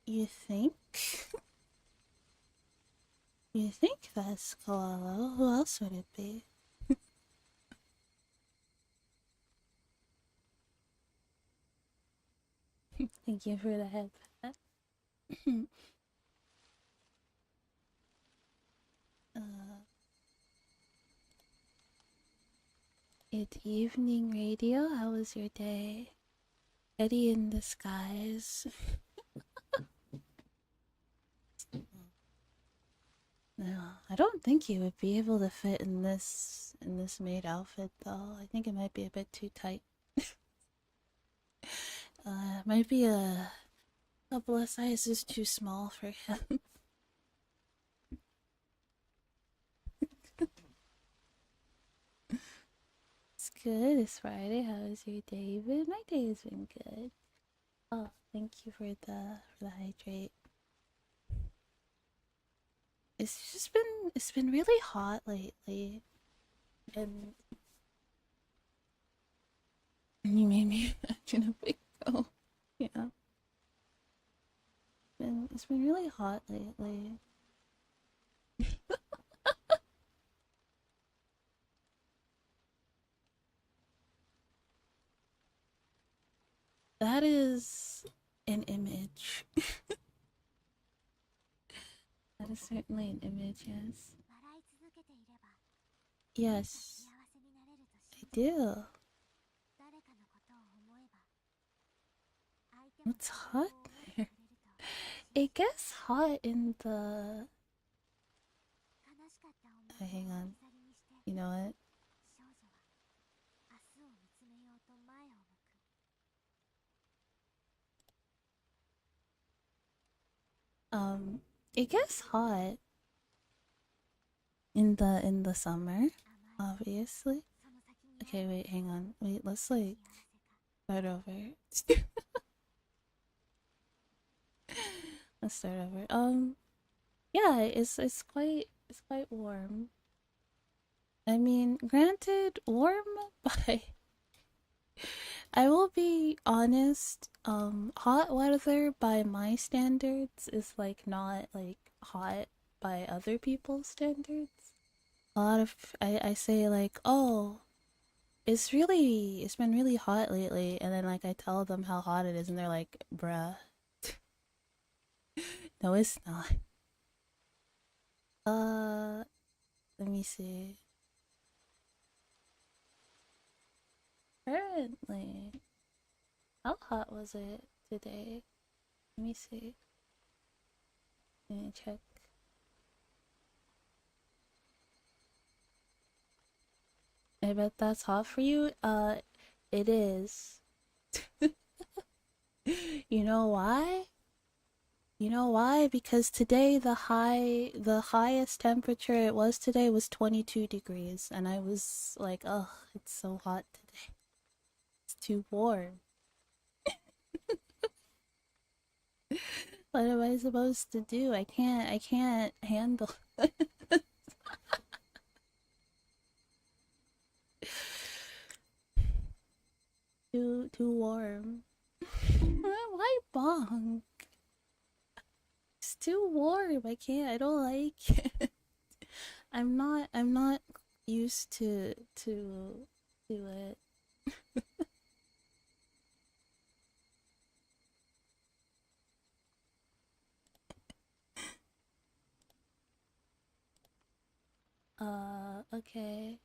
You think? You think that's koala? Who else would it be? Thank you for the head pat. uh, Good evening, radio. How was your day? Eddie in the skies. No, I don't think you would be able to fit in this maid outfit though. I think it might be a bit too tight. Might be a couple of sizes too small for him. It's good. It's Friday. How was your day? My day has been good. Oh, thank you for the hydrate. It's been really hot lately, and you made me imagine a big go. Yeah, it's been really hot lately. That is an image. That is certainly an image. Yes. Yes, I do. It's hot there. It gets hot in the. Hang on. You know what? It gets hot in the summer, obviously. Okay, wait, hang on. Wait, let's like start over. Let's start over. Yeah, it's quite warm. I mean, granted, warm by I will be honest, hot weather by my standards is like not like hot by other people's standards. A lot of I say like, oh, it's been really hot lately, and then like I tell them how hot it is and they're like, bruh, no it's not. Uh Let me see. Currently, how hot was it today? Let me see. Let me check. I bet that's hot for you. It is. You know why? You know why? Because today the highest temperature it was today was 22 degrees, and I was like, oh, it's so hot today. It's too warm. What am I supposed to do? I can't handle too warm. Why bong? It's too warm. I don't like it. I'm not used to it. Okay.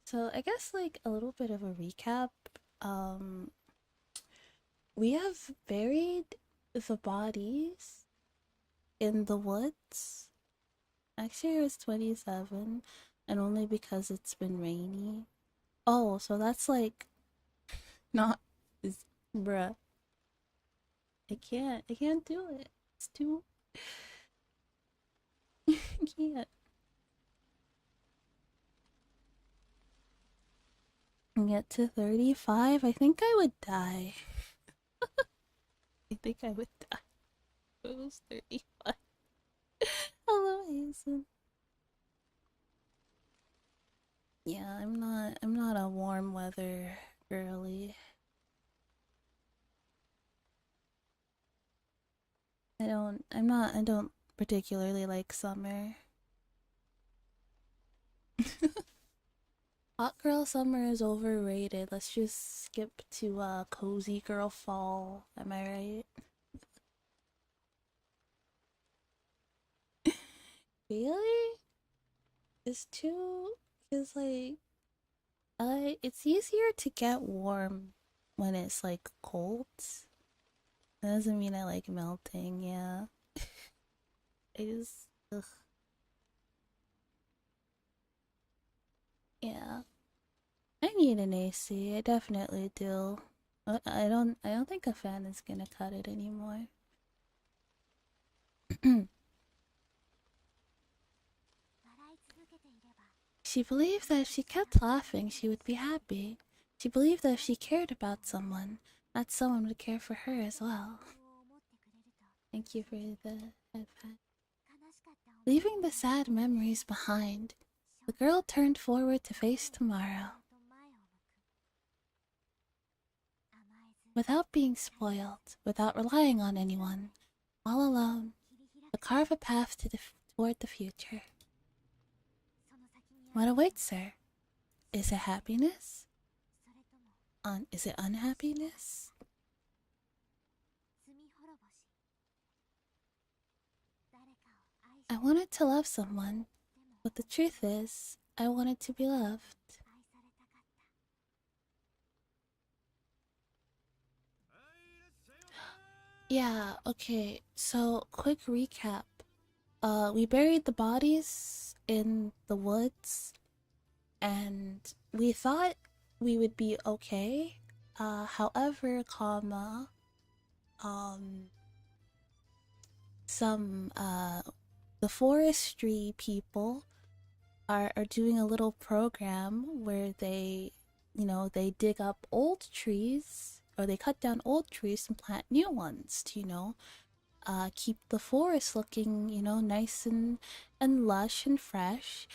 So I guess like a little bit of a recap. Um we have buried the bodies in the woods. Actually, it was 27, and only because it's been rainy. Oh, so that's like not, is- bruh. I can't do it. It's too, I can't. And get to 35, I think I would die. I think I would die. If it was 35. Hello, Hazen. Yeah, I'm not a warm weather girly. I don't particularly like summer. Hot girl summer is overrated. Let's just skip to cozy girl fall. Am I right? Really? It's too. Cause like, it's easier to get warm when it's like cold. That doesn't mean I like melting. Yeah, I just. Ugh. Yeah, I need an AC. I definitely do. I don't. I don't think a fan is gonna cut it anymore. She believed that if she kept laughing, she would be happy. She believed that if she cared about someone, that someone would care for her as well. Thank you for the headpad. Leaving the sad memories behind, the girl turned forward to face tomorrow. Without being spoiled, without relying on anyone, all alone, to carve a path toward the future. What awaits her? Is it happiness? Is it unhappiness? I wanted to love someone, but the truth is, I wanted to be loved. Yeah, okay, so quick recap. We buried the bodies in the woods, and we thought we would be okay. However, um, some, the forestry people are doing a little program where they dig up old trees, or they cut down old trees and plant new ones to, keep the forest looking, nice and lush and fresh.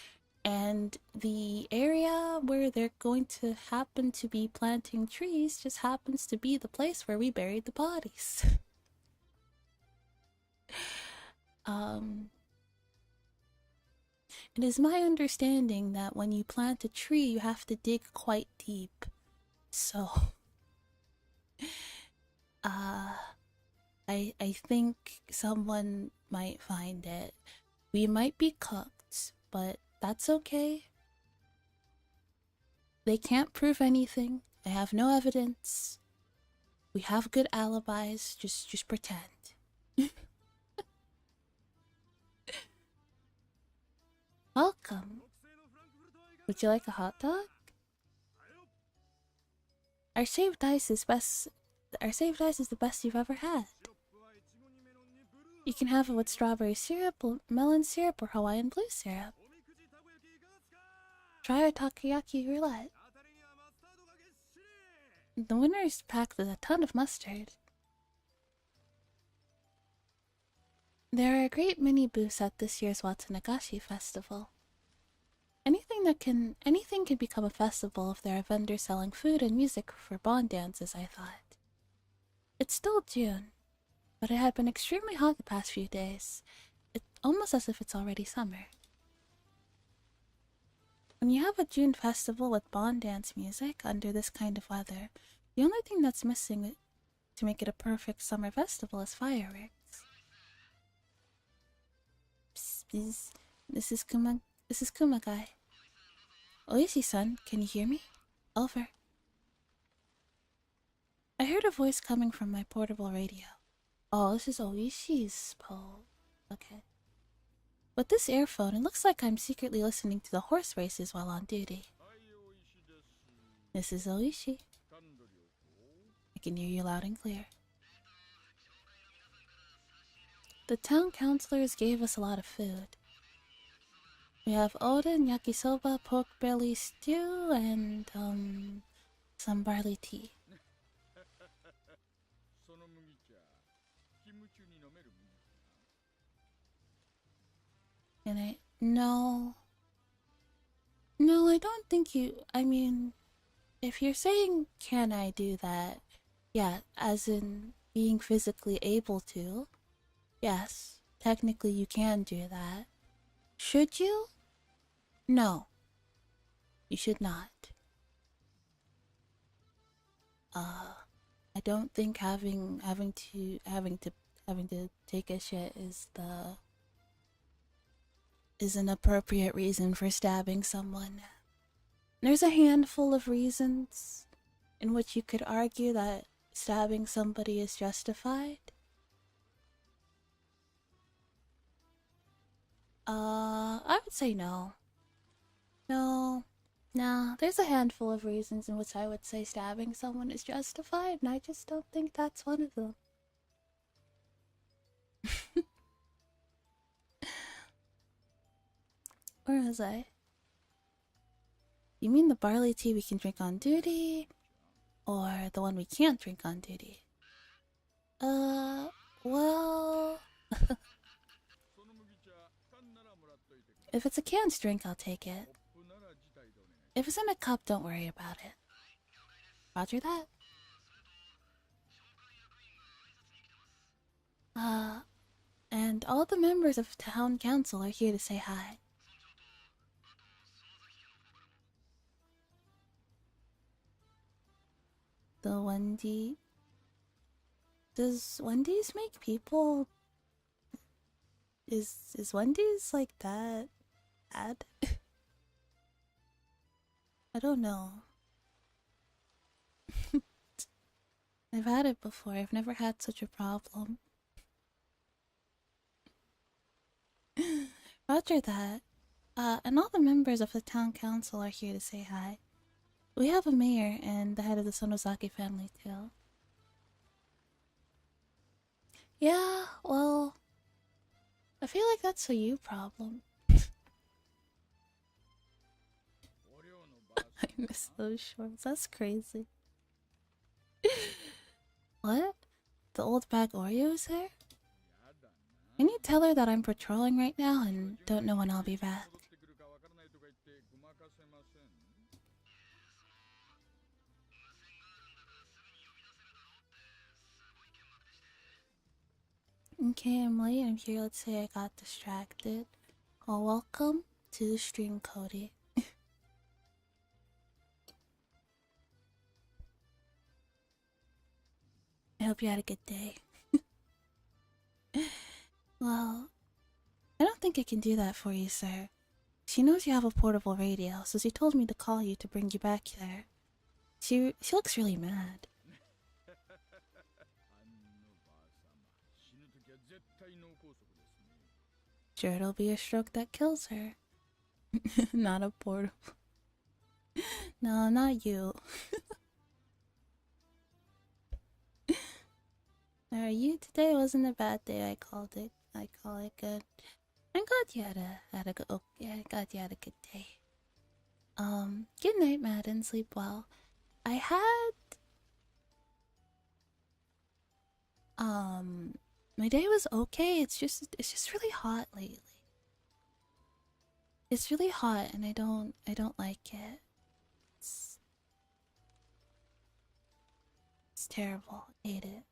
And the area where they're going to happen to be planting trees just happens to be the place where we buried the bodies. um, it is my understanding that when you plant a tree, you have to dig quite deep. So, uh, I think someone might find it. We might be cooked, but that's okay. They can't prove anything. They have no evidence. We have good alibis. Just pretend. Welcome. Would you like a hot dog? Our shaved ice is best. Our shaved ice is the best you've ever had. You can have it with strawberry syrup, melon syrup, or Hawaiian blue syrup. Try our takoyaki roulette. The winner is packed with a ton of mustard. There are a great many booths at this year's Watsunagashi festival. Anything can become a festival if there are vendors selling food and music for bond dances, I thought. It's still June, but it had been extremely hot the past few days. It's almost as if it's already summer. When you have a June festival with bond dance music under this kind of weather, the only thing that's missing to make it a perfect summer festival is fireworks. Psst, please. This is Kumagai. Oishi-san, can you hear me? Over. I heard a voice coming from my portable radio. Oh, this is Oishi's pole. Okay. With this earphone, it looks like I'm secretly listening to the horse races while on duty. This is Oishi. I can hear you loud and clear. The town councilors gave us a lot of food. We have oden, yakisoba, pork belly stew, and, some barley tea. And no. No, I don't think I mean, if you're saying, can I do that? Yeah, as in being physically able to. Yes, technically you can do that. Should you? No, you should not. I don't think having to take a shit is an appropriate reason for stabbing someone. There's a handful of reasons in which you could argue that stabbing somebody is justified. I would say no. No. Nah, there's a handful of reasons in which I would say stabbing someone is justified, and I just don't think that's one of them. Where was I? You mean the barley tea we can drink on duty? Or the one we can't drink on duty? Well... If it's a canned drink, I'll take it. If it's in a cup, don't worry about it. Roger that. And all the members of town council are here to say hi. The Wendy... Does Wendy's make people... Is Wendy's like that bad? I don't know. I've had it before. I've never had such a problem. Roger that. And all the members of the town council are here to say hi. We have a mayor and the head of the Sonosaki family too. Yeah, well... I feel like that's a you problem. I miss those shorts. That's crazy. What? The old bag Oreo is there? Can you tell her that I'm patrolling right now and don't know when I'll be back? Okay, I'm late. I'm here. Let's say I got distracted. Well, welcome to the stream, Cody. I hope you had a good day. Well, I don't think I can do that for you, sir. She knows you have a portable radio, so she told me to call you to bring you back there. She looks really mad. Sure, it'll be a stroke that kills her. Not a portable. No, not you. You today wasn't a bad day. I called it. I call it good. I'm glad you had a good. Oh, yeah, glad you had a good day. Good night, Madden. Sleep well. I had my day was okay. It's just really hot lately. It's really hot, and I don't like it. It's terrible. Hate it.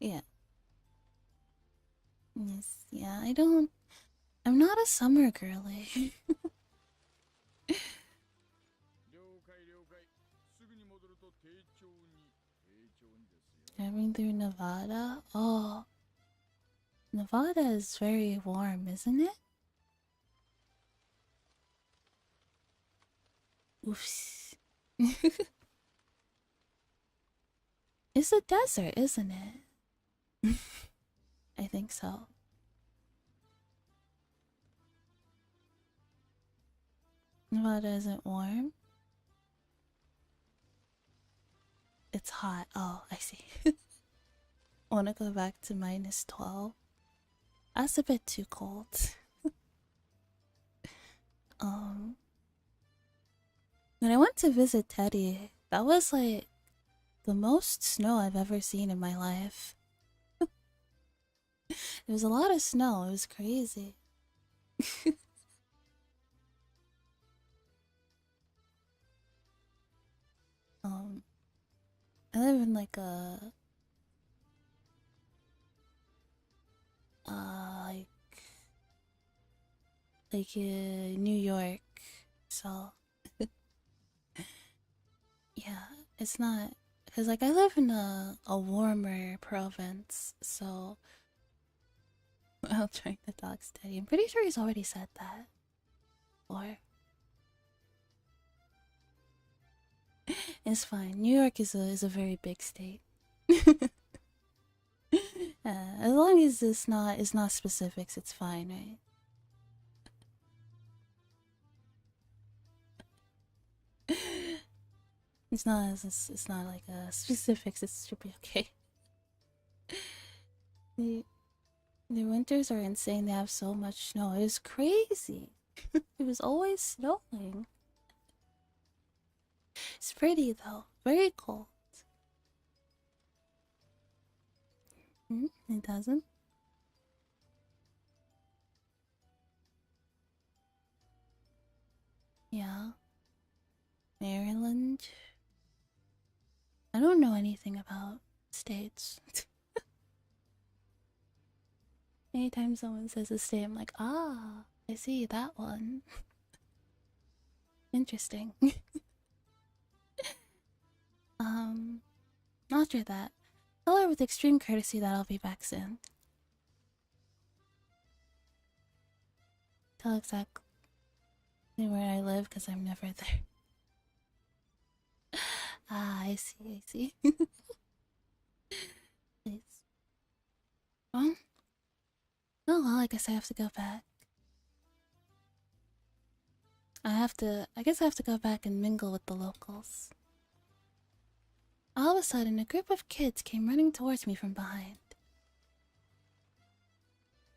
Yeah. Yes, yeah, I'm not a summer girly. Driving through Nevada? Oh, Nevada is very warm, isn't it? Oops. It's a desert, isn't it? I think so. Nevada isn't warm. It's hot. Oh, I see. Wanna go back to -12? That's a bit too cold. When I went to visit Teddy, that was like the most snow I've ever seen in my life. There was a lot of snow. It was crazy. Um, I live in like a like New York, so yeah, it's not because like I live in a warmer province, so I'll try the dog steady. I'm pretty sure he's already said that, or it's fine. New York is a very big state. As long as it's not specifics, it's fine, right? It's not like specifics. It should be okay. The the winters are insane. They have so much snow. It is crazy. It was always snowing. It's pretty though. Very cold. It doesn't. Yeah. Maryland. I don't know anything about states. Anytime someone says a state, I'm like, ah, I see that one. Interesting. um, After that, tell her with extreme courtesy that I'll be back soon. Tell exactly where I live because I'm never there. Ah, I see, I see. Please. Well, oh well, I guess I have to go back. I guess I have to go back and mingle with the locals. All of a sudden, a group of kids came running towards me from behind.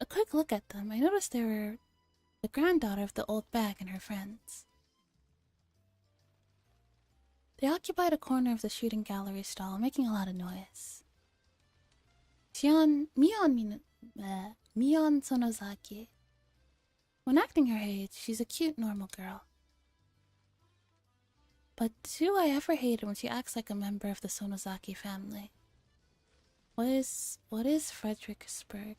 A quick look at them, I noticed they were the granddaughter of the old bag and her friends. They occupied a corner of the shooting gallery stall, making a lot of noise. Mion Sonozaki. When acting her age, she's a cute, normal girl. But do I ever hate it when she acts like a member of the Sonozaki family? What is Fredericksburg?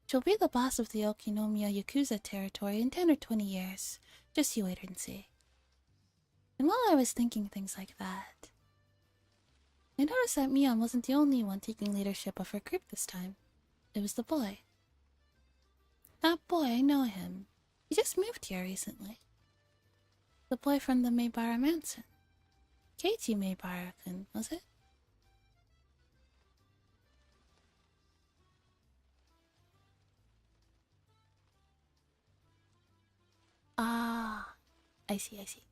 She'll be the boss of the Okinomiya Yakuza territory in 10 or 20 years. Just you wait and see. And while I was thinking things like that, I noticed that Mion wasn't the only one taking leadership of her group this time. It was the boy. That boy, I know him. He just moved here recently. The boy from the Maebara Mansion. Keiichi Maebara-kun, was it? Ah, I see, I see.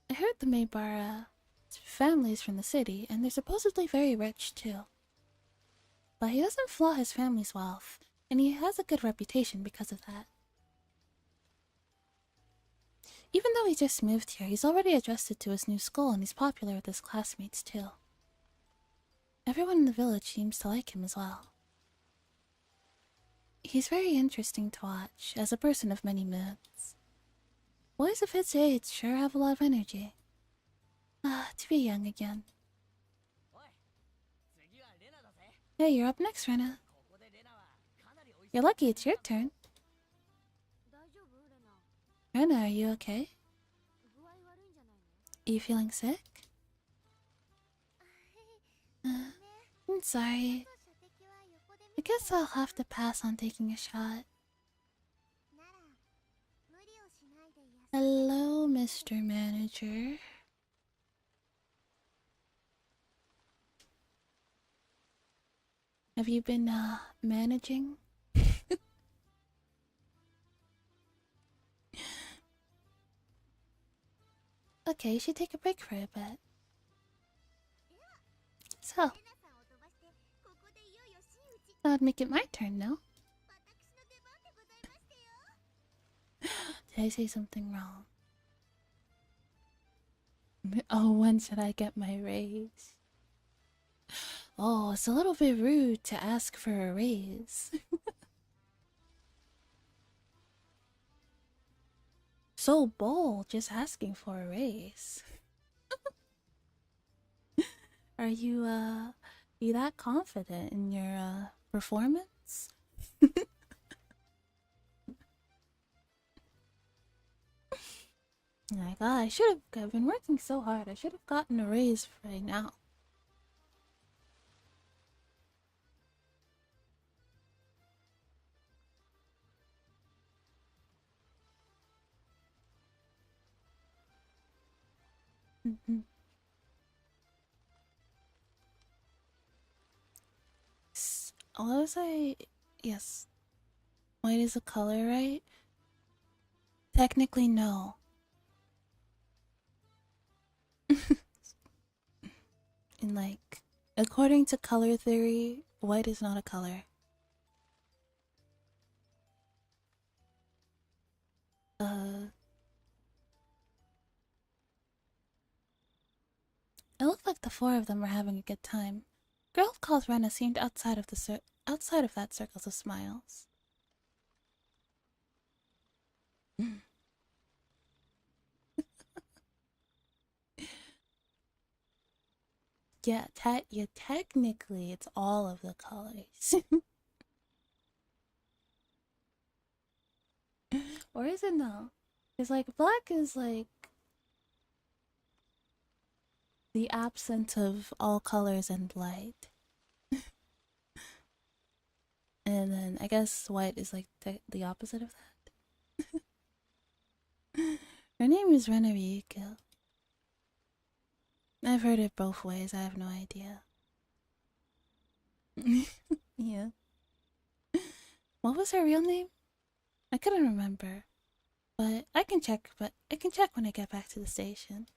I heard the Maebara family's from the city, and they're supposedly very rich too. But he doesn't flaunt his family's wealth, and he has a good reputation because of that. Even though he just moved here, he's already adjusted to his new school and he's popular with his classmates too. Everyone in the village seems to like him as well. He's very interesting to watch, as a person of many moods. Boys of his age sure have a lot of energy. Ah, to be young again. Hey, you're up next, Rena. You're lucky it's your turn. Rena, are you okay? Are you feeling sick? I'm sorry. I guess I'll have to pass on taking a shot. Hello, Mr. Manager. Have you been, managing? Okay, you should take a break for a bit. So, that would make it my turn, no? Did I say something wrong? Oh, when should I get my raise? Oh, it's a little bit rude to ask for a raise. so bold just asking for a raise. Are you that confident in your performance? Oh my god, I've been working so hard. I should have gotten a raise right now. Mhm. What was I? Yes. White is a color, right? Technically, no. In like, according to color theory, white is not a color. It looked like the four of them were having a good time. Girl called Rena seemed outside of that circle of smiles. Yeah, technically, it's all of the colors. Or is it no? It's like black is like the absence of all colors and light. And then I guess white is like the opposite of that. Her name is Rena Ryuko. I've heard it both ways, I have no idea. Yeah. What was her real name? I couldn't remember. But I can check when I get back to the station.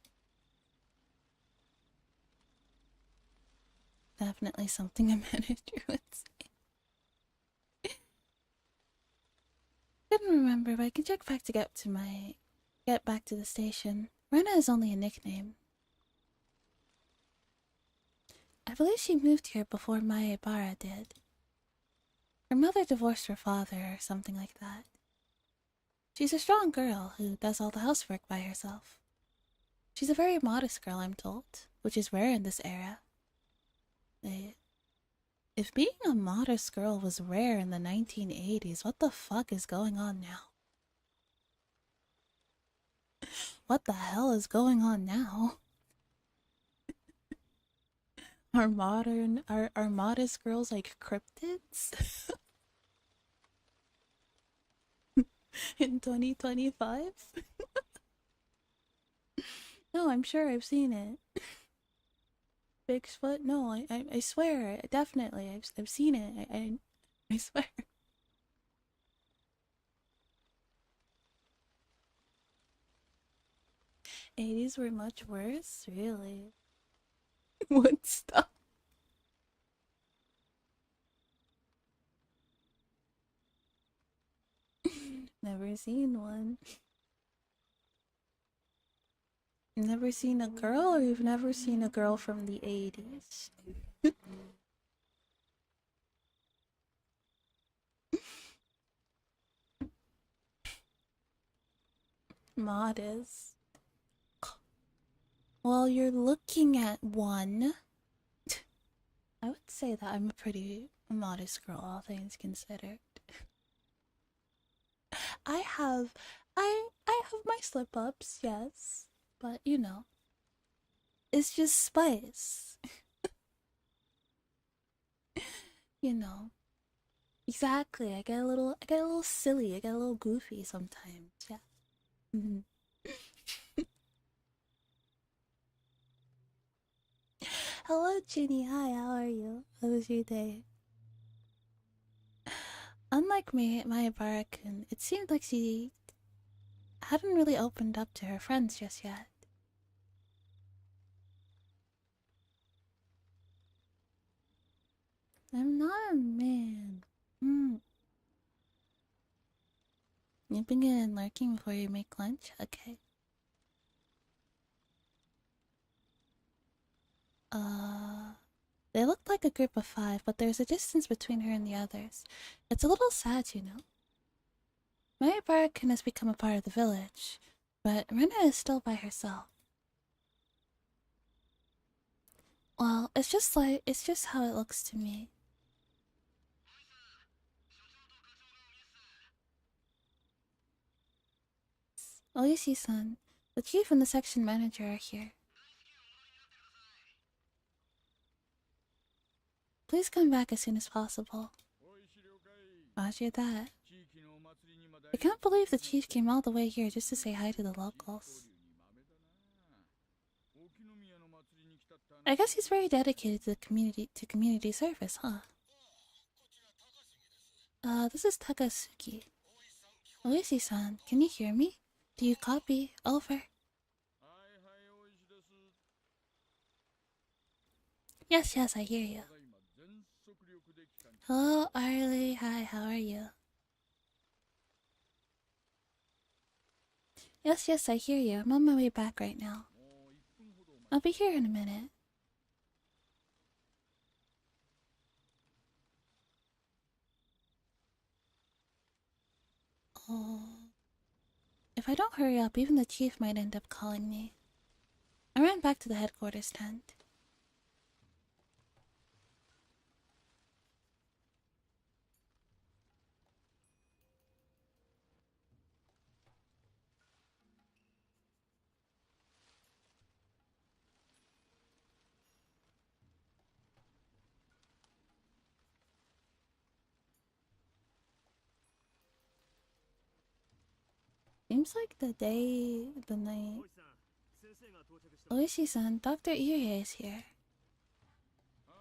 Definitely something a manager would say. Couldn't remember, but I can check back to get back to the station. Rena is only a nickname. I believe she moved here before Maebara did. Her mother divorced her father or something like that. She's a strong girl who does all the housework by herself. She's a very modest girl, I'm told, which is rare in this era. If being a modest girl was rare in the 1980s, what the fuck is going on now? What the hell is going on now? Are modest girls like cryptids? In 2025? No, I'm sure I've seen it. Bigfoot? No, I swear, definitely, I've seen it. I swear. 80s were much worse, really. What stuff? Never seen one. Never seen a girl, or you've never seen a girl from the 80s? Modest. Well, you're looking at one. I would say that I'm a pretty modest girl, all things considered. I have, I have my slip ups, yes, but you know, it's just spice. You know, exactly. I get a little silly. I get a little goofy sometimes. Yeah. Mhm. Hello, Ginny. Hi. How are you? How was your day? Unlike me, Maya Barakun, it seemed like she hadn't really opened up to her friends just yet. I'm not a man. Hmm. Nipping in and lurking before you make lunch? Okay. Uh, they look like a group of five, but there's a distance between her and the others. It's a little sad, you know. Maya Barakin has become a part of the village. But Rena is still by herself. Well, it's just how it looks to me. Oishi-san, the chief and the section manager are here. Please come back as soon as possible. Roger that. I can't believe the chief came all the way here just to say hi to the locals. I guess he's very dedicated to the community service, huh? This is Takasuki. Oishi-san, can you hear me? Do you copy? Over. Yes, yes, I hear you. Hello, Arlie. Hi, how are you? Yes, yes, I hear you. I'm on my way back right now. I'll be here in a minute. Oh. If I don't hurry up, even the chief might end up calling me. I ran back to the headquarters tent. Seems like the night. Oishi-san, Dr. Irie is here.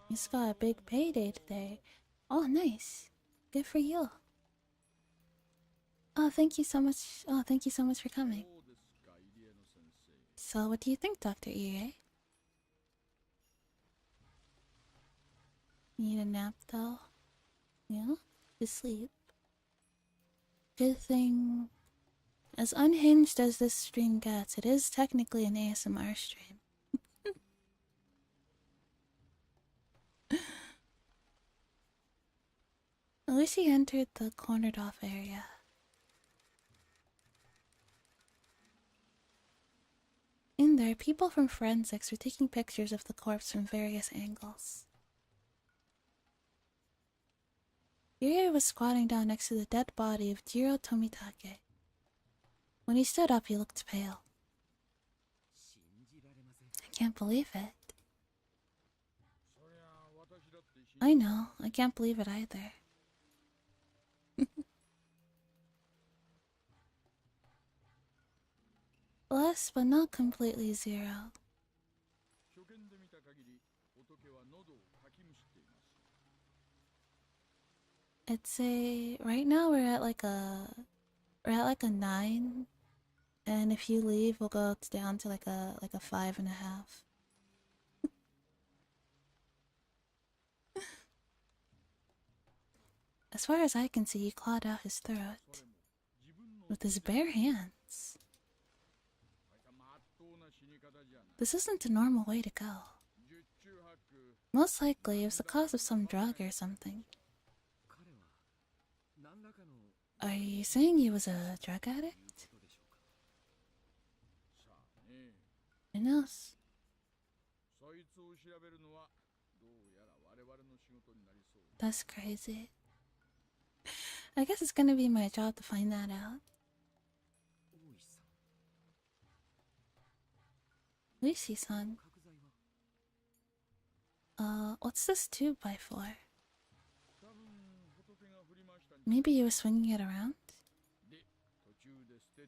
He's got a big payday today. Oh, nice. Good for you. Oh, thank you so much. Oh, thank you so much for coming. So, what do you think, Dr. Irie? Need a nap, though? Yeah? To sleep. Good thing. As unhinged as this stream gets, it is technically an ASMR stream. Lucy entered the cornered off area. In there, people from forensics were taking pictures of the corpse from various angles. Irie was squatting down next to the dead body of Jiro Tomitake. When he stood up, he looked pale. I can't believe it. I know, I can't believe it either. Less, but not completely zero. It's a... Right now we're at like a 9. And if you leave, we'll go down to like a 5.5. As far as I can see, he clawed out his throat with his bare hands. This isn't a normal way to go. Most likely, it was the cause of some drug or something. Are you saying he was a drug addict? Who knows? That's crazy. I guess it's gonna be my job to find that out. Lucy-san. What's this 2x4? Maybe you were swinging it around?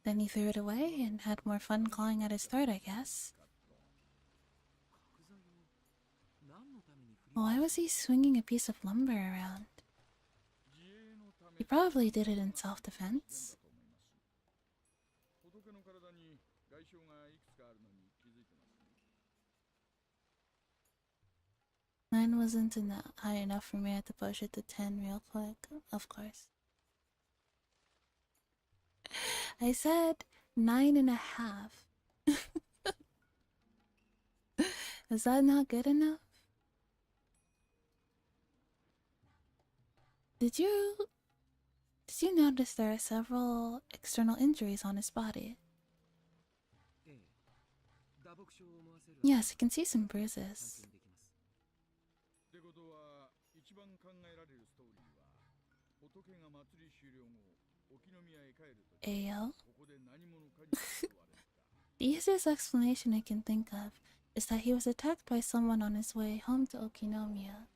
Then he threw it away and had more fun clawing at his throat, I guess. Why was he swinging a piece of lumber around? He probably did it in self-defense. Mine wasn't high enough for me. I had to push it to 10 real quick, of course. I said 9.5. Is that not good enough? Did you notice there are several external injuries on his body? Yes, I can see some bruises. Ayo. The easiest explanation I can think of is that he was attacked by someone on his way home to Okinomiya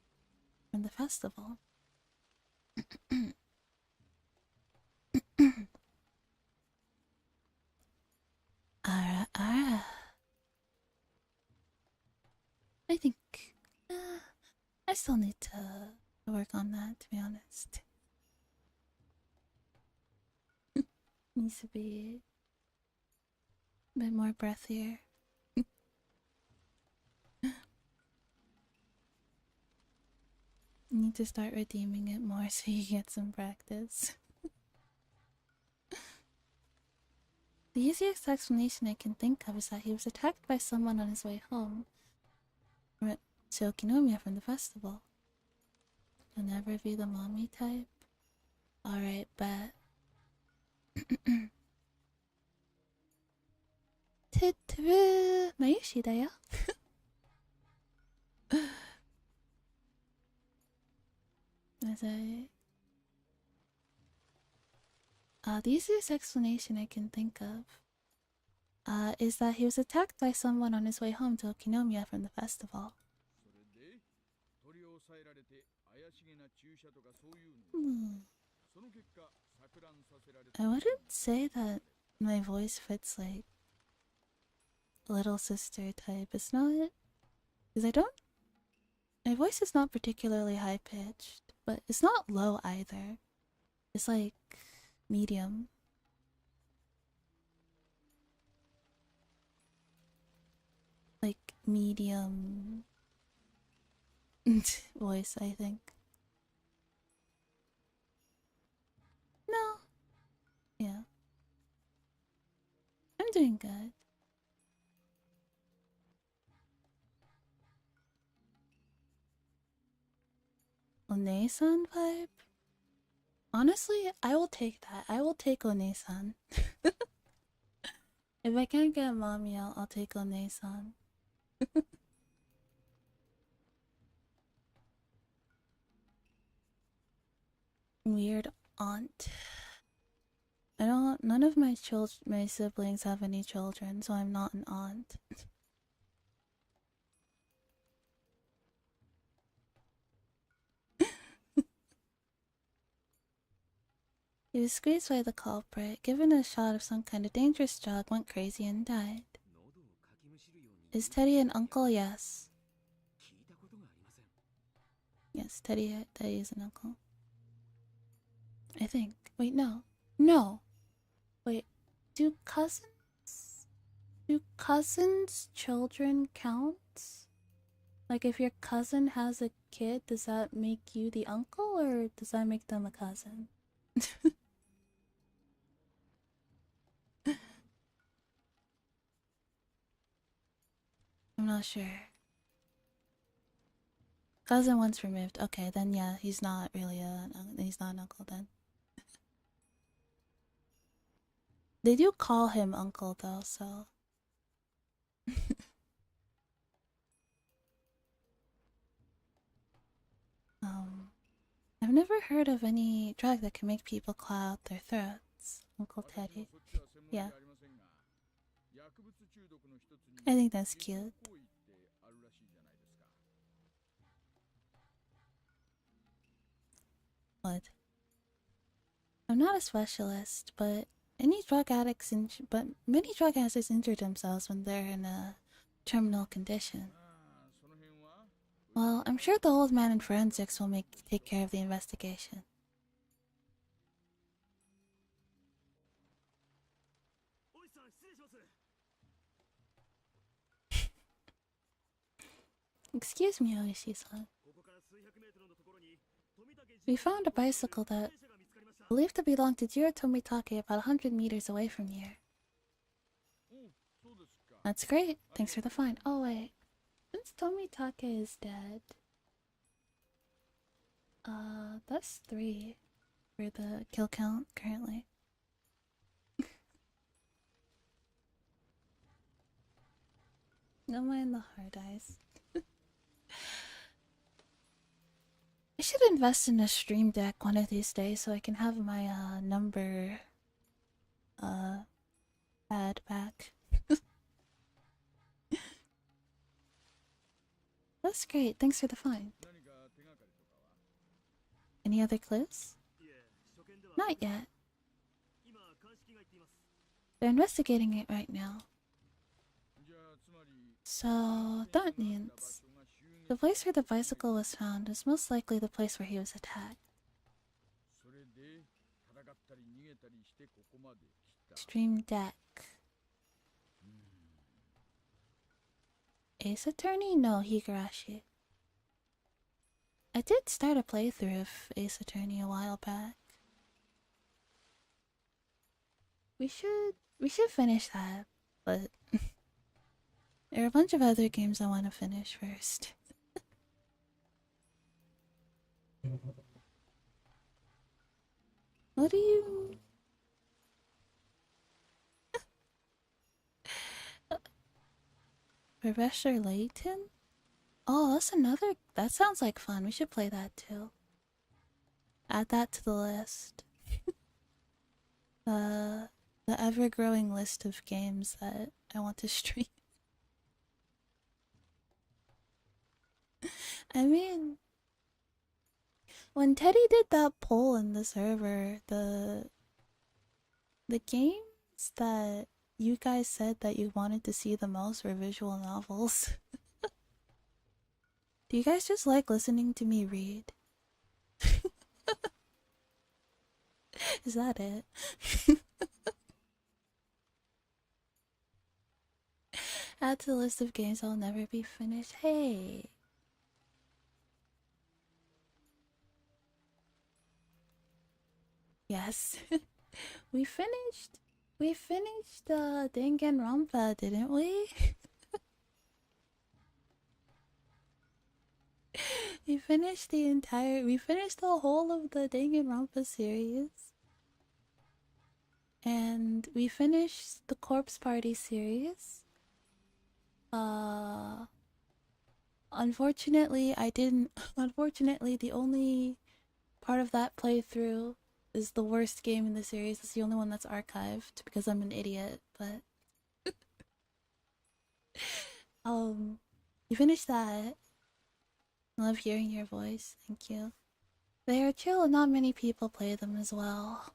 from the festival. Ara ara. I think I still need to work on that, to be honest. Needs to be a bit more breathier. Need to start redeeming it more so you get some practice. The easiest explanation I can think of is that he was attacked by someone on his way home to Okinomiya from the festival. You'll never be the mommy type? Alright, bet. Turu! Mayushi da yo. The easiest explanation I can think of is that he was attacked by someone on his way home to Okinomiya from the festival. I wouldn't say that my voice fits like little sister type. It's not, because I don't. My voice is not particularly high pitched, but it's not low either. It's like medium. Like medium voice, I think. No. Yeah. I'm doing good. One-san vibe? Honestly, I will take that. I will take One-san. If I can't get mommy, I'll take One-san. Weird aunt. None of my siblings have any children, so I'm not an aunt. He was squeezed by the culprit, given a shot of some kind of dangerous drug, went crazy and died. Is Teddy an uncle? Yes. Yes, Teddy is an uncle. I think. Wait, no. No! Wait, do cousins children count? Like if your cousin has a kid, does that make you the uncle or does that make them a cousin? I'm not sure. Cousin once removed. Okay, then yeah, he's not really he's not an uncle then. They do call him uncle though, so. I've never heard of any drug that can make people claw out their throats. Uncle Teddy. Yeah. I think that's cute. What? I'm not a specialist, but many drug addicts injure themselves when they're in a terminal condition. Well, I'm sure the old man in forensics will take care of the investigation. Excuse me, Oishi-san. We found a bicycle that believed to belong to Jiro Tomitake about 100 meters away from here. That's great. Thanks for the find. Oh wait, since Tomitake is dead, that's 3 for the kill count currently. Don't mind the hard eyes. I should invest in a stream deck one of these days so I can have my number pad back. That's great. Thanks for the find. Any other clues? Not yet. They're investigating it right now. So that means the place where the bicycle was found is most likely the place where he was attacked. Stream deck. Ace Attorney? No, Higurashi. I did start a playthrough of Ace Attorney a while back. We should finish that, but there are a bunch of other games I want to finish first. What do you... Professor Layton? Oh, that's another... That sounds like fun. We should play that too. Add that to the list. The ever-growing list of games that I want to stream. I mean... When Teddy did that poll in the server, the games that you guys said that you wanted to see the most were visual novels. Do you guys just like listening to me read? Is that it? Add to the list of games I'll never be finished. Hey! Yes. We finished Danganronpa, didn't we? We finished the whole of the Danganronpa series. And we finished the Corpse Party series. Unfortunately, I didn't. Unfortunately, the only part of that playthrough is the worst game in the series. It's the only one that's archived because I'm an idiot, but you finished that. I love hearing your voice. Thank you. They are chill and not many people play them as well.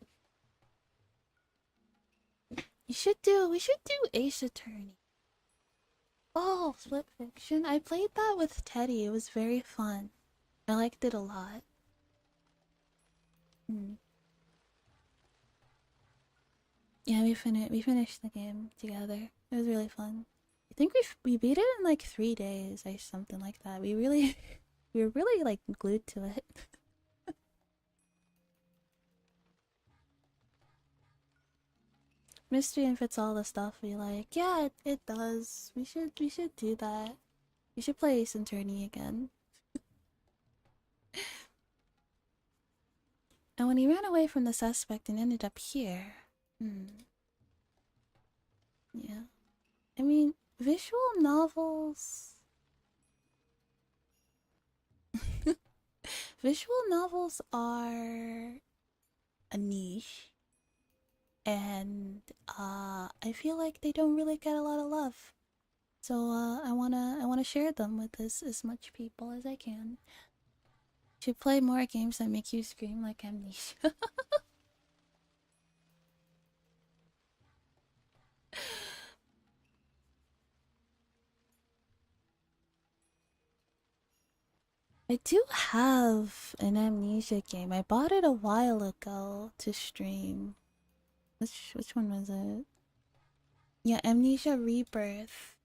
We should do Ace Attorney. Oh, Split Fiction. I played that with Teddy. It was very fun. I liked it a lot. Yeah, we finished the game together. It was really fun. I think we beat it in like 3 days or something like that. We were really like glued to it. Mystery and fits all the stuff we like. Yeah, it does. We should do that. We should play Ace Attorney again. And when he ran away from the suspect and ended up here. Yeah. I mean, visual novels. Visual novels are a niche. And I feel like they don't really get a lot of love. So I wanna share them with as much people as I can. Should play more games that make you scream like Amnesia. I do have an Amnesia game. I bought it a while ago to stream. Which one was it? Yeah, Amnesia Rebirth.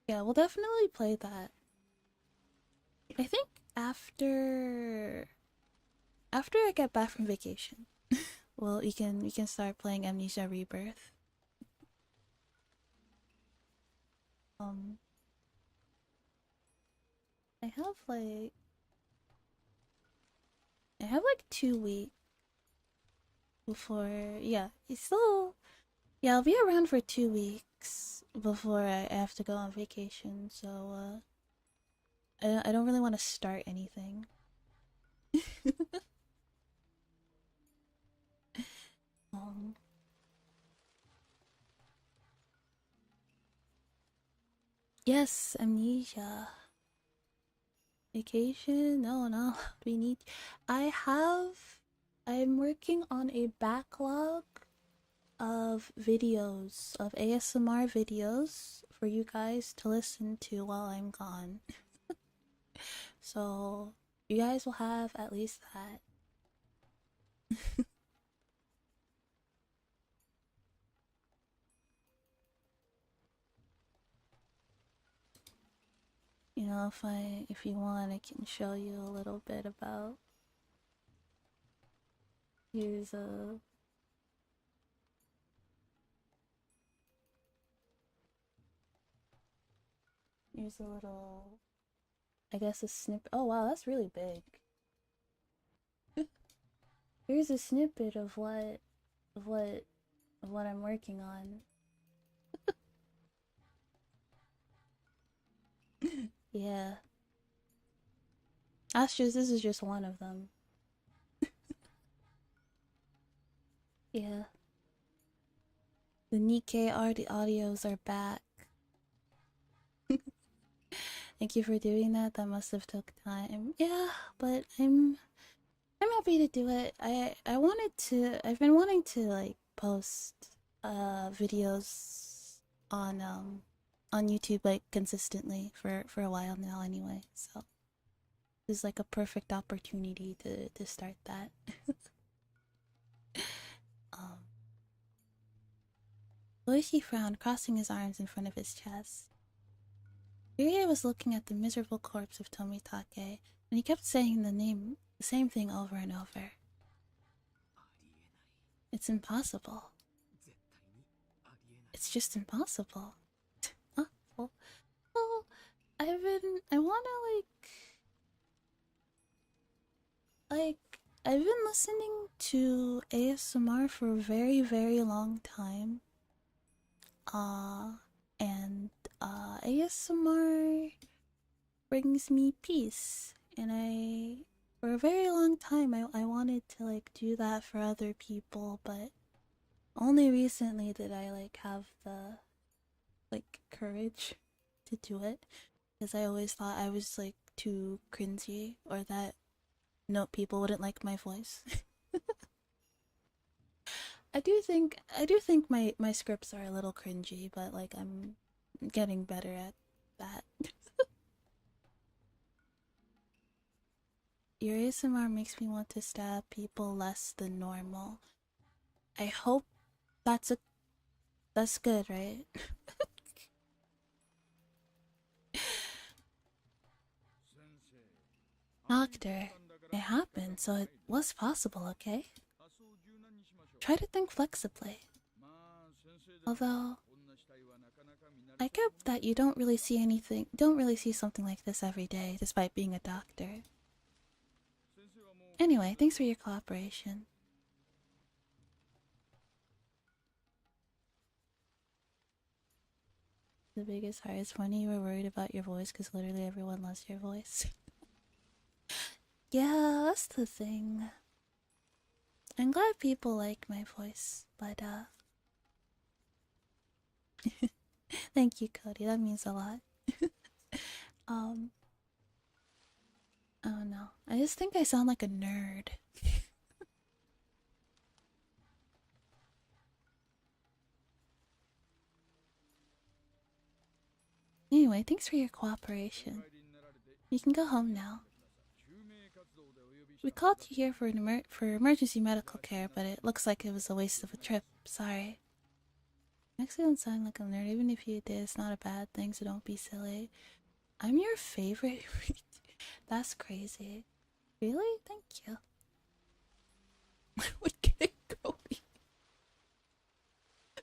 Yeah, we'll definitely play that. I think after I get back from vacation. Well, we can start playing Amnesia Rebirth. I have like 2 weeks before. Yeah, I'll be around for 2 weeks before I have to go on vacation, so I don't really want to start anything. um, yes, amnesia. Vacation? No, no. We need. I have. I'm working on a backlog of videos, of ASMR videos for you guys to listen to while I'm gone. So, you guys will have at least that. You know, if you want, I can show you a little bit about. Here's a here's a little, I guess, a snippet. Oh wow, that's really big. Here's a snippet of what of what I'm working on. Yeah, this is just one of them. Yeah, the Nikkei audios are back. Thank you for doing that. That must have took time. Yeah, but I'm happy to do it. I wanted to. I've been wanting to like post videos on YouTube like consistently for a while now anyway. So this is like a perfect opportunity to start that. um Loishi frowned, crossing his arms in front of his chest. Ryuhei was looking at the miserable corpse of Tomitake, and he kept saying the same thing over and over. It's impossible. It's just impossible. Huh? Well, I wanna I've been listening to ASMR for a very, very long time. Uh, and ASMR brings me peace. And for a very long time, I wanted to like do that for other people, but only recently did I like have the like courage to do it. Because I always thought I was like too cringy or that no people wouldn't like my voice. I do think my scripts are a little cringy, but like I'm getting better at that. Your ASMR makes me want to stab people less than normal. I hope that's a that's good, right? Doctor, it happened, so it was possible, okay? Try to think flexibly. Although I get that you don't really see something like this every day, despite being a doctor. Anyway, thanks for your cooperation. The biggest part is funny you were worried about your voice because literally everyone loves your voice. Yeah, that's the thing. I'm glad people like my voice, but thank you, Cody. That means a lot. um, oh no, I just think I sound like a nerd. Anyway, thanks for your cooperation. You can go home now. We called you here for for emergency medical care, but it looks like it was a waste of a trip. Sorry. Actually, don't sound like a nerd. Even if you did, it's not a bad thing, so don't be silly. I'm your favorite. That's crazy. Really? Thank you. What can it go?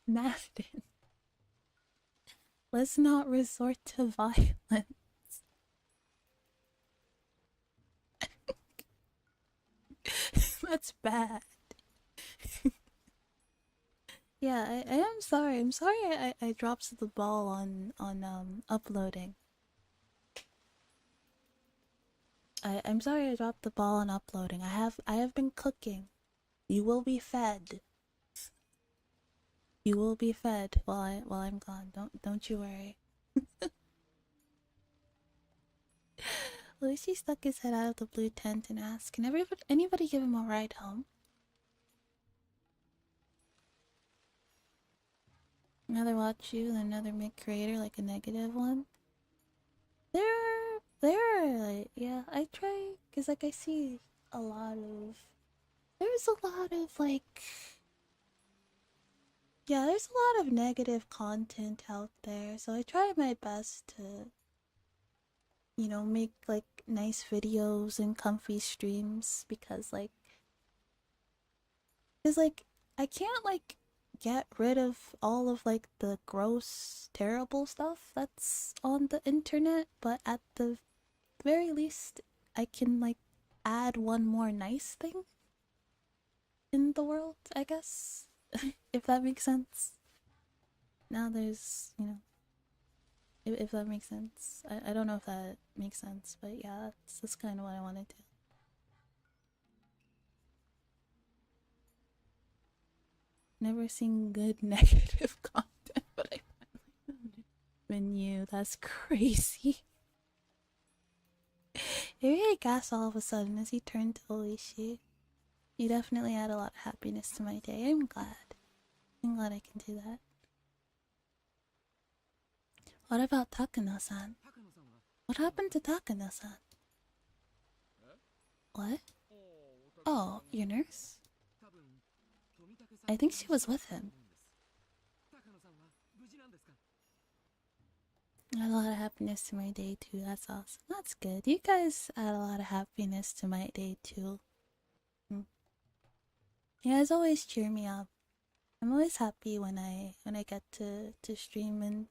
Madden. Let's not resort to violence. That's bad. Yeah, I am sorry. I'm sorry I dropped the ball on uploading. I'm sorry I dropped the ball on uploading. I have been cooking. You will be fed. You will be fed while I'm gone. Don't you worry. Lucy stuck his head out of the blue tent and asked, "Can anybody give him a ride home?" Another watch you, then another make creator like a negative one. There are like, yeah. I try because like I see a lot of there's a lot of like, yeah, there's a lot of negative content out there, so I try my best to, make like nice videos and comfy streams because I can't like get rid of all of like the gross, terrible stuff that's on the internet, but at the very least I can like add one more nice thing in the world, I guess. If that makes sense. Now there's, if that makes sense. I don't know if that makes sense, but yeah, that's kind of what I wanted to. Never seen good negative content, but I finally found it. Menu, that's crazy. It really gas all of a sudden as he turned to Oishi. You definitely add a lot of happiness to my day. I'm glad. I'm glad I can do that. What about Takano-san? What happened to Takano-san? What? Oh, your nurse? I think she was with him. Add a lot of happiness to my day too. That's awesome. That's good. You guys add a lot of happiness to my day too. You guys always cheer me up. I'm always happy when I get to stream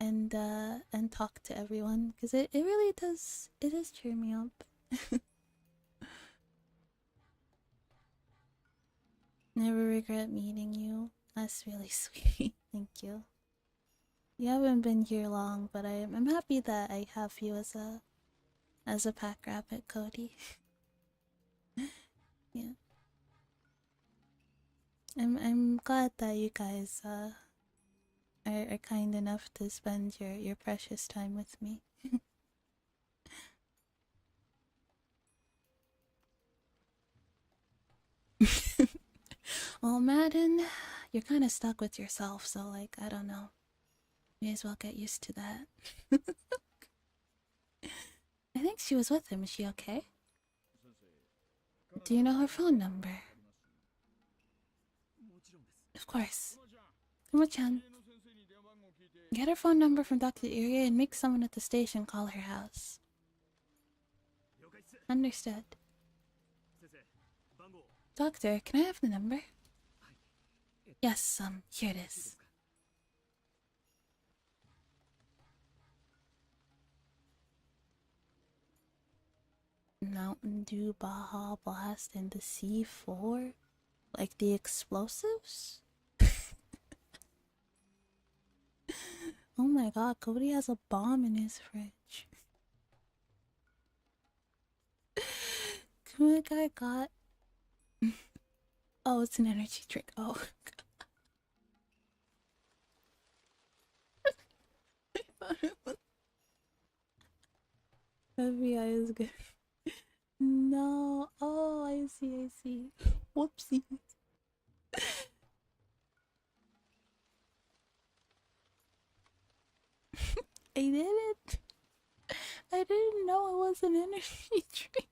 and talk to everyone because it really does cheer me up. Never regret meeting you. That's really sweet. Thank you. You haven't been here long, but I'm happy that I have you as a pack rabbit, Cody. Yeah. I'm glad that you guys are kind enough to spend your precious time with me. Well, Madden, you're kind of stuck with yourself, so like I don't know. May as well get used to that. I think she was with him. Is she okay? Do you know her phone number? Of course. Kumo-chan, get her phone number from Dr. Irie and make someone at the station call her house. Understood. Doctor, can I have the number? Yes, here it is. Mountain Dew, Baja Blast, and the C4? Like the explosives? Oh my god, Cody has a bomb in his fridge. Kumagai got... Oh, it's an energy drink. Oh. I thought it was... FBI is good. No. Oh, I see. Whoopsie. I didn't. I didn't know it was an energy drink.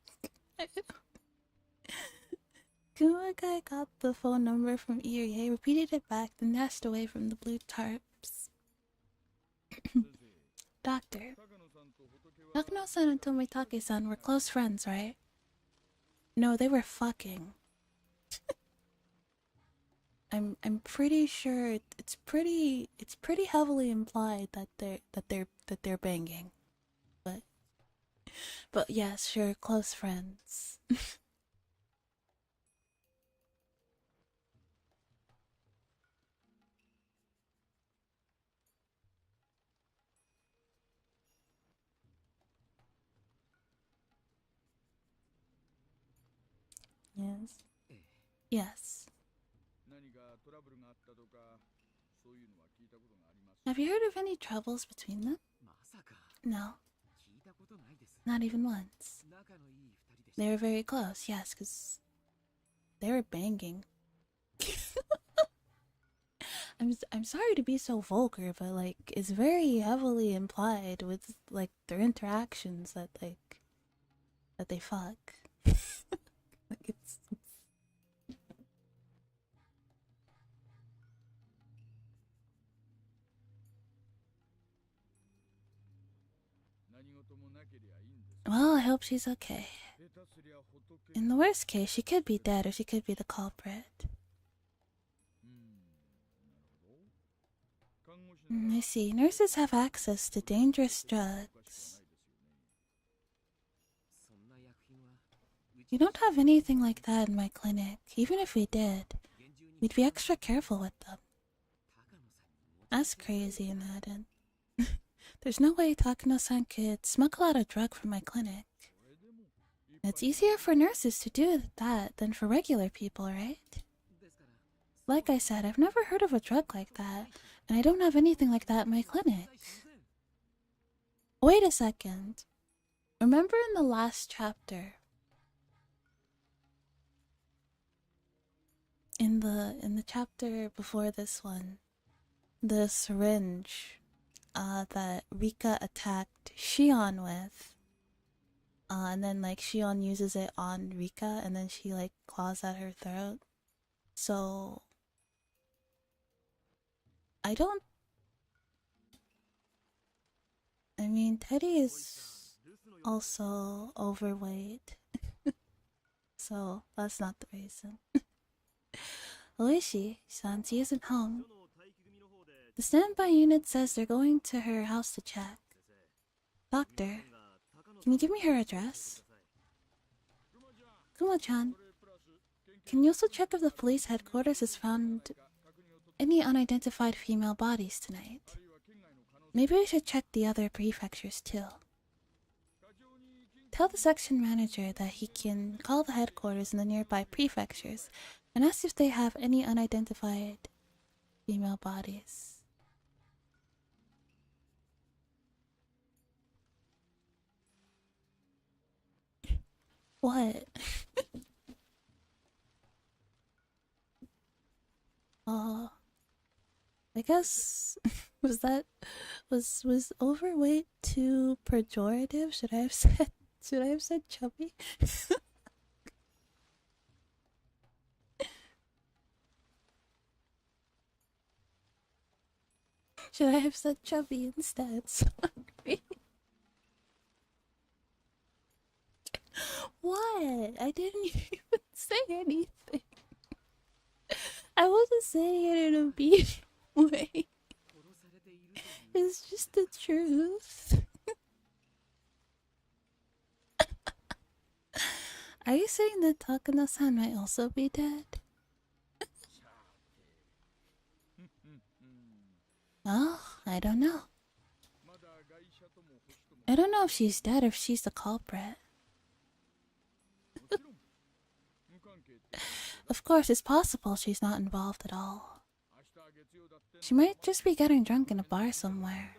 Kumagai got the phone number from Irie, repeated it back, then dashed away from the blue tarps. Doctor, Takano-san and Tomitake-san were close friends, right? No, they were fucking. I'm pretty sure it's pretty heavily implied that they're banging. But yes, sure, close friends. Yes. Yes. Have you heard of any troubles between them? No. Not even once. They were very close, yes, because they were banging. I'm sorry to be so vulgar, but like it's very heavily implied with like their interactions that they fuck. Like it's well, I hope she's okay. In the worst case, she could be dead or she could be the culprit. I see. Nurses have access to dangerous drugs. We don't have anything like that in my clinic. Even if we did, we'd be extra careful with them. That's crazy, Madden. There's no way Takano-san could smuggle out a drug from my clinic. It's easier for nurses to do that than for regular people, right? Like I said, I've never heard of a drug like that, and I don't have anything like that in my clinic. Wait a second. Remember in the last chapter? In the chapter before this one, the syringe that Rika attacked Shion with. And then like Shion uses it on Rika and then she like claws at her throat. So I mean Teddy is also overweight. So that's not the reason. Oishi-san isn't home. The standby unit says they're going to her house to check. Doctor, can you give me her address? Kuma-chan, can you also check if the police headquarters has found any unidentified female bodies tonight? Maybe we should check the other prefectures too. Tell the section manager that he can call the headquarters in the nearby prefectures and ask if they have any unidentified female bodies. What? I guess was overweight too pejorative? Should I have said chubby? Should I have said chubby instead? Sorry. What? I didn't even say anything. I wasn't saying it in a mean way. It's just the truth. Are you saying that Takano-san might also be dead? Oh, I don't know. I don't know if she's dead or if she's the culprit. Of course, it's possible she's not involved at all. She might just be getting drunk in a bar somewhere.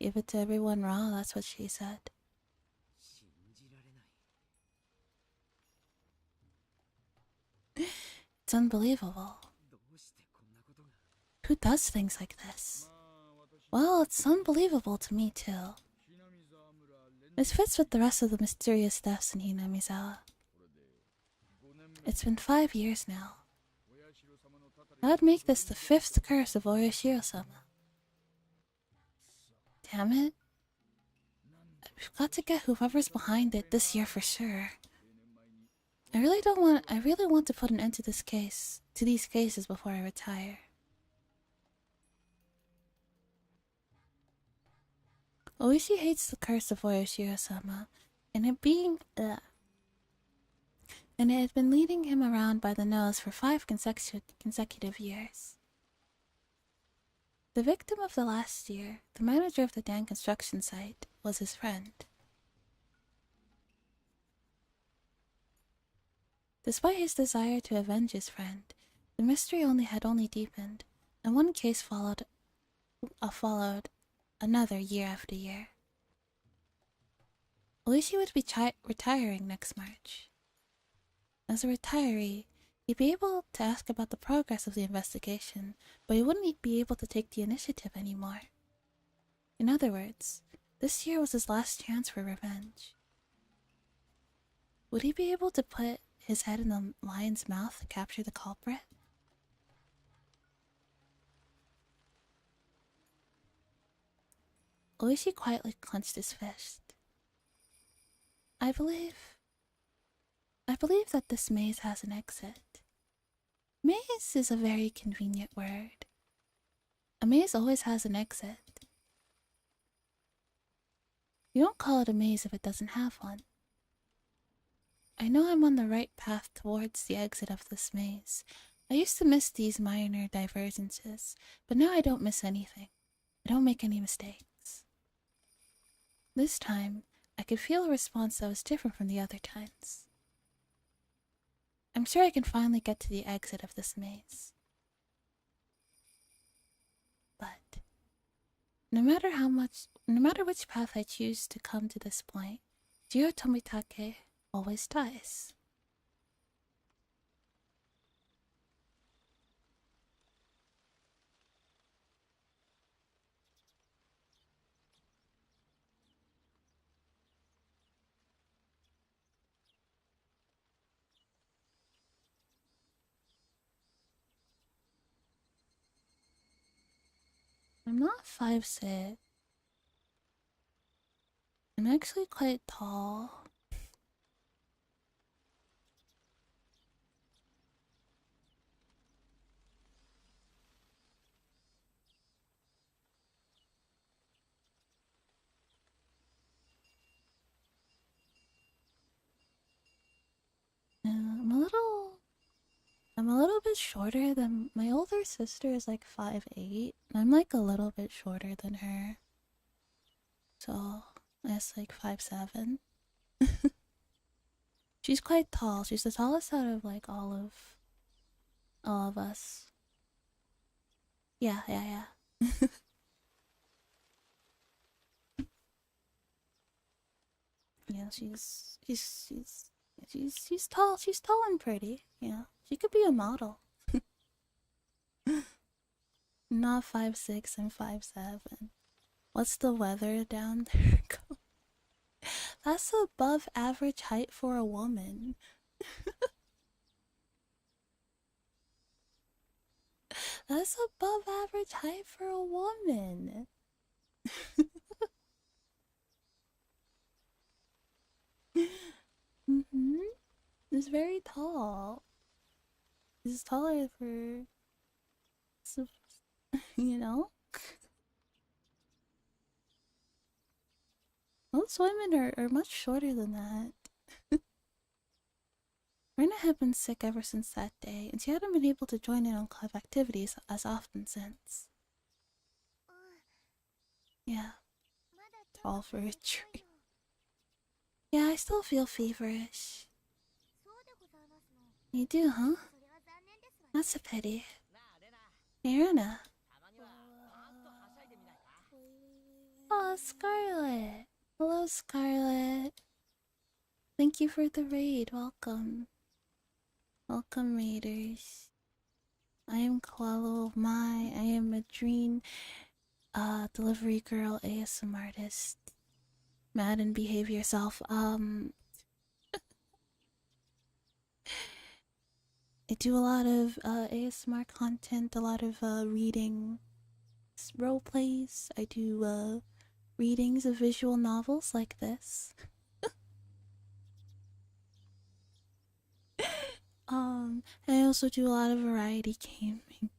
Give it to everyone raw, that's what she said. It's unbelievable. Who does things like this? Well, it's unbelievable to me too. This fits with the rest of the mysterious deaths in Hinamizawa. It's been 5 years now. That would make this the 5th curse of Oyashiro-sama. Damn it. We've got to get whoever's behind it this year for sure. I really want to put an end to these cases before I retire. Oishi hates the curse of Oyashiro-sama, and it had been leading him around by the nose for 5 consecutive years. The victim of the last year, the manager of the Dan construction site, was his friend. Despite his desire to avenge his friend, the mystery only deepened, and one case followed another year after year. Oishi would be retiring next March. As a retiree, he'd be able to ask about the progress of the investigation, but he wouldn't be able to take the initiative anymore. In other words, this year was his last chance for revenge. Would he be able to put his head in the lion's mouth to capture the culprit? Oishi quietly clenched his fist. I believe that this maze has an exit. Maze is a very convenient word. A maze always has an exit. You don't call it a maze if it doesn't have one. I know I'm on the right path towards the exit of this maze. I used to miss these minor divergences, but now I don't miss anything. I don't make any mistakes. This time, I could feel a response that was different from the other times. I'm sure I can finally get to the exit of this maze. But no matter which path I choose to come to this point, Jiro Tomitake always dies. I'm not 5'6". I'm actually quite tall. I'm a little bit shorter than my older sister is like 5'8". I'm like a little bit shorter than her. So that's like 5'7". She's quite tall. She's the tallest out of like all of us. Yeah. Yeah, she's tall. She's tall and pretty. Yeah, she could be a model. Not 5'6" and 5'7". What's the weather down there? That's above average height for a woman. That's above average height for a woman. Mm-hmm. It's very tall. It's taller for, you know? Most women are much shorter than that. Rena had been sick ever since that day, and she hadn't been able to join in on club activities as often since. Yeah, tall for a tree. Yeah, I still feel feverish. You do, huh? That's a pity. Hey, Rena. Oh, Scarlet. Hello, Scarlet. Thank you for the raid. Welcome. Welcome, raiders. I am Koalo of Mai. I am a dream delivery girl ASM artist. Mad and behave yourself. I do a lot of ASMR content, a lot of reading role plays. I do readings of visual novels like this. I also do a lot of variety gaming.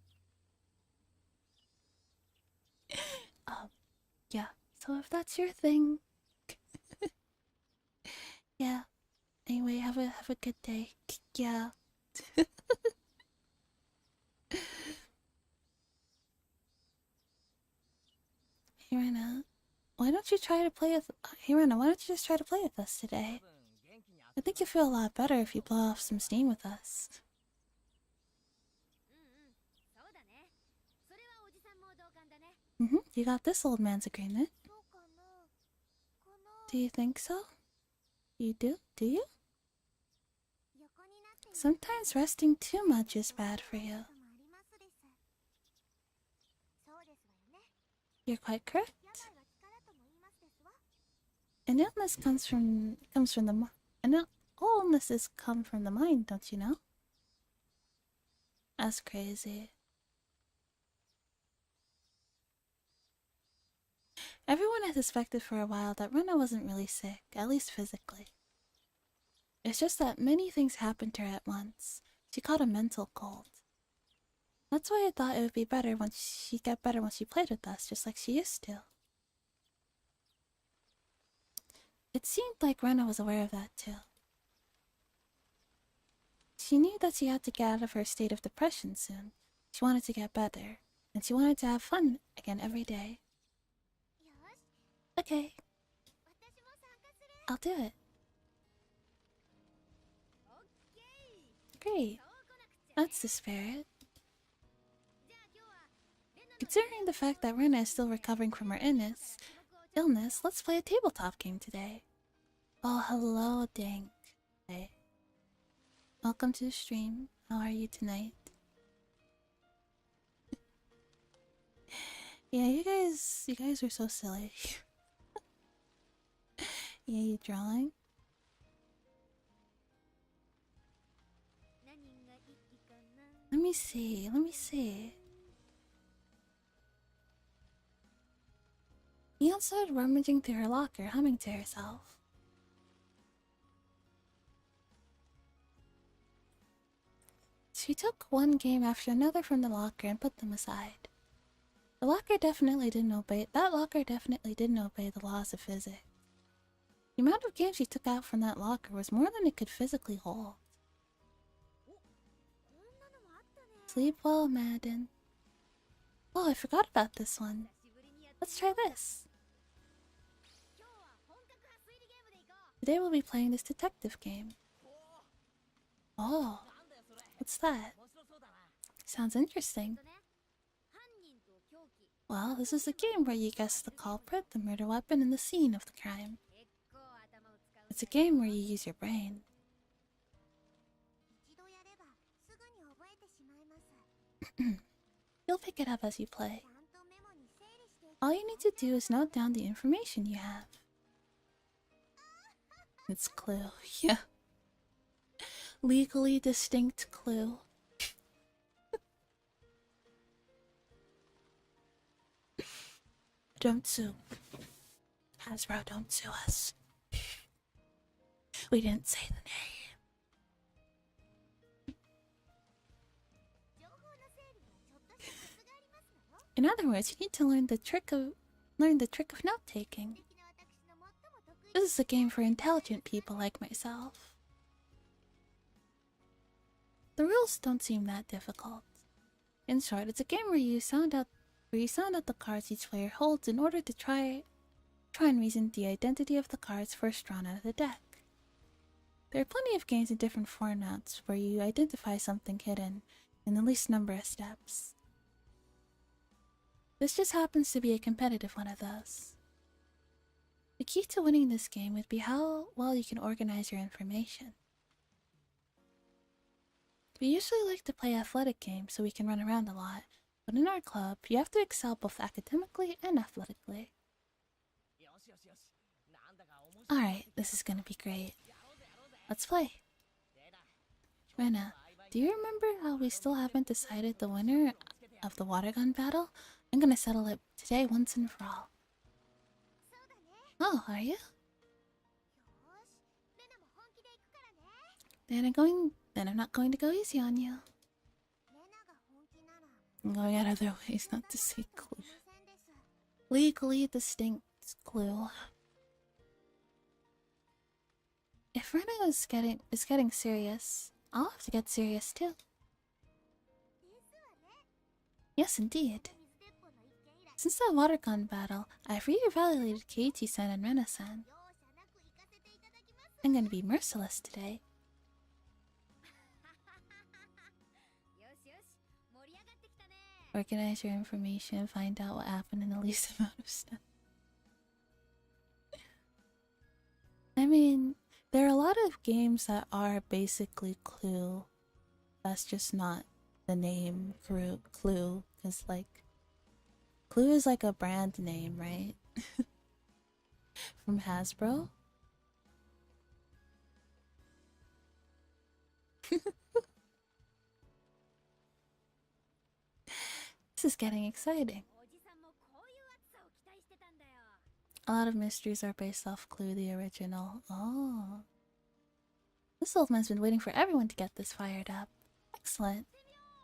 Yeah. So if that's your thing, yeah. Anyway, have a good day. Yeah. Hey Rena, why don't you try to play with? Hey Rena, why don't you just try to play with us today? I think you'll feel a lot better if you blow off some steam with us. You got this old man's agreement. Do you think so? You do? Do you? Sometimes resting too much is bad for you. You're quite correct. An illness comes from the all illnesses come from the mind, don't you know? That's crazy. Everyone had suspected for a while that Rena wasn't really sick, at least physically. It's just that many things happened to her at once. She caught a mental cold. That's why I thought it would be better when she'd get better when she played with us, just like she used to. It seemed like Rena was aware of that too. She knew that she had to get out of her state of depression soon. She wanted to get better, and she wanted to have fun again every day. Okay. I'll do it. Great. That's the spirit. Considering the fact that Rena is still recovering from her illness, let's play a tabletop game today. Oh, hello, Dink. Hey. Welcome to the stream. How are you tonight? Yeah, you guys are so silly. Yeah, you drawing? Let me see. Neon started rummaging through her locker, humming to herself. She took one game after another from the locker and put them aside. That locker definitely didn't obey the laws of physics. The amount of games she took out from that locker was more than it could physically hold. Sleep well, Madden. Oh, I forgot about this one. Let's try this. Today we'll be playing this detective game. Oh, what's that? Sounds interesting. Well, this is a game where you guess the culprit, the murder weapon, and the scene of the crime. It's a game where you use your brain. You'll pick it up as you play. All you need to do is note down the information you have. It's Clue, yeah. Legally distinct Clue. Don't sue. Hasbro, don't sue us. We didn't say the name. In other words, you need to learn the trick of note-taking. This is a game for intelligent people like myself. The rules don't seem that difficult. In short, it's a game where you sound out the cards each player holds in order to try and reason the identity of the cards first drawn out of the deck. There are plenty of games in different formats where you identify something hidden in the least number of steps. This just happens to be a competitive one of those. The key to winning this game would be how well you can organize your information. We usually like to play athletic games so we can run around a lot, but in our club, you have to excel both academically and athletically. Alright, this is gonna be great. Let's play. Rena, do you remember how we still haven't decided the winner of the water gun battle? I'm gonna settle it today once and for all. Oh, are you? Then I'm not going to go easy on you. I'm going out of their ways not to say Clue. Legally distinct Clue. If Rena is getting serious, I'll have to get serious too. Yes, indeed. Since that water gun battle, I've reevaluated Keiichi-san and Rena-san. I'm gonna be merciless today. Organize your information, find out what happened in the least amount of steps. I mean, there are a lot of games that are basically Clue. That's just not the name Clue, because like Clue is like a brand name, right? From Hasbro. This is getting exciting. A lot of mysteries are based off Clue, the original. Oh. This old man's been waiting for everyone to get this fired up. Excellent.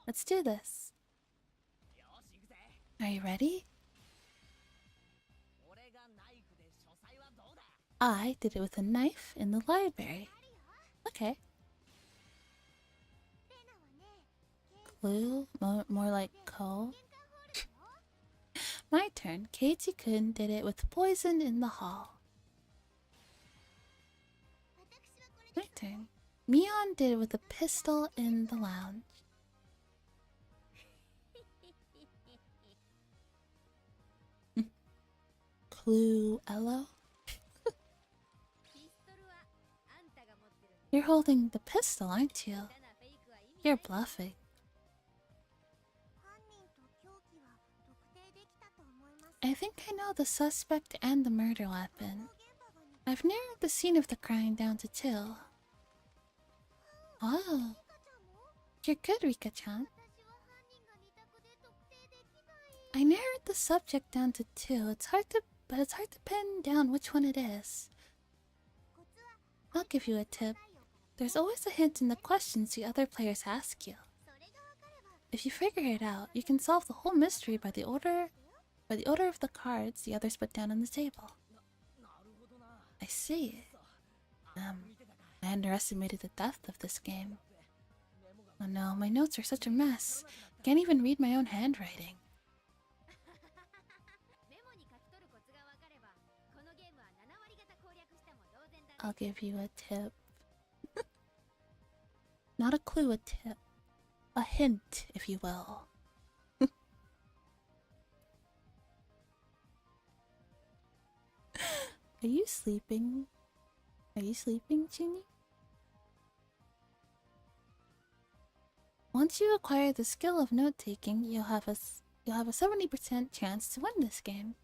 Let's do this. Are you ready? I did it with a knife in the library. Okay. Clue? More like Ko? My turn. Katie-kun did it with poison in the hall. My turn. Mion did it with a pistol in the lounge. Clue Elo? You're holding the pistol, aren't you? You're bluffing. I think I know the suspect and the murder weapon. I've narrowed the scene of the crime down to 2. Oh, you're good, Rika-chan. I narrowed the subject down to 2. It's hard to pin down which one it is. I'll give you a tip. There's always a hint in the questions the other players ask you. If you figure it out, you can solve the whole mystery by the order of the cards the others put down on the table. I see. I underestimated the depth of this game. Oh no, my notes are such a mess. I can't even read my own handwriting. I'll give you a tip. Not a clue, a tip. A hint, if you will. Are you sleeping? Are you sleeping, Chini? Once you acquire the skill of note-taking, you'll have a 70% chance to win this game.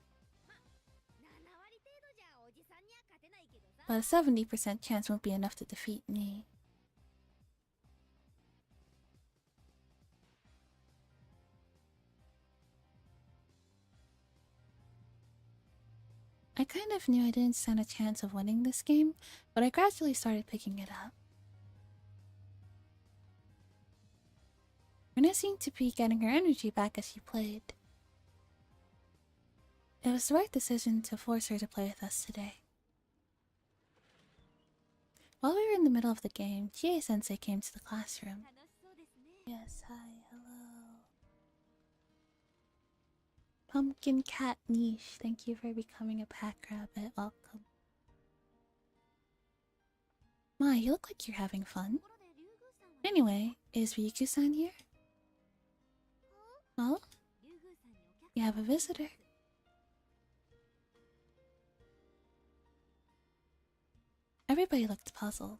But a 70% chance won't be enough to defeat me. I kind of knew I didn't stand a chance of winning this game, but I gradually started picking it up. Rena seemed to be getting her energy back as she played. It was the right decision to force her to play with us today. While we were in the middle of the game, Chie-sensei came to the classroom. Yes, hi, hello. Pumpkin Cat Niche, thank you for becoming a pack rabbit. Welcome. My, you look like you're having fun. Anyway, is Ryuku-san here? Oh? You have a visitor. Everybody looked puzzled.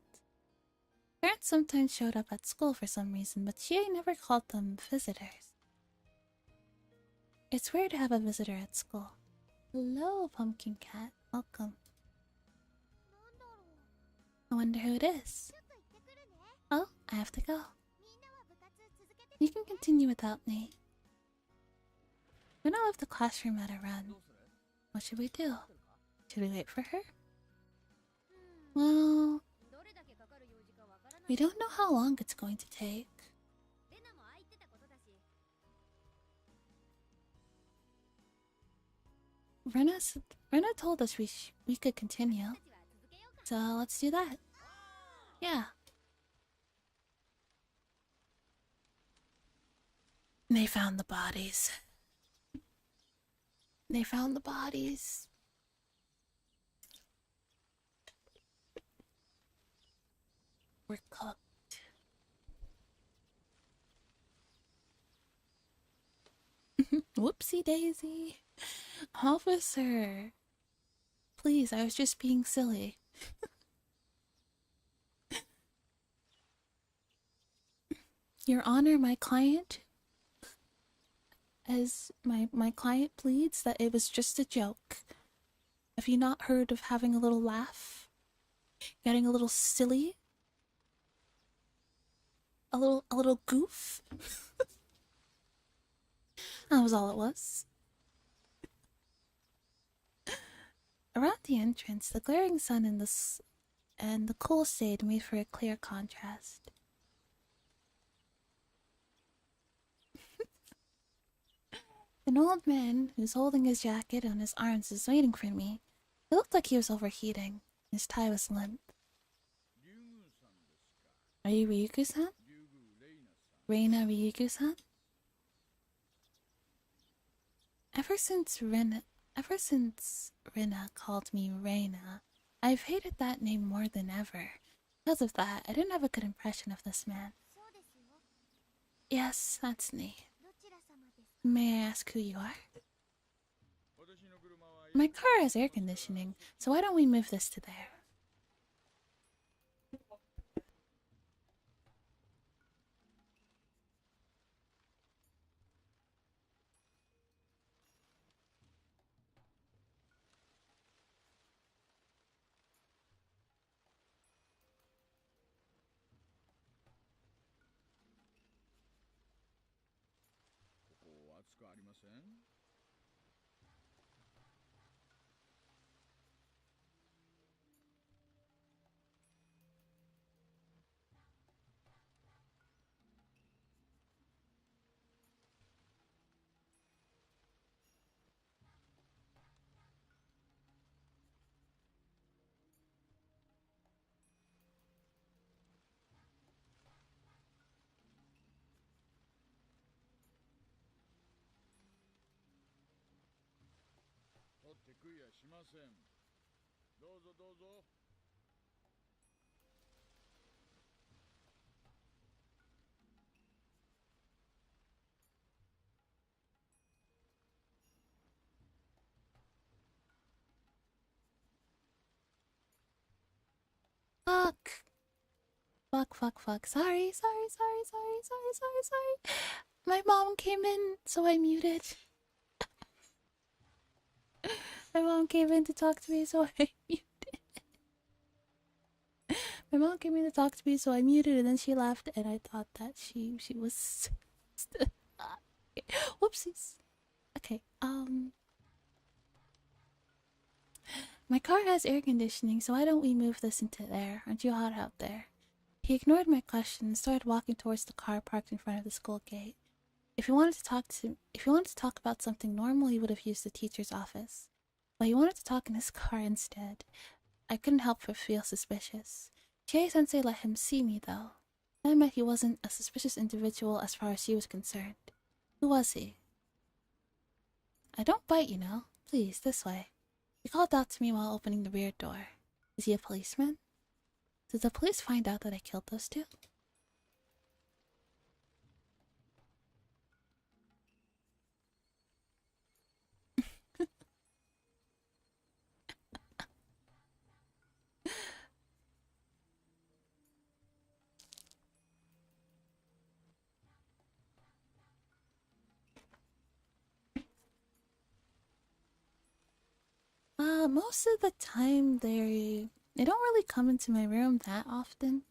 Parents sometimes showed up at school for some reason, but Chie never called them visitors. It's weird to have a visitor at school. Hello, Pumpkin Cat. Welcome. I wonder who it is. Oh, I have to go. You can continue without me. We're gonna leave the classroom at a run. What should we do? Should we wait for her? Well, we don't know how long it's going to take. Rena told us we could continue. So let's do that. Yeah. They found the bodies. They found the bodies. We're cooked. Whoopsie daisy. Officer. Please, I was just being silly. Your Honor, my client, as my client pleads that it was just a joke. Have you not heard of having a little laugh? Getting a little silly? A little goof? That was all it was. Around the entrance, the glaring sun and the cool shade made for a clear contrast. An old man who's holding his jacket on his arms is waiting for me. He looked like he was overheating. His tie was limp. Are you Ryugu-san? Reina Ryugu-san? Ever since Rina called me Reina, I've hated that name more than ever. Because of that, I didn't have a good impression of this man. Yes, that's me. May I ask who you are? My car has air conditioning, so why don't we move this to there? Fuck! Fuck. Sorry. My mom came in, so I muted. My mom came in to talk to me, so I muted. My mom came in to talk to me, so I muted, and then she left, and I thought that she was. Whoopsies. Okay, my car has air conditioning, so why don't we move this into there? Aren't you hot out there? He ignored my question and started walking towards the car parked in front of the school gate. If he wanted to talk about something normal, he would have used the teacher's office. But he wanted to talk in his car instead. I couldn't help but feel suspicious. Chie-sensei let him see me, though. That meant he wasn't a suspicious individual as far as she was concerned. Who was he? I don't bite, you know. Please, this way. He called out to me while opening the rear door. Is he a policeman? Did the police find out that I killed those two? Most of the time they don't really come into my room that often.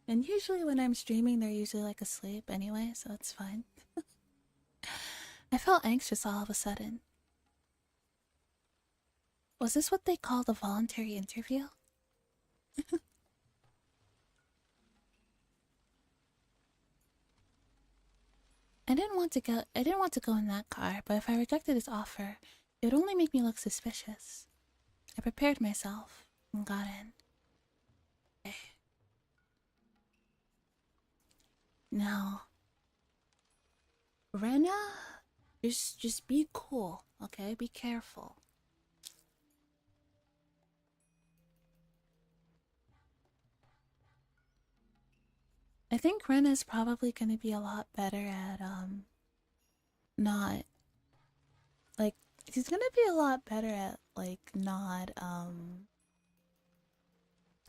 And usually when I'm streaming, they're usually like asleep anyway, so it's fine. I felt anxious all of a sudden. Was this what they call the voluntary interview? I didn't want to go in that car, but if I rejected his offer, it would only make me look suspicious. I prepared myself and got in. Okay. Now, Rena, just be cool, okay? Be careful. I think Ren is probably gonna be a lot better at not like he's gonna be a lot better at like not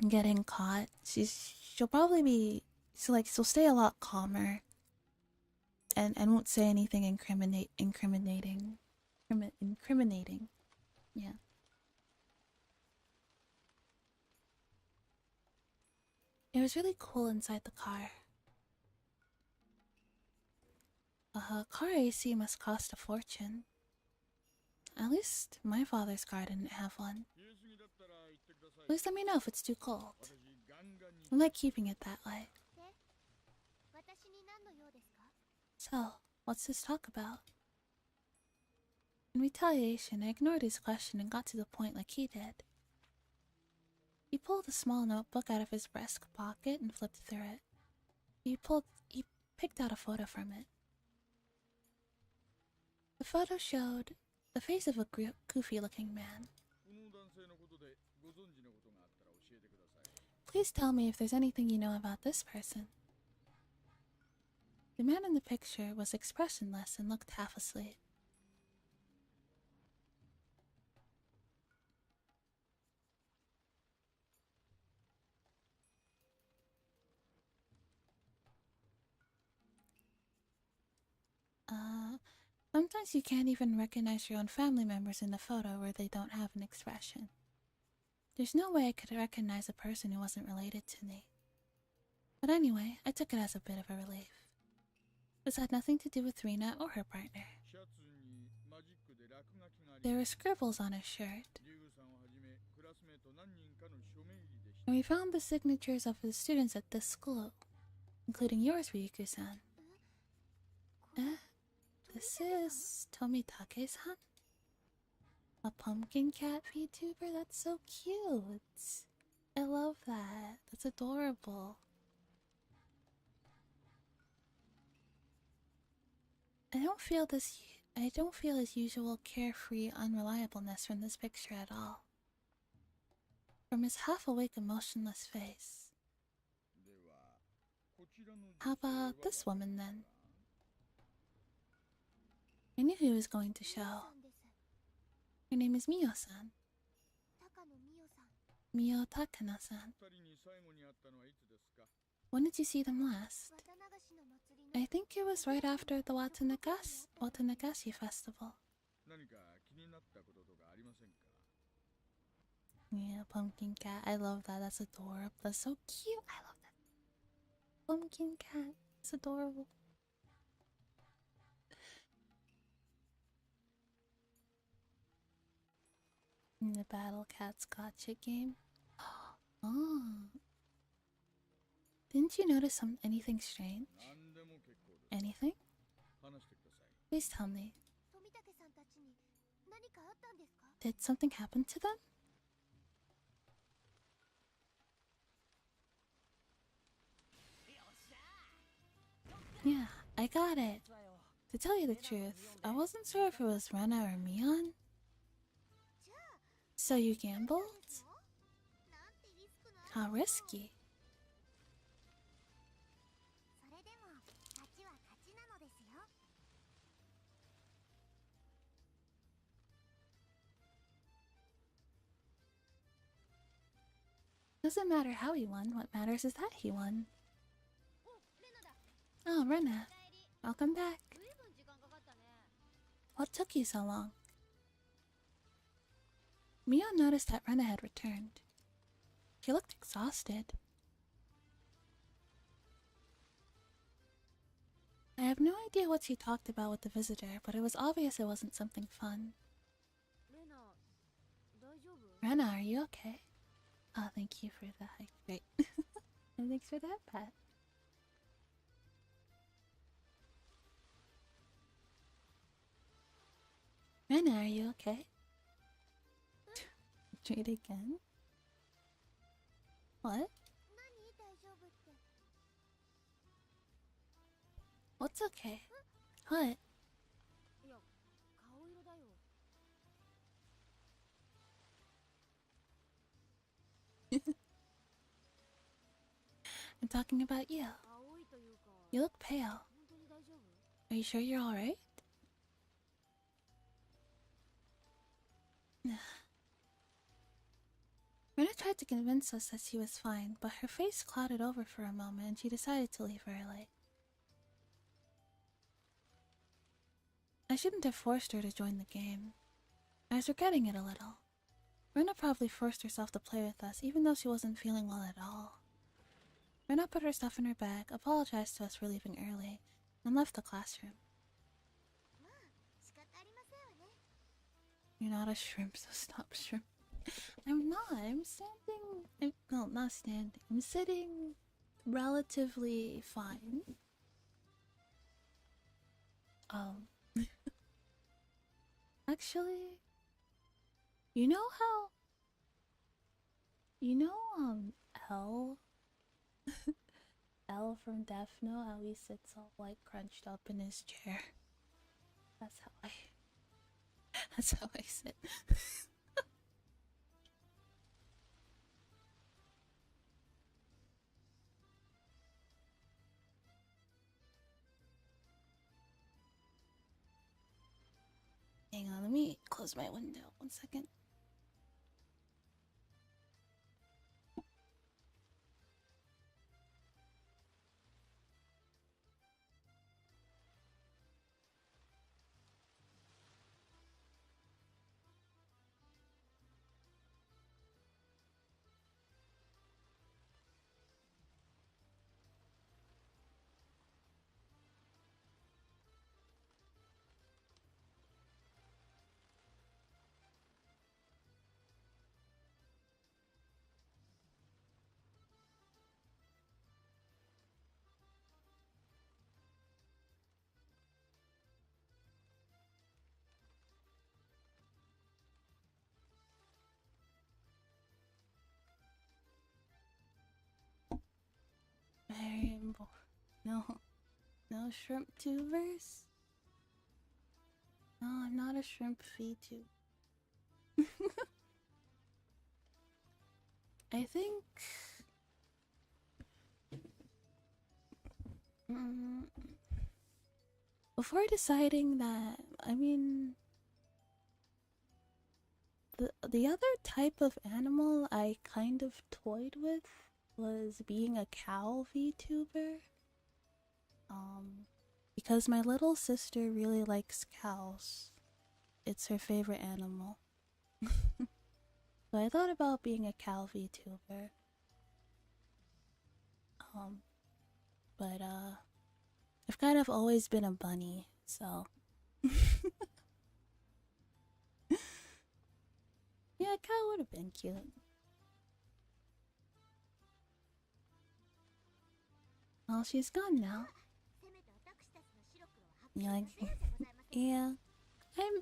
getting caught. She'll probably be she'll stay a lot calmer and won't say anything incriminating. Yeah. It was really cool inside the car. Car AC must cost a fortune. At least my father's car didn't have one. Please let me know if it's too cold. I like keeping it that way. So, what's this talk about? In retaliation, I ignored his question and got to the point like he did. He pulled a small notebook out of his breast pocket and flipped through it. He picked out a photo from it. The photo showed the face of a goofy-looking man. Please tell me if there's anything you know about this person. The man in the picture was expressionless and looked half asleep. Sometimes you can't even recognize your own family members in the photo where they don't have an expression. There's no way I could recognize a person who wasn't related to me. But anyway, I took it as a bit of a relief. This had nothing to do with Rina or her partner. There were scribbles on his shirt. And we found the signatures of the students at this school, including yours, Ryuku-san. This is Tomitake-san? A pumpkin cat VTuber? That's so cute. I love that. That's adorable. I don't feel his usual carefree unreliableness from this picture at all. From his half-awake, emotionless face. How about this woman then? I knew he was going to show. Her name is Mio-san. Mio Takana-san. When did you see them last? I think it was right after the Watanagashi festival. Yeah, pumpkin cat. I love that. That's adorable. That's so cute. I love that. Pumpkin cat. It's adorable. In the Battle Cats gotcha game. Oh. Didn't you notice anything strange? Anything? Please tell me. Did something happen to them? Yeah, I got it. To tell you the truth, I wasn't sure if it was Rena or Mion. So you gambled? How risky. Doesn't matter how he won, what matters is that he won. Oh, Rena. Welcome back. What took you so long? Mio noticed that Rena had returned. She looked exhausted. I have no idea what she talked about with the visitor, but it was obvious it wasn't something fun. Rena, are you okay? Oh, thank you for the hike. Great. And thanks for that, Pat. Rena, are you okay? Trade again? What? What's okay? What? I'm talking about you. You look pale. Are you sure you're alright? Rena tried to convince us that she was fine, but her face clouded over for a moment and she decided to leave early. I shouldn't have forced her to join the game. I was regretting it a little. Rena probably forced herself to play with us even though she wasn't feeling well at all. Rena put her stuff in her bag, apologized to us for leaving early, and left the classroom. You're not a shrimp, so stop shrimp. I'm not. I'm standing. No, not standing. I'm sitting relatively fine. Actually, you know how. You know, L? L from Death Note, how he sits all like crunched up in his chair. That's how I. That's how I sit. Hang on, let me close my window 1 second. Very important. No shrimp tubers? No, I'm not a shrimp VTuber. I think... before deciding that, I mean... The other type of animal I kind of toyed with was being a cow VTuber. Because my little sister really likes cows. It's her favorite animal. So I thought about being a cow VTuber. But I've kind of always been a bunny, so yeah, a cow would have been cute. Well, she's gone now. You like? Yeah,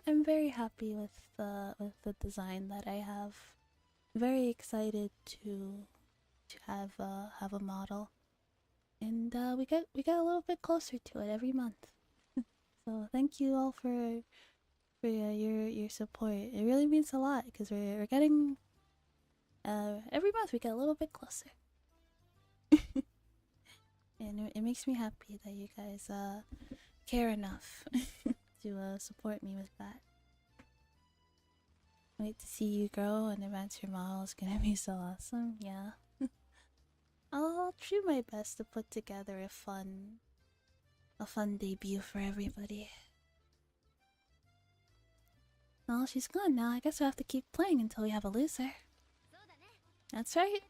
I'm very happy with the design that I have. Very excited to have a model, and we get a little bit closer to it every month. So thank you all for your support. It really means a lot because we're getting every month we get a little bit closer. And it makes me happy that you guys care enough to support me with that. Wait to see you grow and advance your model is gonna be so awesome. Yeah. I'll try my best to put together a fun debut for everybody. Well, she's gone now. I guess we'll have to keep playing until we have a loser. That's right.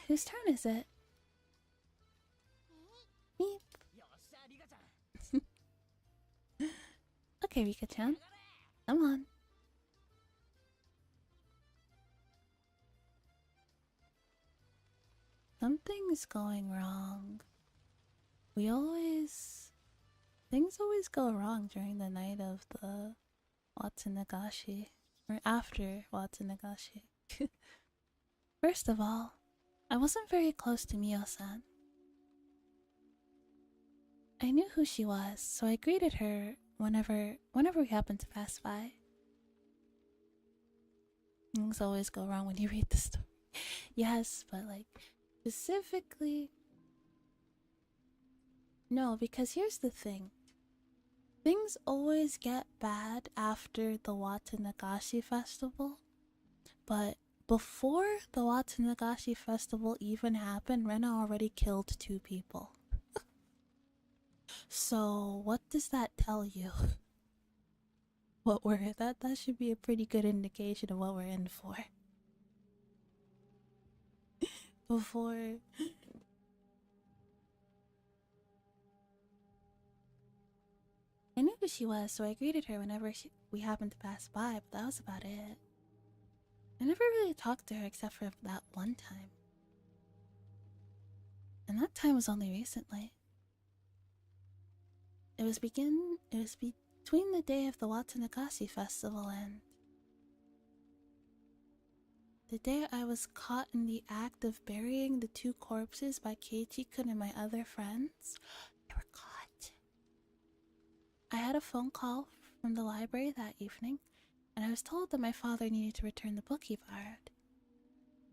Whose turn is it? Meep. Okay, Rika-chan. Come on. Something's going wrong. Things always go wrong during the night of the Watsunagashi. Or after Watsunagashi. First of all, I wasn't very close to Mio-san. I knew who she was, so I greeted her whenever we happened to pass by. Things always go wrong when you read the story. Yes, but like specifically No, because here's the thing. Things always get bad after the Watanagashi festival, but before the Watanagashi festival even happened, Rena already killed 2 people. So, what does that tell you? What we're that should be a pretty good indication of what we're in for. Before I knew who she was, so I greeted her whenever we happened to pass by, but that was about it. I never really talked to her except for that one time. And that time was only recently. It was between the day of the Watanagashi festival and the day I was caught in the act of burying the 2 corpses by Keiichi-kun and my other friends. They were caught. I had a phone call from the library that evening, and I was told that my father needed to return the book he borrowed.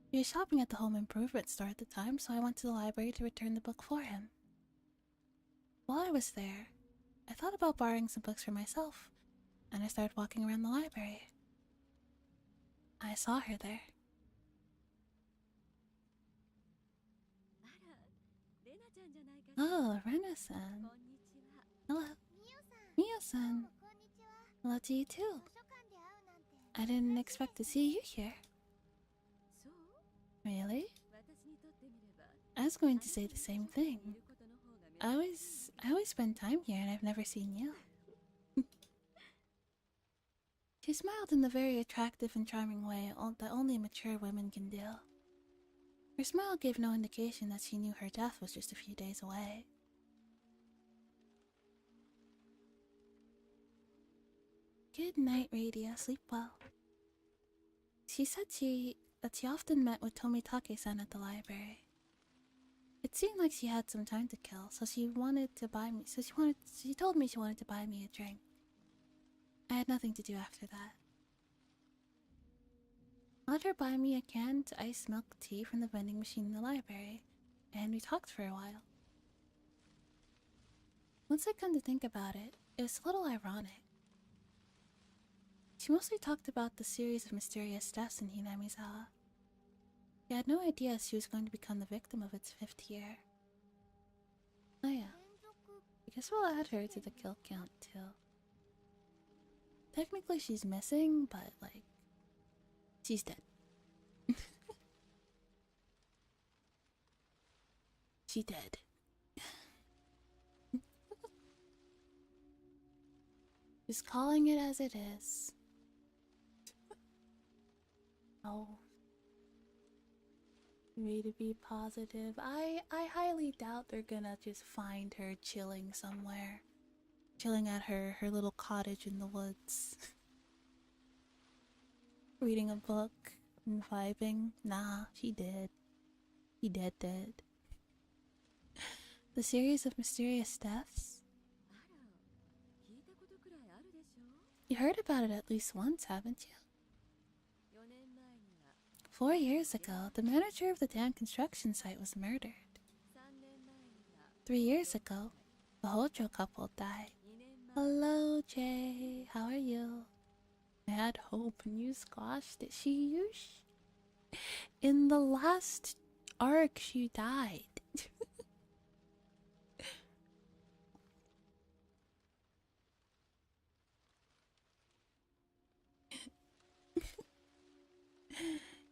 He was shopping at the home improvement store at the time, so I went to the library to return the book for him. While I was there, I thought about borrowing some books for myself, and I started walking around the library. I saw her there. Oh, Rena-san. Hello. Mio-san. Hello to you too. I didn't expect to see you here. Really? I was going to say the same thing. I always spend time here and I've never seen you. She smiled in the very attractive and charming way that only mature women can do. Her smile gave no indication that she knew her death was just a few days away. Good night, Radio. Sleep well. She said that she often met with Tomitake-san at the library. It seemed like she had some time to kill, so she wanted to buy me. She told me she wanted to buy me a drink. I had nothing to do after that. I let her buy me a canned iced milk tea from the vending machine in the library, and we talked for a while. Once I come to think about it, it was a little ironic. She mostly talked about the series of mysterious deaths in Hinamizawa. She had no idea she was going to become the victim of its 5th year. Oh yeah, I guess we'll add her to the kill count too. Technically she's missing, but like, she's dead. She dead. Just calling it as it is. Oh. Me to be positive. I highly doubt they're gonna just find her chilling somewhere. Chilling at her little cottage in the woods. Reading a book and vibing. Nah, she dead. He dead. The series of mysterious deaths? You heard about it at least once, haven't you? 4 years ago, the manager of the dam construction site was murdered. 3 years ago, the Hojo couple died. Hello, Jay. How are you? I had hope and you squashed it. In the last arc, she died.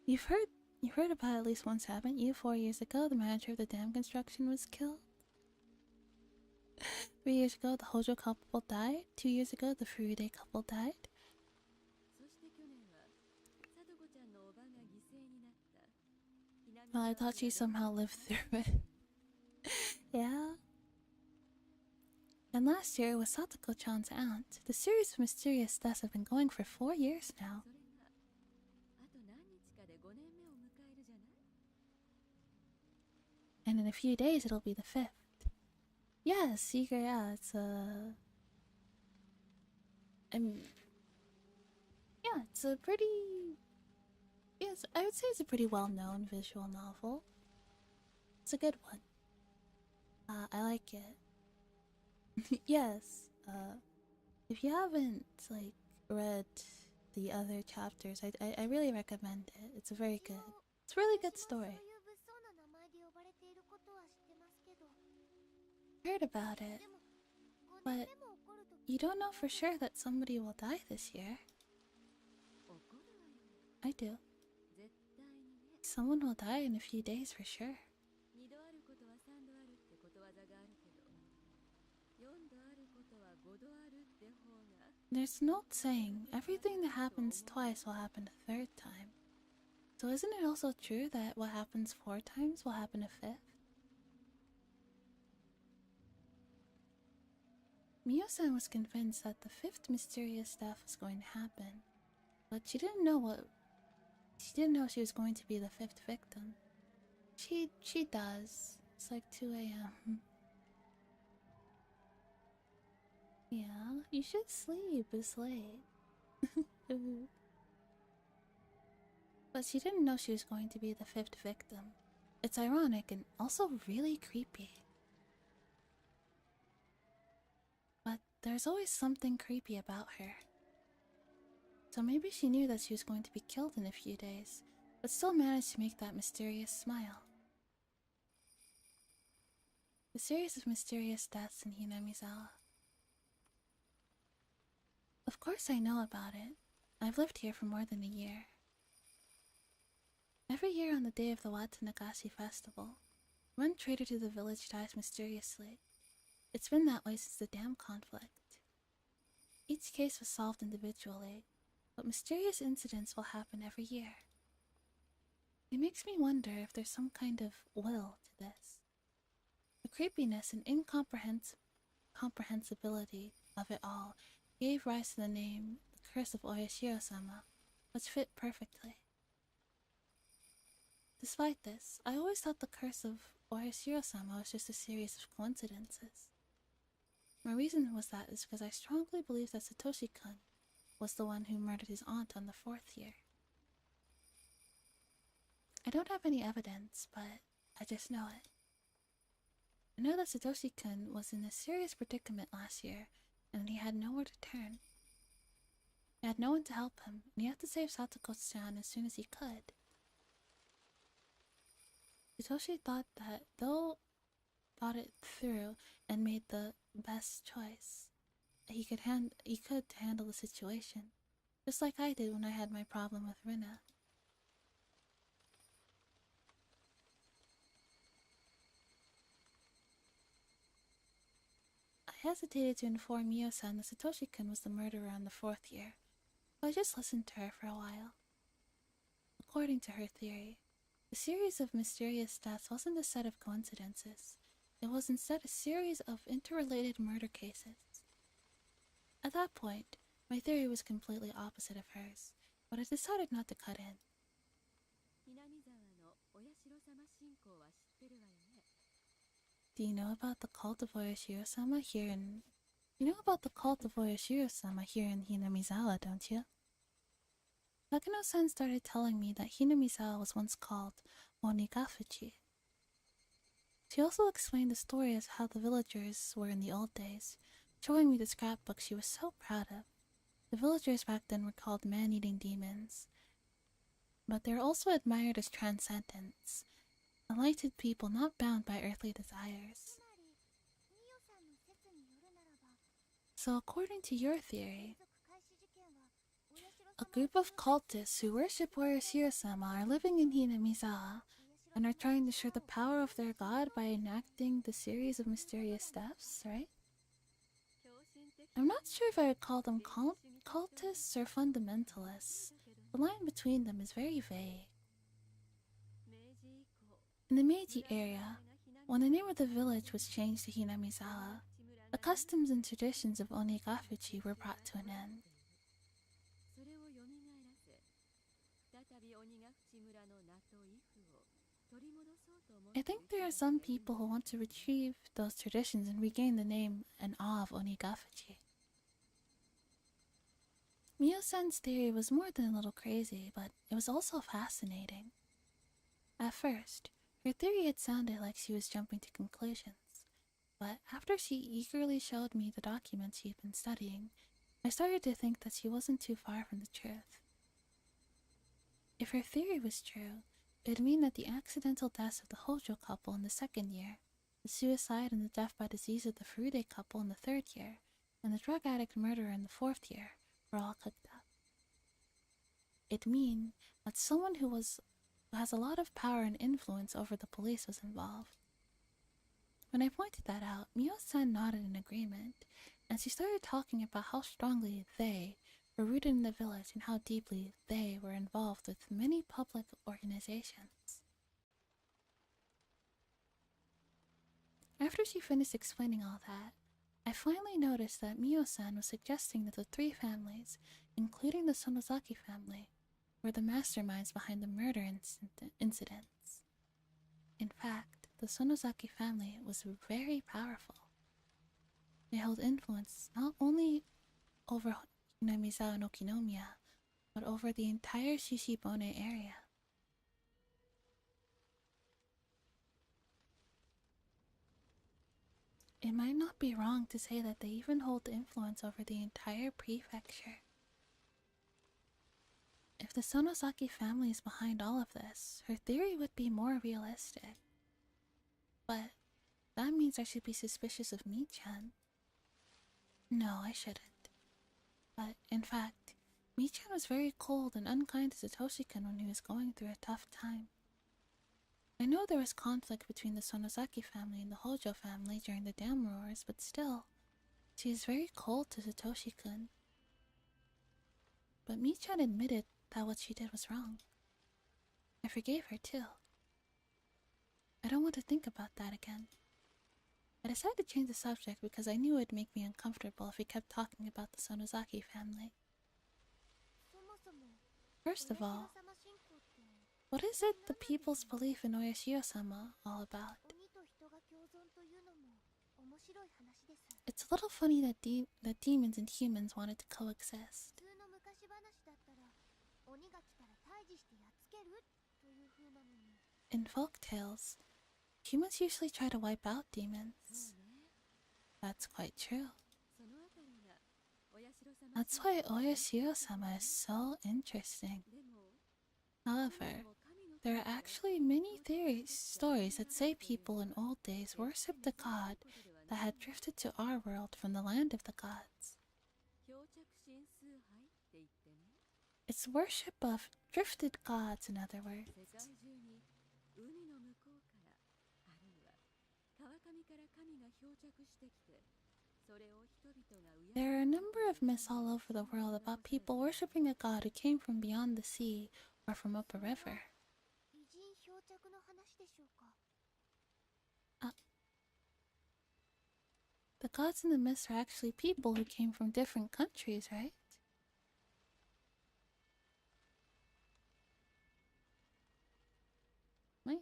You've heard about it at least once, haven't you? 4 years ago, the manager of the dam construction was killed. 3 years ago, the Hojo couple died. 2 years ago, the Furude couple died. Well, I thought she somehow lived through it. Yeah. And last year, it was Satoko-chan's aunt. The series of mysterious deaths have been going for 4 years now. And in a few days, it'll be the 5th. Yes, yeah, it's a... yeah, it's a pretty... yes, I would say it's a pretty well-known visual novel. It's a good one. I like it. Yes. If you haven't like read the other chapters, I really recommend it. It's a very good. It's a really good story. I heard about it, but you don't know for sure that somebody will die this year. I do. Someone will die in a few days for sure. There's an old saying, everything that happens twice will happen a third time. So isn't it also true that what happens 4 times will happen a fifth? Mio-san was convinced that the fifth mysterious death was going to happen, but she didn't know she was going to be the fifth victim. She does. It's like 2 a.m. Yeah, you should sleep. It's late. But she didn't know she was going to be the fifth victim. It's ironic and also really creepy. But there's always something creepy about her. So maybe she knew that she was going to be killed in a few days, but still managed to make that mysterious smile. The series of mysterious deaths in Hinamizawa. Of course I know about it. I've lived here for more than a year. Every year on the day of the Watanagashi festival, one traitor to the village dies mysteriously. It's been that way since the dam conflict. Each case was solved individually, but mysterious incidents will happen every year. It makes me wonder if there's some kind of will to this. The creepiness and incomprehensibility of it all gave rise to the name the Curse of Oyashiro-sama, which fit perfectly. Despite this, I always thought the Curse of Oyashiro-sama was just a series of coincidences. My reason was that is because I strongly believe that Satoshi-kun was the one who murdered his aunt on the 4th year. I don't have any evidence, but I just know it. I know that Satoshi-kun was in a serious predicament last year, and he had nowhere to turn. He had no one to help him, and he had to save Satoko-chan as soon as he could. Satoshi thought it through and made the best choice he could to handle the situation, just like I did when I had my problem with Rina. I hesitated to inform Mio-san that Satoshi-kun was the murderer on the 4th year, but I just listened to her for a while. According to her theory, the series of mysterious deaths wasn't a set of coincidences. It was instead a series of interrelated murder cases. At that point, my theory was completely opposite of hers, but I decided not to cut in. Do you know about the cult of Oyashiro-sama here in... You know about the cult of Oyashiro-sama here in Hinamizawa, don't you? Takano-san started telling me that Hinamizawa was once called Onigafuchi. She also explained the story of how the villagers were in the old days, showing me the scrapbook she was so proud of. The villagers back then were called man-eating demons, but they were also admired as transcendents, enlightened people not bound by earthly desires. So according to your theory, a group of cultists who worship Oyashiro-sama are living in Hinamizawa and are trying to show the power of their god by enacting the series of mysterious deaths, right? I'm not sure if I would call them cultists or fundamentalists. The line between them is very vague. In the Meiji area, when the name of the village was changed to Hinamizawa, the customs and traditions of Onigafuchi were brought to an end. I think there are some people who want to retrieve those traditions and regain the name and awe of Onigafuchi. Mio-san's theory was more than a little crazy, but it was also fascinating. At first, her theory had sounded like she was jumping to conclusions, But after she eagerly showed me the documents she had been studying, I started to think that she wasn't too far from the truth. If her theory was true, it would mean that the accidental deaths of the Hojo couple in the second year, the suicide and the death by disease of the Furude couple in the third year, and the drug addict murderer in the fourth year were all cooked up. It'd mean that someone who has a lot of power and influence over the police was involved. When I pointed that out, Mio-san nodded in agreement, and she started talking about how strongly they were rooted in the village and how deeply they were involved with many public organizations. After she finished explaining all that, I finally noticed that Mio-san was suggesting that the three families, including the Sonozaki family, were the masterminds behind the murder incidents. In fact, the Sonozaki family was very powerful. They held influence not only over Hinamizawa no Kinomiya, but over the entire Shishibone area. It might not be wrong to say that they even hold influence over the entire prefecture. If the Sonozaki family is behind all of this, her theory would be more realistic. But that means I should be suspicious of Mi-chan. No, I shouldn't. But in fact, Mi-chan was very cold and unkind to Satoshi-kun when he was going through a tough time. I know there was conflict between the Sonozaki family and the Hojo family during the Dam Wars, but still, she is very cold to Satoshi-kun. But Mi-chan admitted that what she did was wrong. I forgave her too. I don't want to think about that again. I decided to change the subject because I knew it would make me uncomfortable if we kept talking about the Sonozaki family. First of all, what is it the people's belief in Oyashio-sama all about? It's a little funny that demons and humans wanted to coexist. In folk tales, humans usually try to wipe out demons. That's quite true. That's why Oyashio-sama is so interesting. However, there are actually many stories that say people in old days worshipped a god that had drifted to our world from the land of the gods. It's worship of drifted gods, in other words. There are a number of myths all over the world about people worshipping a god who came from beyond the sea or from up a river. The gods in the myths are actually people who came from different countries, right? My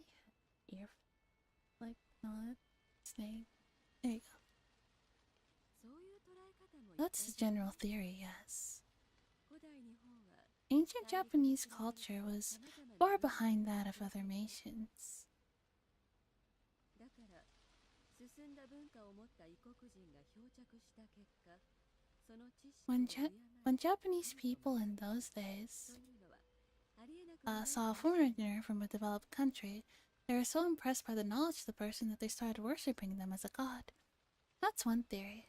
ear... no, that's name. There you go. That's the general theory, yes. Ancient Japanese culture was far behind that of other nations. When Japanese people in those days saw a foreigner from a developed country, they were so impressed by the knowledge of the person that they started worshipping them as a god. That's one theory.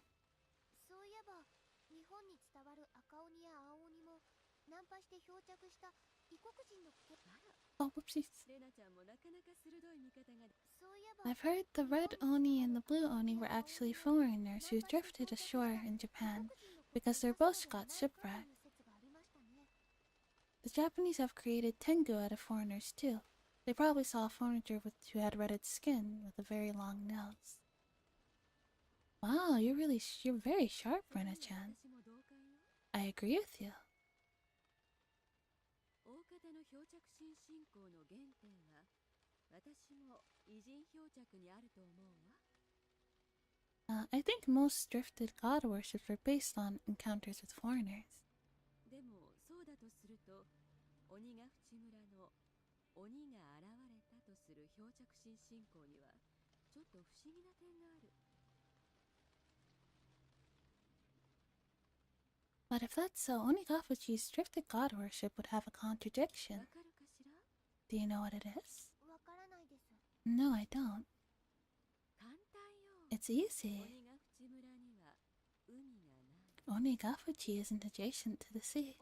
Oh, whoopsies. I've heard the red oni and the blue oni were actually foreigners who drifted ashore in Japan because their boats got shipwrecked. The Japanese have created tengu out of foreigners too. They probably saw a foreigner who had reddish skin with a very long nose. Wow, you're very sharp, Rena-chan. I agree with you. I think most drifted god worships were based on encounters with foreigners. But if that's so, Onigafuchi's drifted god worship would have a contradiction. Do you know what it is? No, I don't. It's easy. Onigafuchi isn't adjacent to the sea.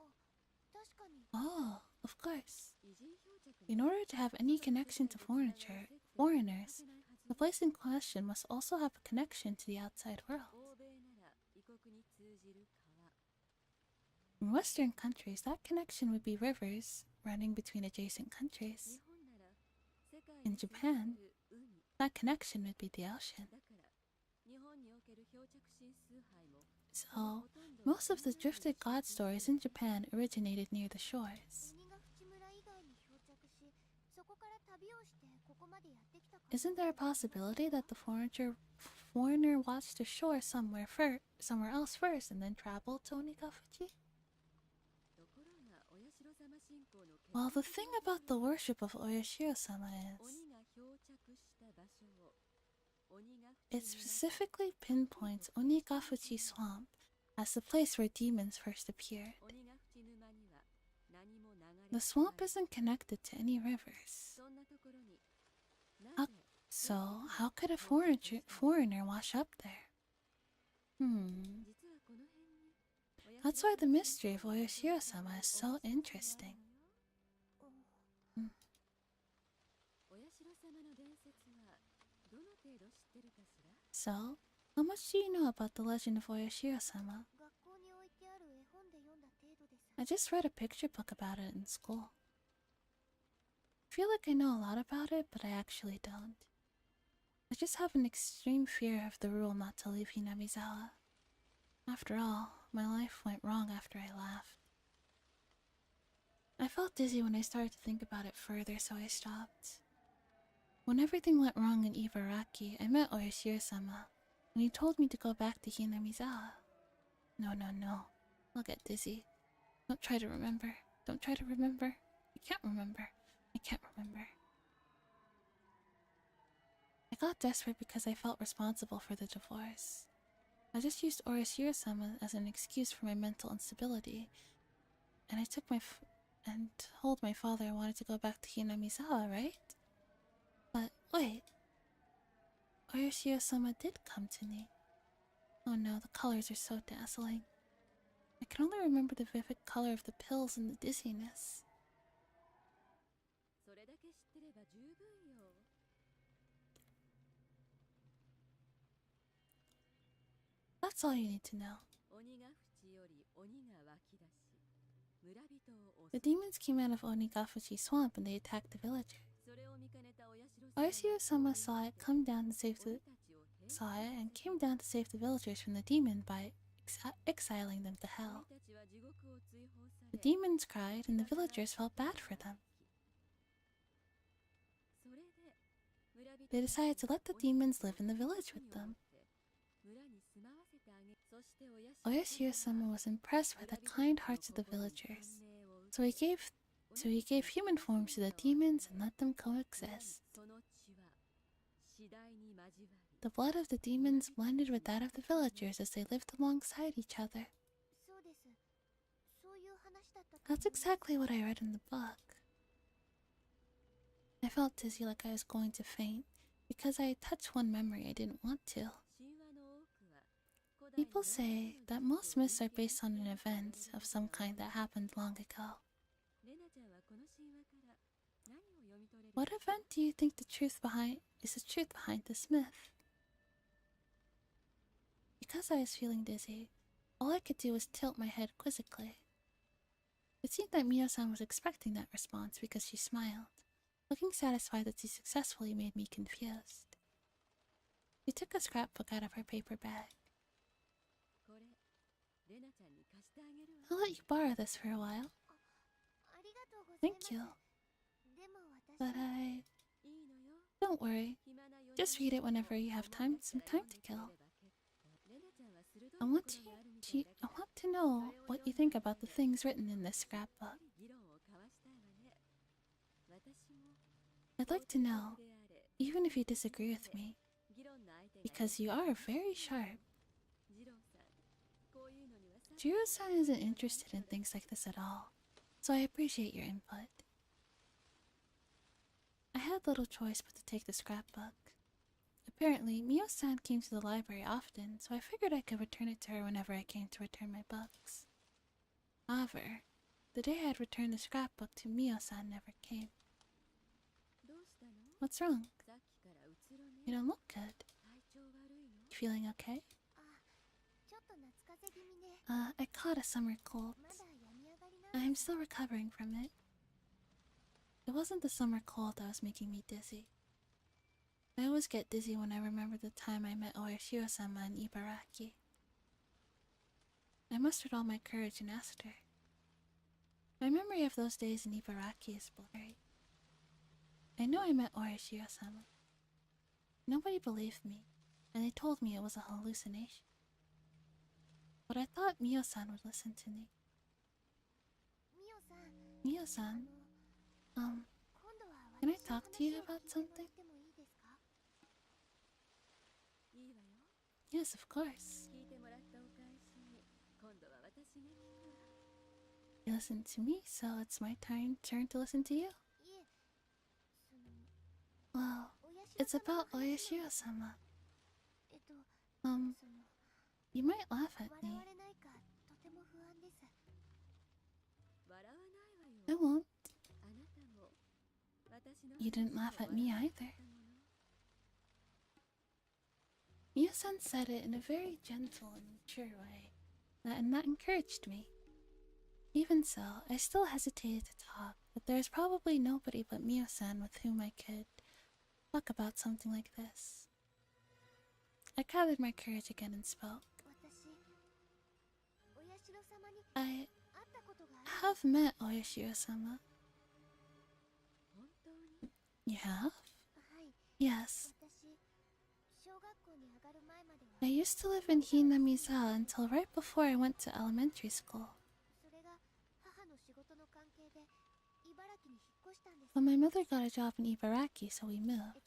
Oh, of course. In order to have any connection to foreigners, the place in question must also have a connection to the outside world. In Western countries, that connection would be rivers running between adjacent countries. In Japan, that connection would be the ocean. So, most of the drifted god stories in Japan originated near the shores. Isn't there a possibility that the foreigner watched the shore somewhere else first and then traveled to Onigafuchi? Well, the thing about the worship of Oyashiro-sama is it specifically pinpoints Onigafuchi Swamp as the place where demons first appeared. The swamp isn't connected to any rivers. So, how could a foreigner wash up there? That's why the mystery of Oyashiro-sama is so interesting. So, how much do you know about the legend of Oyashiro-sama? I just read a picture book about it in school. I feel like I know a lot about it, but I actually don't. I just have an extreme fear of the rule not to leave Hinamizawa. After all, my life went wrong after I left. I felt dizzy when I started to think about it further, so I stopped. When everything went wrong in Ibaraki, I met Oyashiro-sama, and he told me to go back to Hinamizawa. No. I'll get dizzy. Don't try to remember. Don't try to remember. I can't remember. I can't remember. I got desperate because I felt responsible for the divorce. I just used Oyashiro-sama as an excuse for my mental instability, and I took and told my father I wanted to go back to Hinamizawa, right? But wait, Oyashiro-sama did come to me. Oh no, the colors are so dazzling. I can only remember the vivid color of the pills and the dizziness. That's all you need to know. The demons came out of Onigafuchi Swamp and they attacked the villagers. Oyashiro-sama saw it and came down to save the villagers from the demon by exiling them to hell. The demons cried and the villagers felt bad for them. They decided to let the demons live in the village with them. Oyashiro-sama was impressed by the kind hearts of the villagers, so he gave human forms to the demons and let them coexist. The blood of the demons blended with that of the villagers as they lived alongside each other. That's exactly what I read in the book. I felt dizzy like I was going to faint because I had touched one memory I didn't want to. People say that most myths are based on an event of some kind that happened long ago. What event do you think is the truth behind this myth? Because I was feeling dizzy, all I could do was tilt my head quizzically. It seemed that Mio-san was expecting that response because she smiled, looking satisfied that she successfully made me confused. She took a scrapbook out of her paper bag. I'll let you borrow this for a while. Thank you. But don't worry. Just read it whenever you have some time to kill. I want to know what you think about the things written in this scrapbook. I'd like to know, even if you disagree with me, because you are very sharp. Jiro-san isn't interested in things like this at all, so I appreciate your input. I had little choice but to take the scrapbook. Apparently, Mio-san came to the library often, so I figured I could return it to her whenever I came to return my books. However, the day I had returned the scrapbook to Mio-san never came. What's wrong? You don't look good. You feeling okay? I caught a summer cold. I'm still recovering from it. It wasn't the summer cold that was making me dizzy. I always get dizzy when I remember the time I met Oyashiro-sama in Ibaraki. I mustered all my courage and asked her. My memory of those days in Ibaraki is blurry. I know I met Oyashiro-sama. Nobody believed me, and they told me it was a hallucination. But I thought Mio-san would listen to me. Mio-san, can I talk to you about something? Yes, of course. You listened to me, so it's my turn to listen to you. Well, it's about Oyashiro-sama. You might laugh at me. I won't. You didn't laugh at me either. Mio-san said it in a very gentle and mature way, and that encouraged me. Even so, I still hesitated to talk, but there is probably nobody but Mio-san with whom I could talk about something like this. I gathered my courage again and spoke. I have met Oyashiro-sama. You have? Yes. I used to live in Hinamizawa until right before I went to elementary school. But my mother got a job in Ibaraki, so we moved.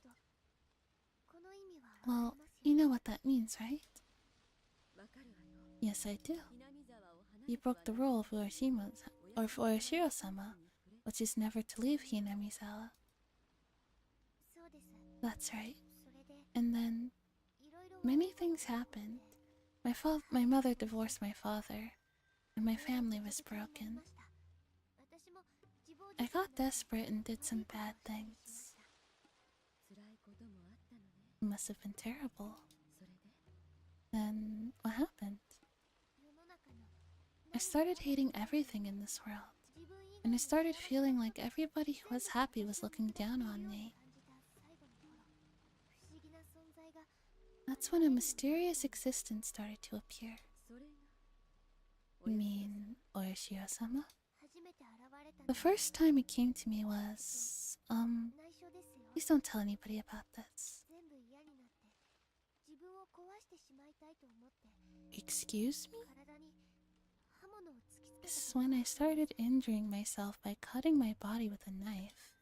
Well, you know what that means, right? Yes, I do. You broke the rule of Oyashiro-sama, which is never to leave Hinamizawa. That's right. And then many things happened. My mother divorced my father, and my family was broken. I got desperate and did some bad things. It must have been terrible. Then what happened? I started hating everything in this world, and I started feeling like everybody who was happy was looking down on me. That's when a mysterious existence started to appear. You mean Oyashiro-sama? The first time it came to me was... Please don't tell anybody about this. Excuse me? This is when I started injuring myself by cutting my body with a knife.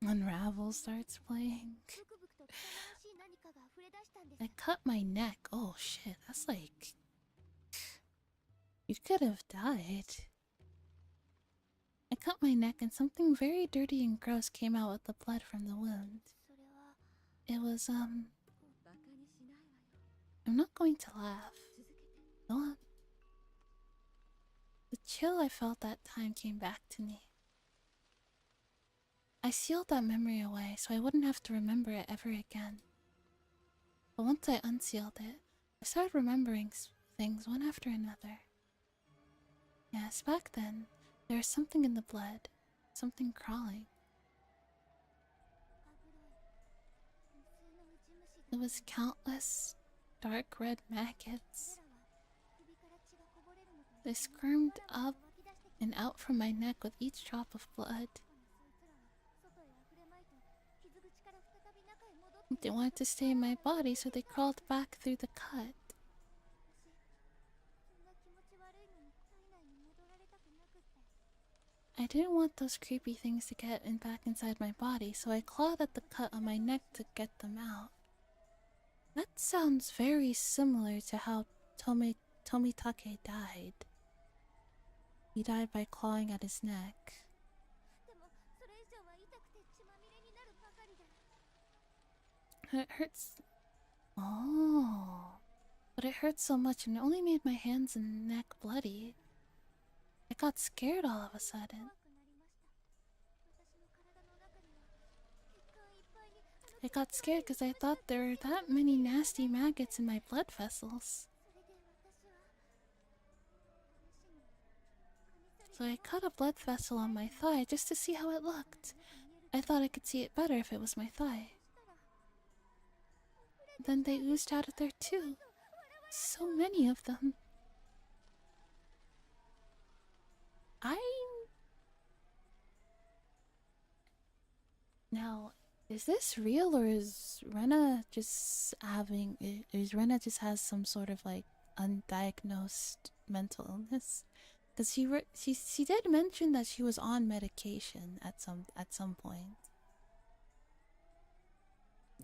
Unravel starts playing. I cut my neck. Oh shit, that's like... You could have died. I cut my neck and something very dirty and gross came out with the blood from the wound. It was, I'm not going to laugh. Go on. The chill I felt that time came back to me. I sealed that memory away so I wouldn't have to remember it ever again. But once I unsealed it, I started remembering things one after another. Yes, back then, there was something in the blood, something crawling. It was countless dark red maggots. They squirmed up and out from my neck with each drop of blood. They wanted to stay in my body, so they crawled back through the cut. I didn't want those creepy things to get back inside my body, so I clawed at the cut on my neck to get them out. That sounds very similar to how Tomitake died. He died by clawing at his neck. It hurts. Oh. But it hurt so much and it only made my hands and neck bloody. I got scared all of a sudden. I got scared because I thought there were that many nasty maggots in my blood vessels. So I cut a blood vessel on my thigh just to see how it looked. I thought I could see it better if it was my thigh. Then they oozed out of there too. So many of them. Now, is this real or is Rena just Rena just has some sort of like undiagnosed mental illness? Because she did mention that she was on medication at some point.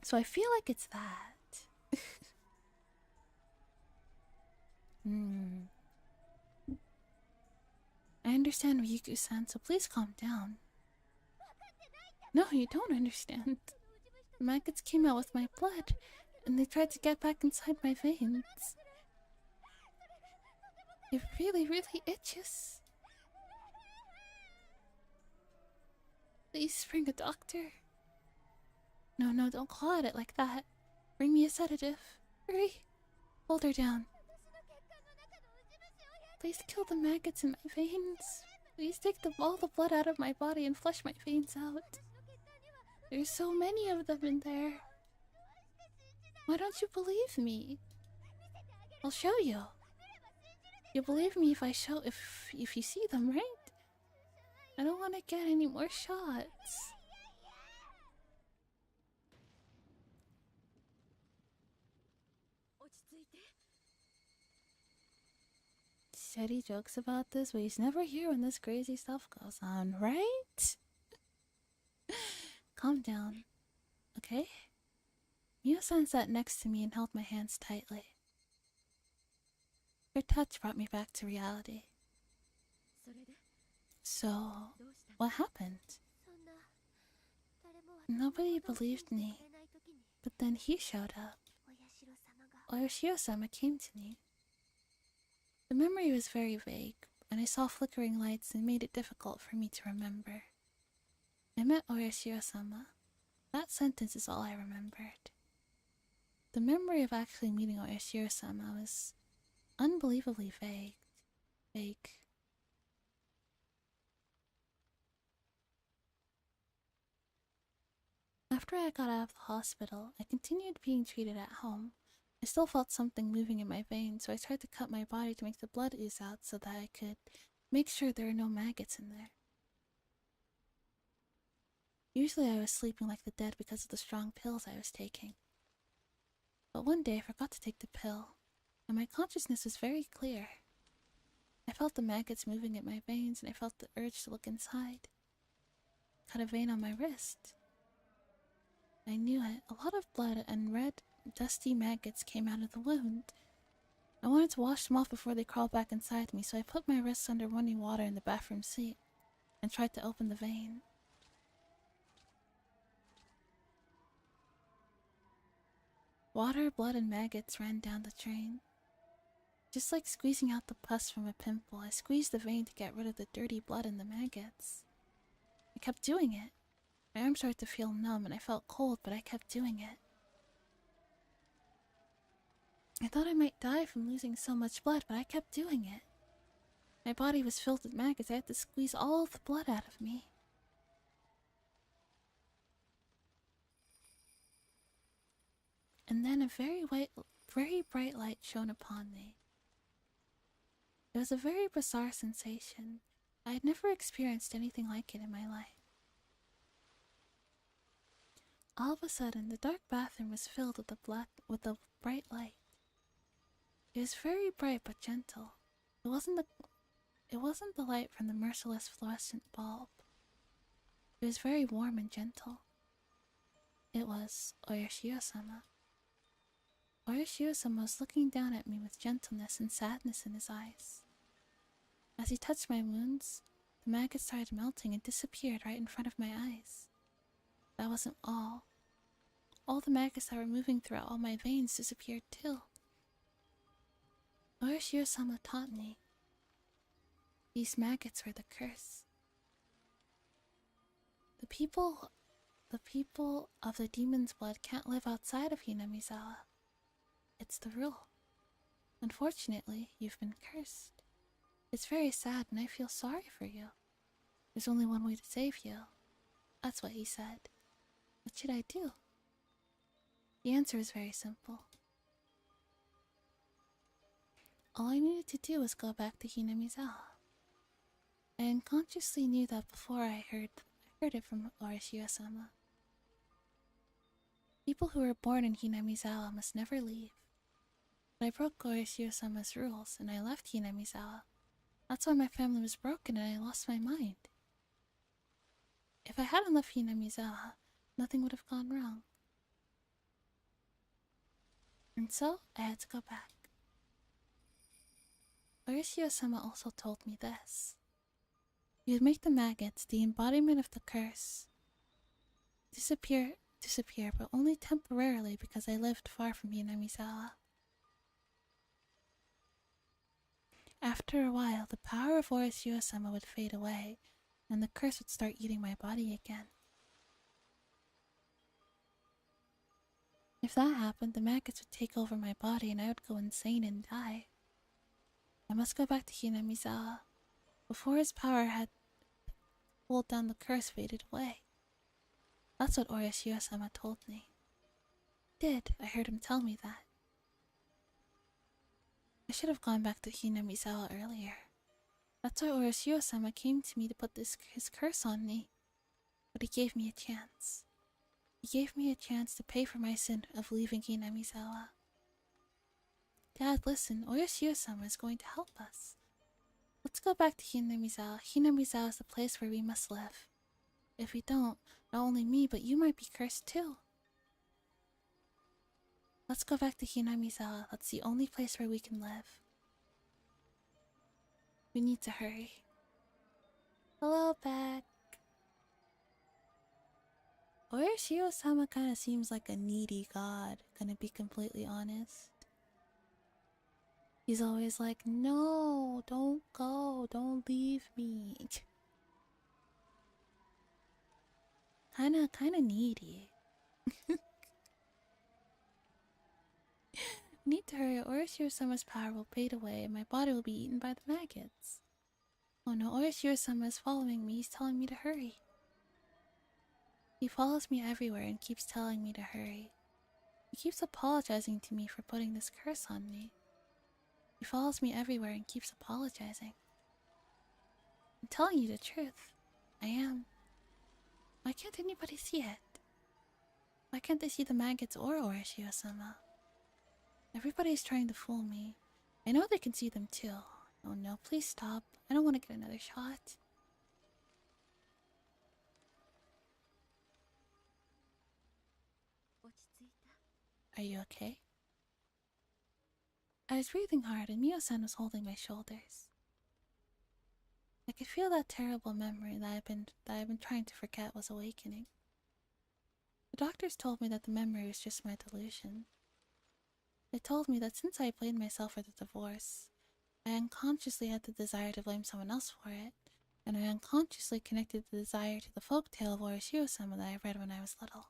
So I feel like it's that. I understand Ryuku-san, so please calm down. No, you don't understand. The maggots came out with my blood, and they tried to get back inside my veins. It really, really itches. Please bring a doctor. No, don't claw at it like that. Bring me a sedative. Hurry. Hold her down. Please kill the maggots in my veins. Please take all the blood out of my body and flush my veins out. There's so many of them in there. Why don't you believe me? I'll show you. You'll believe me if you see them, right? I don't want to get any more shots. Said he jokes about this, but he's never here when this crazy stuff goes on, right? Calm down, okay? Mio-san sat next to me and held my hands tightly. Her touch brought me back to reality. So, what happened? Nobody believed me, but then he showed up. Oyashiro-sama came to me. The memory was very vague, and I saw flickering lights and made it difficult for me to remember. I met Oyashiro-sama. That sentence is all I remembered. The memory of actually meeting Oyashiro-sama was unbelievably vague. After I got out of the hospital, I continued being treated at home. I still felt something moving in my veins, so I tried to cut my body to make the blood ooze out so that I could make sure there were no maggots in there. Usually I was sleeping like the dead because of the strong pills I was taking. But one day I forgot to take the pill, and my consciousness was very clear. I felt the maggots moving in my veins, and I felt the urge to look inside. Cut a vein on my wrist. I knew it. A lot of blood and red, dusty maggots came out of the wound. I wanted to wash them off before they crawled back inside me, so I put my wrists under running water in the bathroom sink and tried to open the vein. Water, blood, and maggots ran down the drain. Just like squeezing out the pus from a pimple, I squeezed the vein to get rid of the dirty blood and the maggots. I kept doing it. My arms started to feel numb and I felt cold, but I kept doing it. I thought I might die from losing so much blood, but I kept doing it. My body was filled with maggots. I had to squeeze all of the blood out of me. And then a very bright light shone upon me. It was a very bizarre sensation. I had never experienced anything like it in my life. All of a sudden, the dark bathroom was filled with a bright light. It was very bright but gentle. It wasn't the light from the merciless fluorescent bulb. It was very warm and gentle. It was Oyashiro-sama. Orishio-sama was looking down at me with gentleness and sadness in his eyes. As he touched my wounds, the maggots started melting and disappeared right in front of my eyes. That wasn't all. All the maggots that were moving throughout all my veins disappeared too. Orishio-sama taught me. These maggots were the curse. The people of the demon's blood can't live outside of Hinamizawa. It's the rule. Unfortunately, you've been cursed. It's very sad and I feel sorry for you. There's only one way to save you. That's what he said. What should I do? The answer is very simple. All I needed to do was go back to Hinamizawa. I unconsciously knew that before I heard it from Orishio-sama. People who were born in Hinamizawa must never leave. But I broke Orishio-sama's rules and I left Hinamizawa. That's why my family was broken and I lost my mind. If I hadn't left Hinamizawa, nothing would have gone wrong. And so, I had to go back. Orishio-sama also told me this. You would make the maggots, the embodiment of the curse, disappear, but only temporarily because I lived far from Hinamizawa. After a while, the power of Orishio-sama would fade away, and the curse would start eating my body again. If that happened, the maggots would take over my body and I would go insane and die. I must go back to Hinamizawa before his power had pulled down the curse faded away. That's what Orishio-sama told me. I heard him tell me that. I should have gone back to Hinamizawa earlier. That's why Orishio-sama came to me to put his curse on me. But he gave me a chance. He gave me a chance to pay for my sin of leaving Hinamizawa. Dad, listen, Orishio-sama is going to help us. Let's go back to Hinamizawa. Hinamizawa is the place where we must live. If we don't, not only me, but you might be cursed too. Let's go back to Hinamizawa. That's the only place where we can live. We need to hurry. Hello, back. Orishio-sama kinda seems like a needy god, gonna be completely honest. He's always like, no, don't go, don't leave me. Kinda needy. Need to hurry, Orishio-sama's power will fade away and my body will be eaten by the maggots. Oh no, Orishio-sama is following me, he's telling me to hurry. He follows me everywhere and keeps telling me to hurry. He keeps apologizing to me for putting this curse on me. He follows me everywhere and keeps apologizing. I'm telling you the truth. I am. Why can't anybody see it? Why can't they see the maggots or Orishio-sama? Everybody's trying to fool me. I know they can see them too. Oh no, please stop. I don't want to get another shot. Are you okay? I was breathing hard and Mio-san was holding my shoulders. I could feel that terrible memory that I've been trying to forget was awakening. The doctors told me that the memory was just my delusion. They told me that since I blamed myself for the divorce, I unconsciously had the desire to blame someone else for it, and I unconsciously connected the desire to the folktale of Orishio-sama that I read when I was little.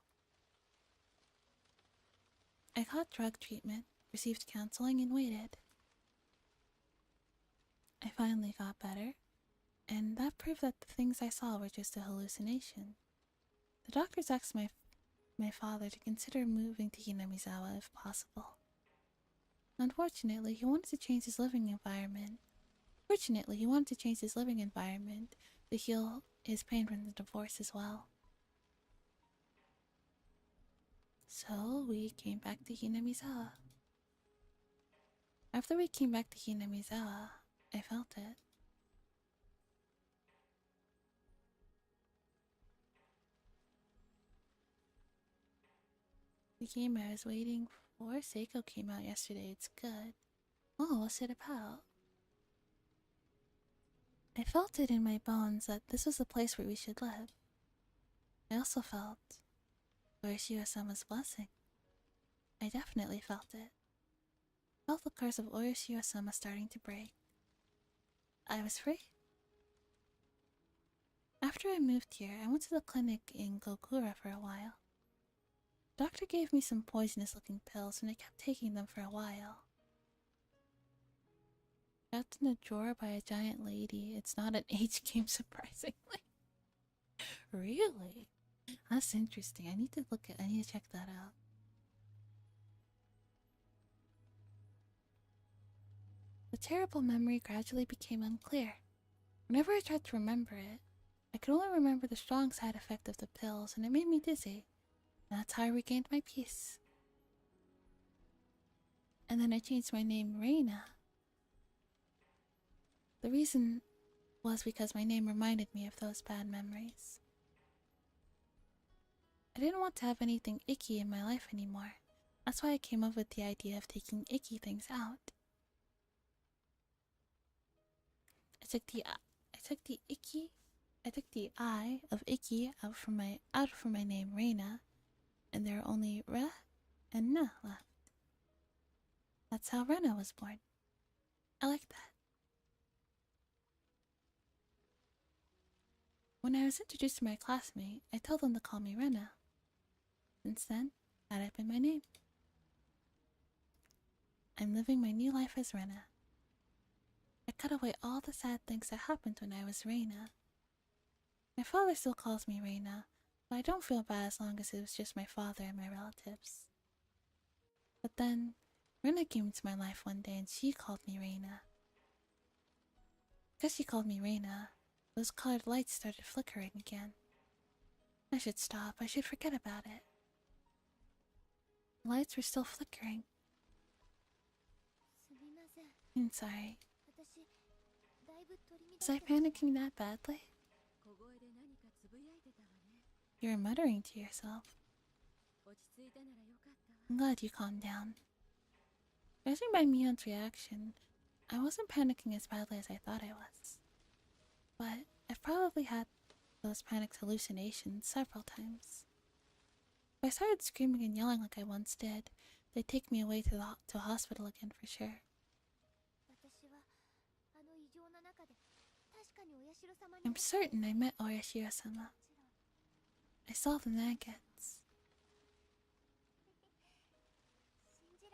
I got drug treatment, received counseling, and waited. I finally got better, and that proved that the things I saw were just a hallucination. The doctors asked my father to consider moving to Hinamizawa if possible. Unfortunately, he wanted to change his living environment. Fortunately, he wanted to change his living environment to heal his pain from the divorce as well. So we came back to Hinamizawa. After we came back to Hinamizawa, I felt it. The game I was waiting Or Seiko came out yesterday. It's good. Oh, what's it about? I felt it in my bones that this was the place where we should live. I also felt Orishiro-sama's blessing. I definitely felt it. Felt the curse of Orishiro-sama starting to break. I was free. After I moved here, I went to the clinic in Gokura for a while. The doctor gave me some poisonous-looking pills, and I kept taking them for a while. Kept in a drawer by a giant lady. It's not an age game, surprisingly. Really? That's interesting. I need to check that out. The terrible memory gradually became unclear. Whenever I tried to remember it, I could only remember the strong side effect of the pills, and it made me dizzy. And that's how I regained my peace. And then I changed my name Reina. The reason was because my name reminded me of those bad memories. I didn't want to have anything icky in my life anymore. That's why I came up with the idea of taking icky things out. I took the I of icky out from my name Reina, and there are only Re and Na left. That's how Rena was born. I like that. When I was introduced to my classmate, I told them to call me Rena. Since then, that had been my name. I'm living my new life as Rena. I cut away all the sad things that happened when I was Reina. My father still calls me Reina, but I don't feel bad as long as it was just my father and my relatives. But then, Rena came into my life one day and she called me Reina. Because she called me Reina, those colored lights started flickering again. I should stop. I should forget about it. The lights were still flickering. I'm sorry. Was I panicking that badly? You were muttering to yourself. I'm glad you calmed down. Judging by Mion's reaction, I wasn't panicking as badly as I thought I was. But I've probably had those panicked hallucinations several times. If I started screaming and yelling like I once did, they'd take me away to a hospital again for sure. I'm certain I met Orishiro-sama. I saw the maggots.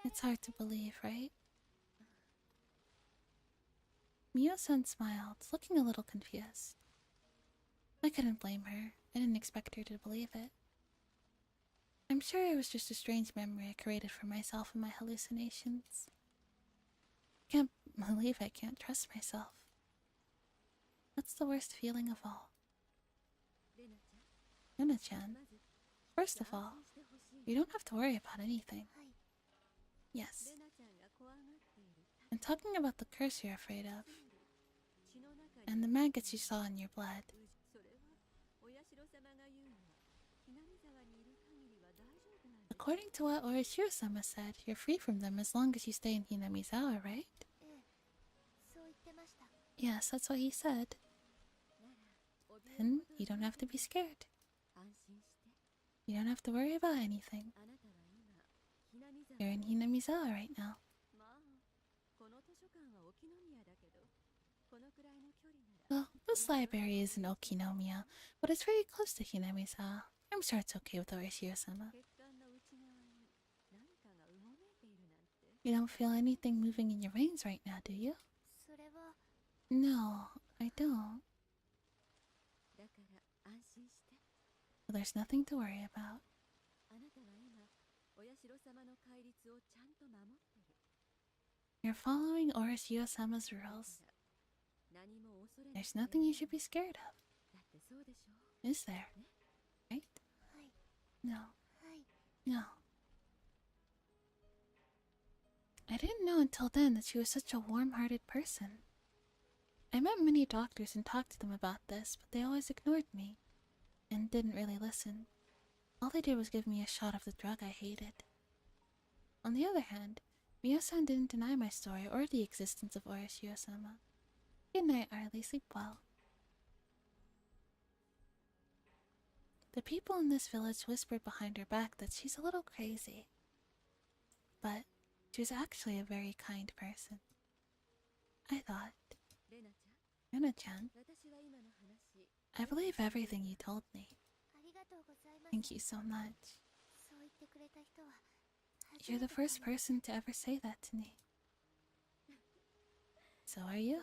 It's hard to believe, right? Mio-san smiled, looking a little confused. I couldn't blame her. I didn't expect her to believe it. I'm sure it was just a strange memory I created for myself in my hallucinations. Can't believe I can't trust myself. That's the worst feeling of all. Yuna-chan, first of all, you don't have to worry about anything. Yes. I'm talking about the curse you're afraid of, and the maggots you saw in your blood. According to what Orishiro-sama said, you're free from them as long as you stay in Hinamizawa, right? Yes, that's what he said. Then you don't have to be scared. You don't have to worry about anything. You're in Hinamizawa right now. Well, this library is in Okinomiya, but it's very close to Hinamizawa. I'm sure it's okay with Orishiro-sama. You don't feel anything moving in your veins right now, do you? No, I don't. Well, there's nothing to worry about. You're following Orishiro-sama's rules. There's nothing you should be scared of. Is there? Right? No. No. I didn't know until then that she was such a warm-hearted person. I met many doctors and talked to them about this, but they always ignored me and didn't really listen. All they did was give me a shot of the drug I hated. On the other hand, Miyo-san didn't deny my story or the existence of Orishio-sama. Good night, Arlie. Sleep well. The people in this village whispered behind her back that she's a little crazy. But she was actually a very kind person. I thought, Rena-chan, I believe everything you told me. Thank you so much. You're the first person to ever say that to me. So are you.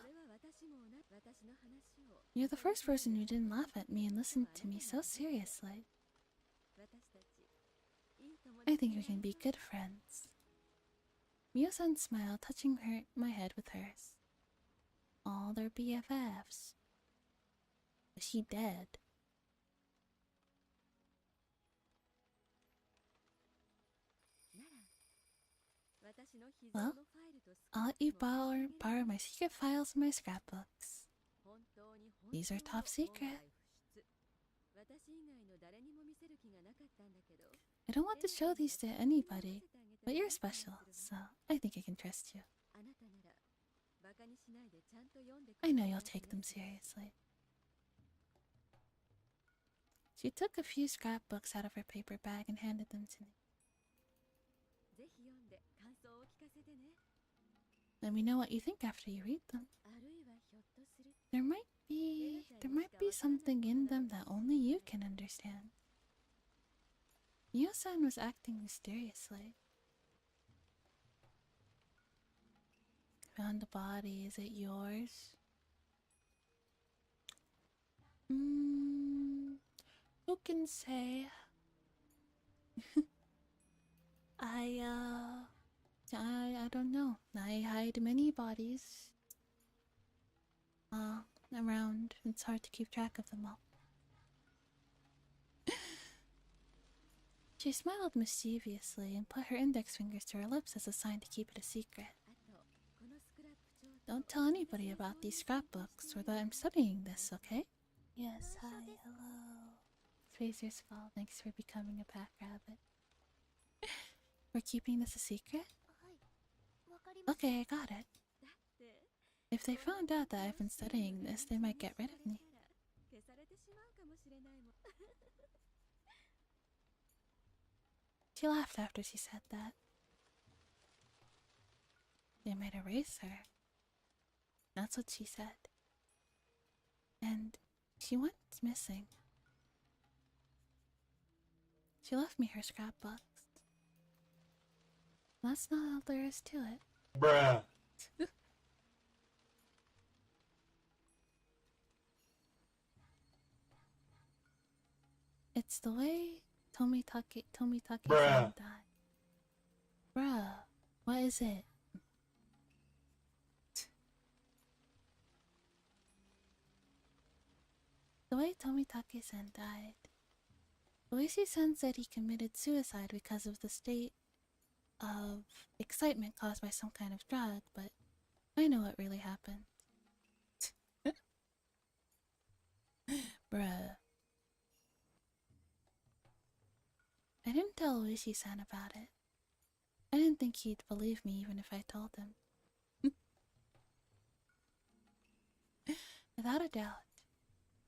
You're the first person who didn't laugh at me and listened to me so seriously. I think we can be good friends. Miyo-san smiled, touching my head with hers. All their BFFs. Is she dead? Well, I'll let you borrow my secret files and my scrapbooks. These are top secret. I don't want to show these to anybody, but you're special, so I think I can trust you. I know you'll take them seriously. She took a few scrapbooks out of her paper bag and handed them to me. Let me know what you think after you read them. There might be something in them that only you can understand. Miyo-san was acting mysteriously. Found the body. Is it yours? Who can say? I don't know. I hide many bodies around. It's hard to keep track of them all. She smiled mischievously and put her index fingers to her lips as a sign to keep it a secret. Don't tell anybody about these scrapbooks or that I'm studying this, okay? Yes, hi, hello. Fraser Skull, thanks for becoming a pack rabbit. We're keeping this a secret? Okay, I got it. If they found out that I've been studying this, they might get rid of me. She laughed after she said that. They might erase her. That's what she said. And she went missing. She left me her scrapbooks. That's not all there is to it. Bruh. It's the way Tomitake-san died. Bruh, what is it? The way Tomitake-san died. Oishi-san said he committed suicide because of the state of excitement caused by some kind of drug, but I know what really happened. Bruh. I didn't tell Oishi-san about it. I didn't think he'd believe me even if I told him. Without a doubt,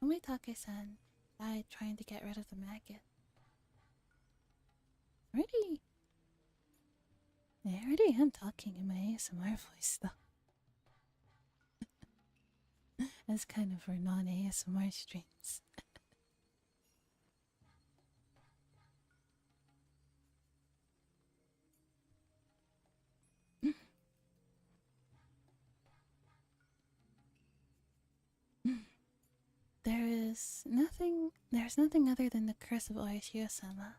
Tomitake-san died trying to get rid of the maggot. I already am talking in my ASMR voice though. That's kind of for non-ASMR streams. There's nothing other than the curse of Oishio-sama.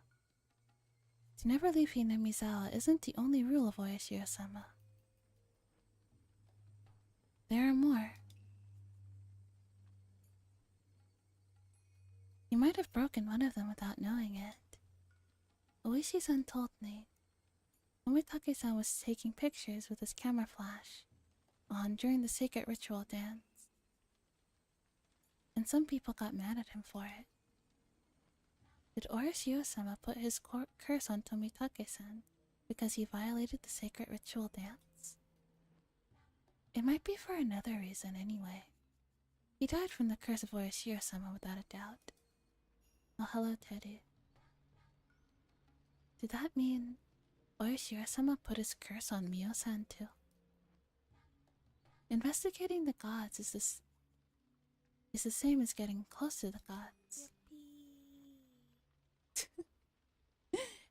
To never leave Hinamizawa isn't the only rule of Oishio-sama. There are more. You might have broken one of them without knowing it. Oishi-san told me. Tomitake-san was taking pictures with his camera flash on during the sacred ritual dance. And some people got mad at him for it. Did Orishio-sama put his curse on Tomitake-san because he violated the sacred ritual dance? It might be for another reason anyway. He died from the curse of Oyashiro-sama without a doubt. Oh, hello, Teddy. Did that mean Oyashiro-sama put his curse on Mio-san too? Investigating the gods is the same as getting close to the gods.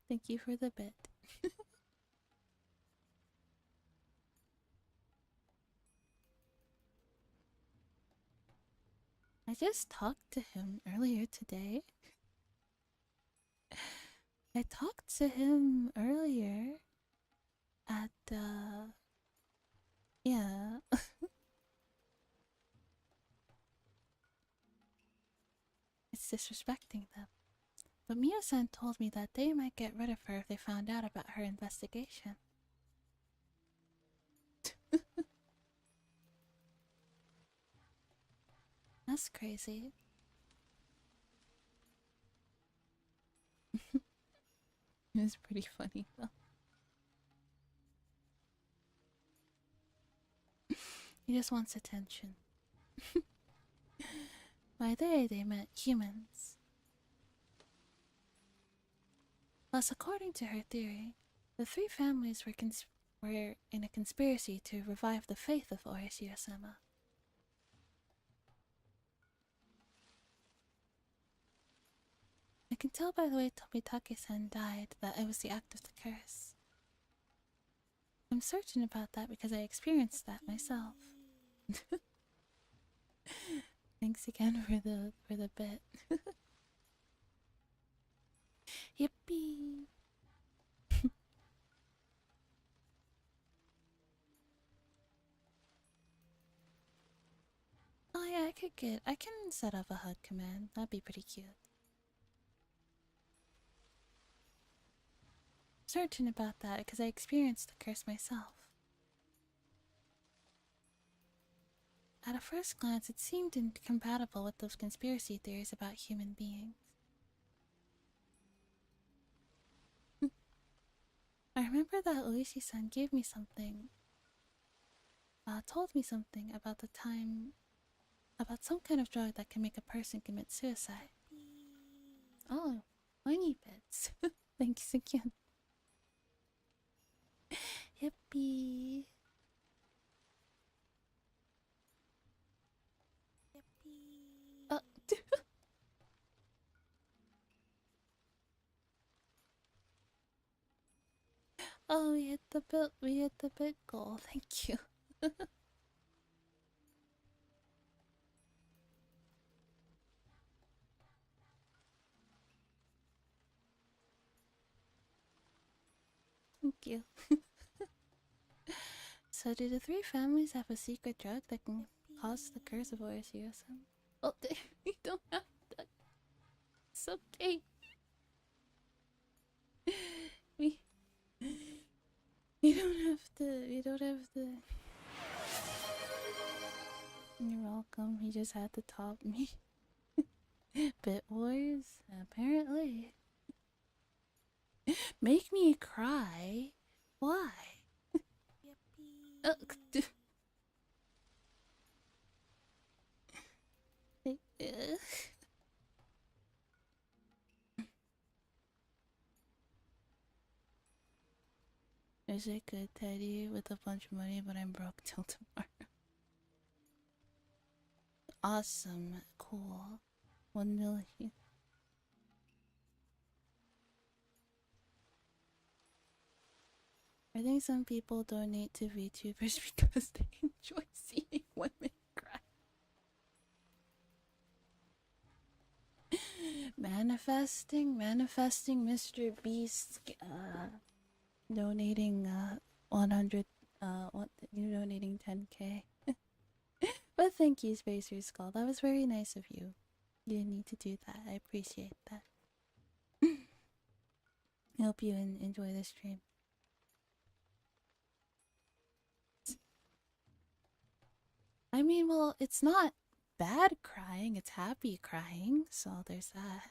Thank you for the bit. I just talked to him earlier today. I talked to him earlier at, yeah. It's disrespecting them. But Mio-san told me that they might get rid of her if they found out about her investigation. That's crazy. It was pretty funny though. He just wants attention. By they meant humans. Plus, according to her theory, the three families were in a conspiracy to revive the faith of Oyashiro-sama. I can tell by the way Tomitake-san died that it was the act of the curse. I'm certain about that because I experienced that myself. Thanks again for the bit. Yippee! Oh yeah, I can set up a HUD command. That'd be pretty cute. Certain about that because I experienced the curse myself. At a first glance, it seemed incompatible with those conspiracy theories about human beings. I remember that Oishi-san gave me something. Told me something about about some kind of drug that can make a person commit suicide. Oh, whiny bits. Thanks again. Yippee. Oh. Oh, we hit the big goal. Thank you. Thank you. So do the three families have a secret drug that can cause the curse of Oyashiro-san? Oh, we don't have that. It's okay. We don't have to. You're welcome. He just had to top me. Bit Wars? Apparently. Make me cry? Why? Is it good, Teddy? With a bunch of money, but I'm broke till tomorrow. Awesome. Cool. 1 million. I think some people donate to VTubers because they enjoy seeing women cry. Manifesting Mr. Beast donating 100 you donating 10k. But thank you, Spacer Skull. That was very nice of you. You didn't need to do that. I appreciate that. I hope you enjoy the stream. I mean, well, it's not bad crying, it's happy crying, so there's that.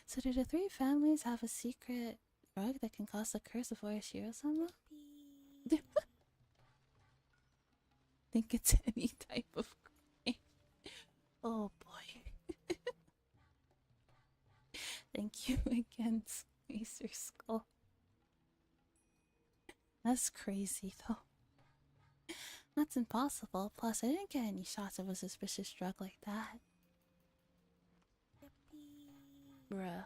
So do the three families have a secret drug that can cause the curse of Orishiro-sama? Think it's any type of crime. Oh boy. Thank you again, Spacer Skull. That's crazy though. That's impossible. Plus, I didn't get any shots of a suspicious drug like that. Bruh.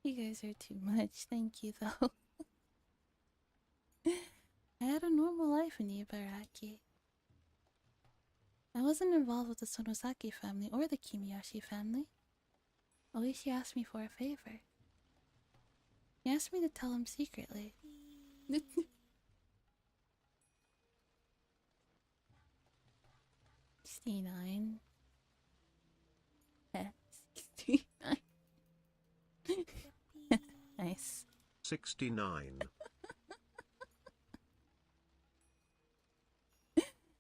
You guys are too much. Thank you, though. I had a normal life in Ibaraki. I wasn't involved with the Sonosaki family or the Kimiyoshi family. Oishi asked me for a favor. He asked me to tell him secretly. 69. 69. Nice. 69.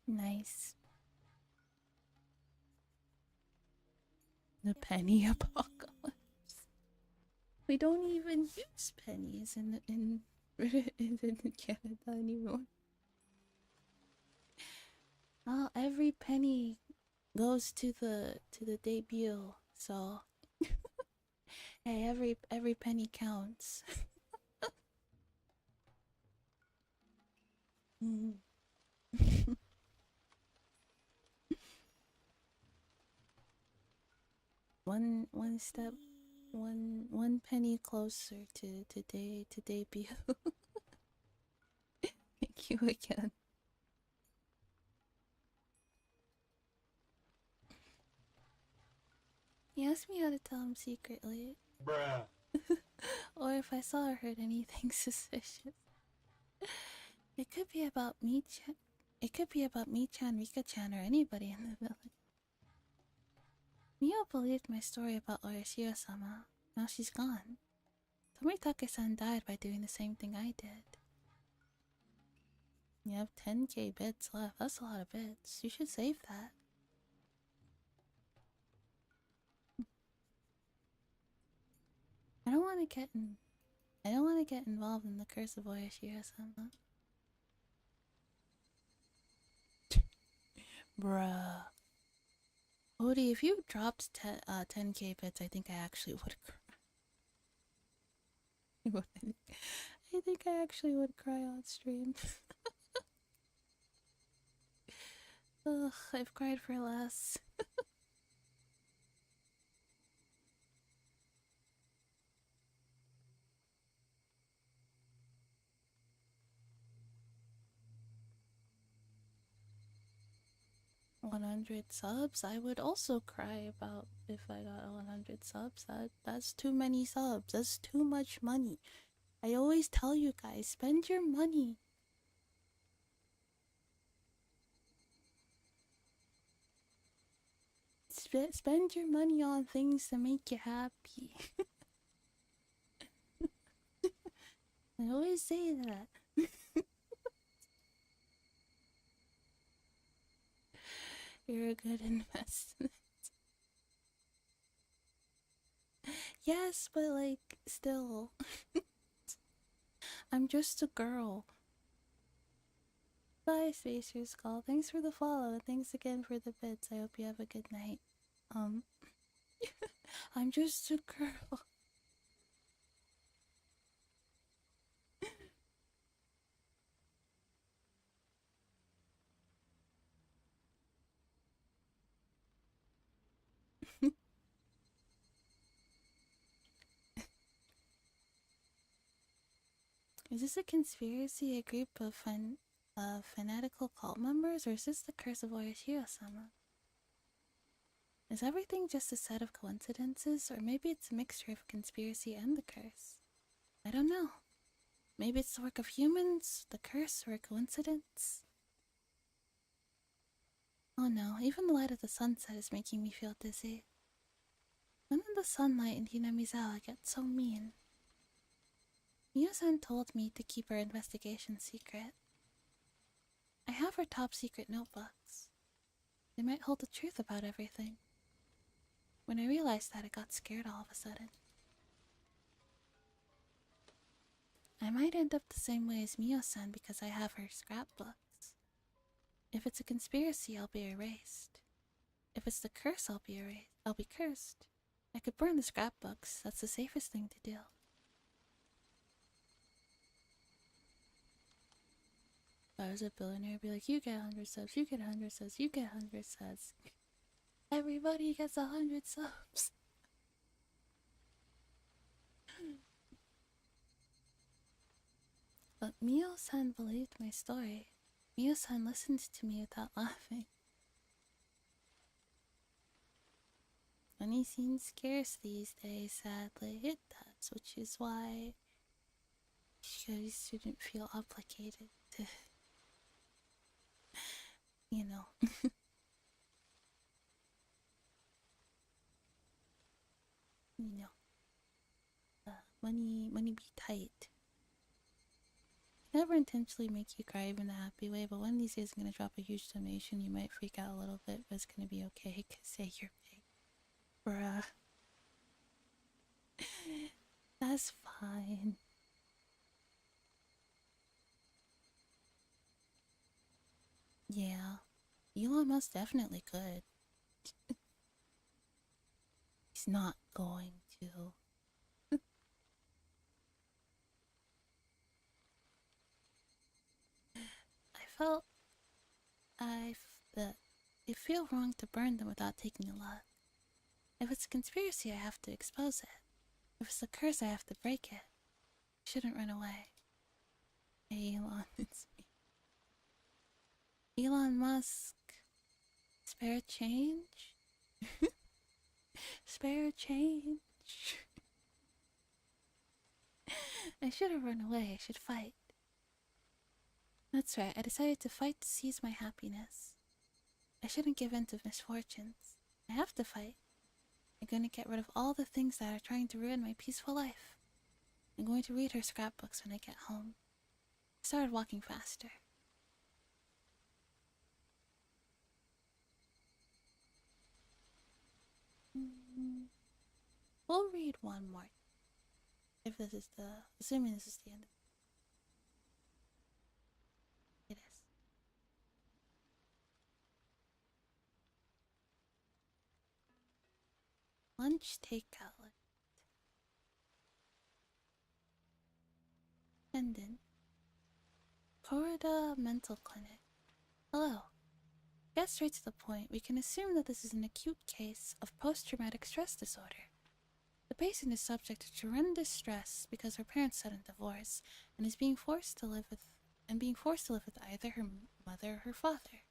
Nice. The penny apocalypse. We don't even use pennies in Canada anymore. Oh, every penny goes to the debut, so hey, every penny counts. one step, one penny closer to debut. Thank you again. He asked me how to tell him secretly. Bruh. Or if I saw or heard anything suspicious. It could be about Mi-chan, Rika-chan, or anybody in the village. Mio believed my story about Orishiro-sama. Now she's gone. Tomitake-san died by doing the same thing I did. You have 10k bits left. That's a lot of bits. You should save that. I don't want to get involved in the curse of Orishiro-sama. Bruh. Odie, if you dropped 10k bits, I think I actually would cry. I think I actually would cry on stream. Ugh, I've cried for less. $100 subs, I would also cry about if I got 100 subs. That's too many subs. That's too much money. I always tell you guys, spend your money. Spend your money on things that make you happy. I always say that. You're a good investment. Yes, but like, still. I'm just a girl. Bye, Spacer's Call. Thanks for the follow, and thanks again for the bits. I hope you have a good night. I'm just a girl. Is this a conspiracy, a group of fanatical cult members, or is this the curse of Orishiro-sama? Is everything just a set of coincidences, or maybe it's a mixture of conspiracy and the curse? I don't know. Maybe it's the work of humans, the curse, or a coincidence? Oh no, even the light of the sunset is making me feel dizzy. When did the sunlight in Hinamizawa get so mean? Mio-san told me to keep our investigation secret. I have her top secret notebooks. They might hold the truth about everything. When I realized that, I got scared all of a sudden. I might end up the same way as Mio-san because I have her scrapbooks. If it's a conspiracy, I'll be erased. If it's the curse, I'll be erased. I'll be cursed. I could burn the scrapbooks. That's the safest thing to do. If I was a billionaire, I'd be like, you get 100 subs, you get 100 subs, you get 100 subs. Everybody gets 100 subs. But Mio-san believed my story. Mio-san listened to me without laughing. Money seems scarce these days, sadly. It does, which is why you shouldn't feel obligated to, you know. Money be tight. Never intentionally make you cry in a happy way, but one of these days I'm gonna drop a huge donation. You might freak out a little bit, but it's gonna be okay, cause say you're big. Bruh. That's fine. Yeah. Elon Musk definitely could. He's not going to. It feel wrong to burn them without taking a look. If it's a conspiracy, I have to expose it. If it's a curse, I have to break it. I shouldn't run away. Hey, Elon, it's me. Elon Musk. Spare change? Spare change. I shouldn't run away. I should fight. That's right. I decided to fight to seize my happiness. I shouldn't give in to misfortunes. I have to fight. I'm going to get rid of all the things that are trying to ruin my peaceful life. I'm going to read her scrapbooks when I get home. I started walking faster. We'll read one more. Assuming this is the end. It is. Lunch takeout. Pendant. Corrida Mental Clinic. Hello. Get straight to the point. We can assume that this is an acute case of post-traumatic stress disorder. The patient is subject to tremendous stress because her parents settled divorce and is being forced to live with either her mother or her father.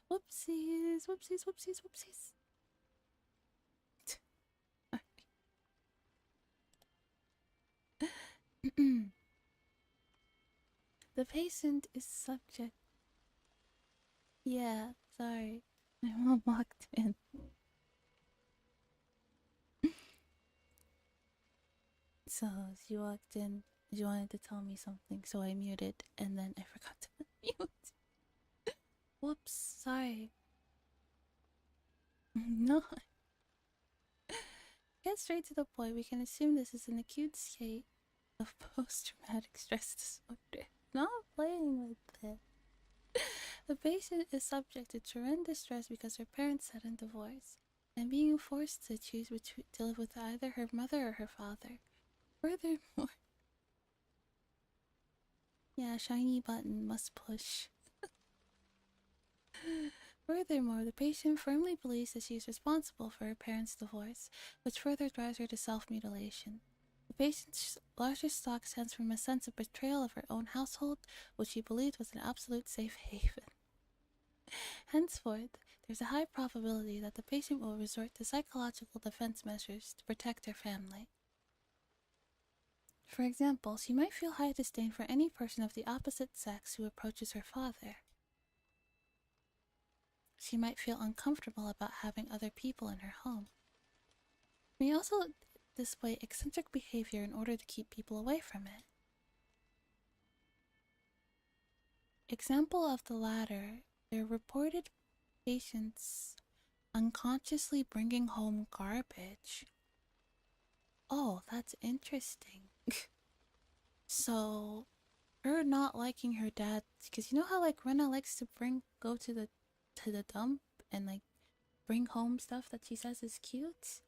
Whoopsies, whoopsies, whoopsies, whoopsies. The patient is subject. Yeah, sorry. My mom walked in. So she walked in. She wanted to tell me something, so I muted, and then I forgot to mute. Whoops, sorry. No. Get straight to the point. We can assume this is an acute state of post-traumatic stress disorder. Not playing with it. The patient is subject to tremendous stress because her parents had a divorce and being forced to choose to live with either her mother or her father. Furthermore, Yeah, shiny button must push. Furthermore, the patient firmly believes that she is responsible for her parents' divorce, which further drives her to self-mutilation. The patient's largest shock stems from a sense of betrayal of her own household, which she believed was an absolute safe haven. Henceforth, there's a high probability that the patient will resort to psychological defense measures to protect her family. For example, she might feel high disdain for any person of the opposite sex who approaches her father. She might feel uncomfortable about having other people in her home. She may also display eccentric behavior in order to keep people away from it. Example of the latter, there are reported patients unconsciously bringing home garbage. Oh, that's interesting. So, her not liking her dad, because you know how like Rena likes to go to the dump and like bring home stuff that she says is cute?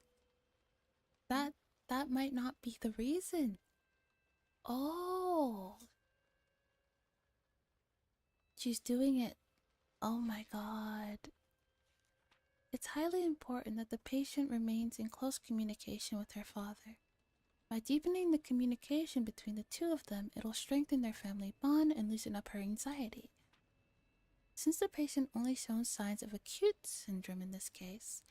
That might not be the reason. Oh, she's doing it. Oh my god. It's highly important that the patient remains in close communication with her father. By deepening the communication between the two of them, it'll strengthen their family bond and loosen up her anxiety. Since the patient only shows signs of acute syndrome in this case,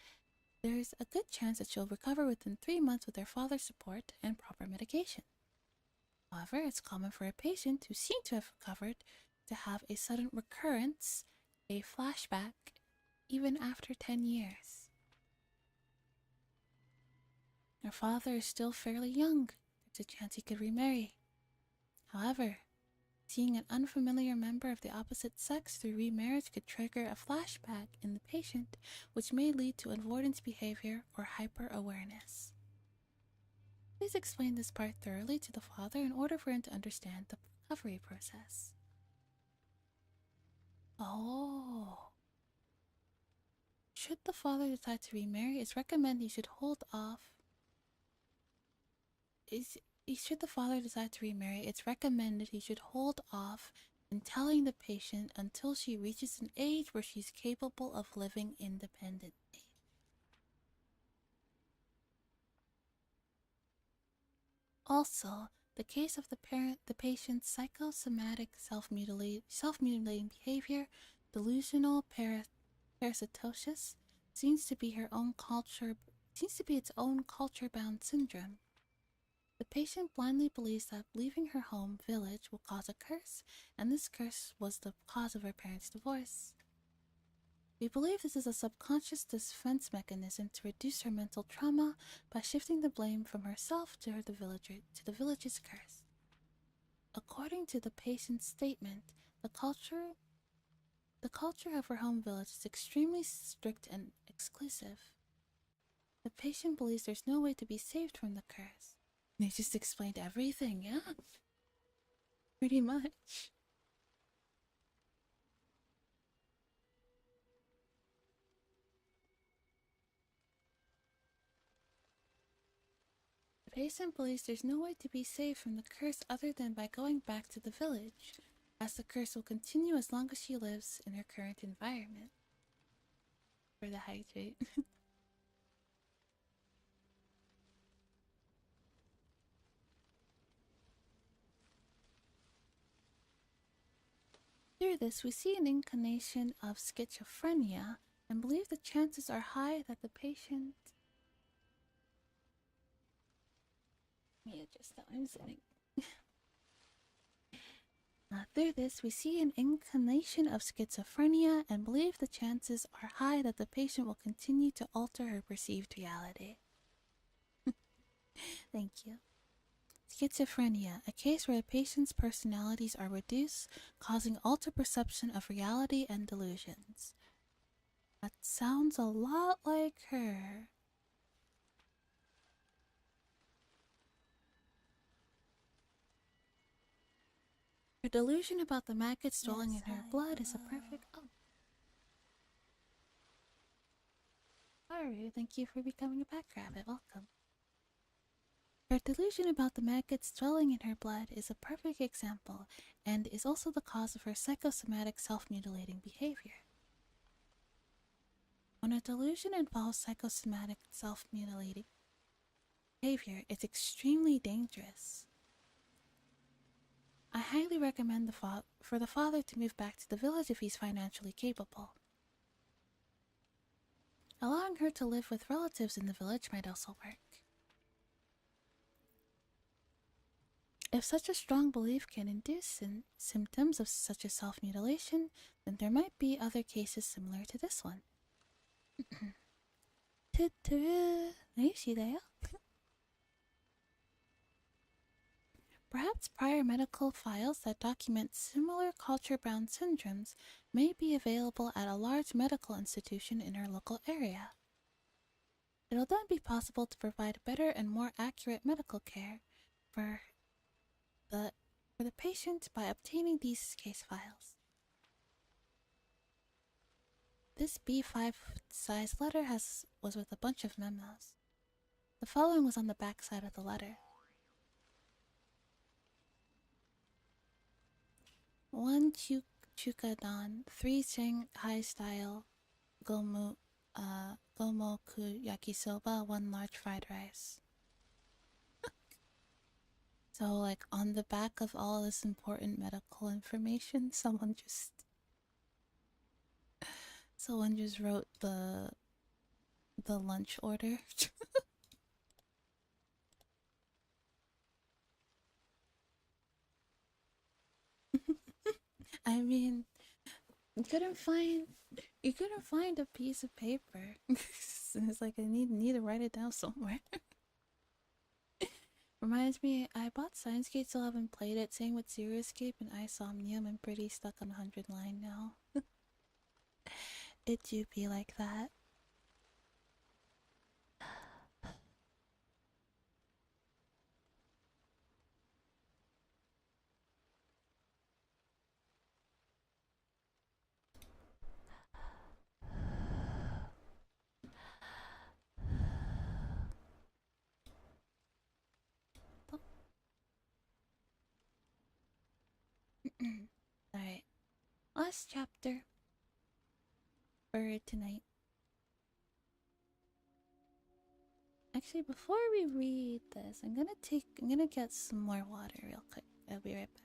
there's a good chance that she'll recover within 3 months with her father's support and proper medication. However, it's common for a patient who seems to have recovered to have a sudden recurrence, a flashback, even after 10 years. Her father is still fairly young. There's a chance he could remarry. However, seeing an unfamiliar member of the opposite sex through remarriage could trigger a flashback in the patient, which may lead to avoidance behavior or hyper-awareness. Please explain this part thoroughly to the father in order for him to understand the recovery process. Oh. Should the father decide to remarry, it's recommended he should hold off. Should the father decide to remarry, it's recommended he should hold off in telling the patient until she reaches an age where she's capable of living independently. Also, the case of the patient's psychosomatic self-mutilating behavior, delusional parasitosis, seems to be its own culture-bound syndrome. The patient blindly believes that leaving her home village will cause a curse, and this curse was the cause of her parents' divorce. We believe this is a subconscious defense mechanism to reduce her mental trauma by shifting the blame from herself to the village's curse. According to the patient's statement, the culture of her home village is extremely strict and exclusive. The patient believes there's no way to be saved from the curse. They just explained everything, yeah? Pretty much. The patient believes there's no way to be saved from the curse other than by going back to the village, as the curse will continue as long as she lives in her current environment. For the hydrate. Through this, we see an inclination of schizophrenia and believe the chances are high that the patient... Let me adjust how I'm sitting. Through this, we see an inclination of schizophrenia and believe the chances are high that the patient will continue to alter her perceived reality. Thank you. Schizophrenia, a case where a patient's personalities are reduced, causing altered perception of reality and delusions. That sounds a lot like her. Her delusion about the maggot strolling in her blood is a perfect... Oh. Haru, thank you for becoming a pack rabbit. Welcome. Her delusion about the maggots dwelling in her blood is a perfect example and is also the cause of her psychosomatic self-mutilating behavior. When a delusion involves psychosomatic self-mutilating behavior, it's extremely dangerous. I highly recommend for the father to move back to the village if he's financially capable. Allowing her to live with relatives in the village might also work. If such a strong belief can induce symptoms of such a self-mutilation, then there might be other cases similar to this one. Perhaps prior medical files that document similar culture-bound syndromes may be available at a large medical institution in our local area. It'll then be possible to provide better and more accurate medical care for the patient by obtaining these case files. This B5 size letter was with a bunch of memos. The following was on the back side of the letter. 1 chukadon, 3 Shanghai style gomoku yakisoba, 1 large fried rice. So, like, on the back of all this important medical information, someone just wrote the lunch order. I mean, you couldn't find a piece of paper. And it's like, I need to write it down somewhere. Reminds me, I bought Science Gate, still haven't played it. Same with Zero Escape and Isomnium. I'm pretty stuck on 100 line now. It do be like that. Alright. Last chapter for tonight. Actually, before we read this, I'm gonna get some more water real quick. I'll be right back.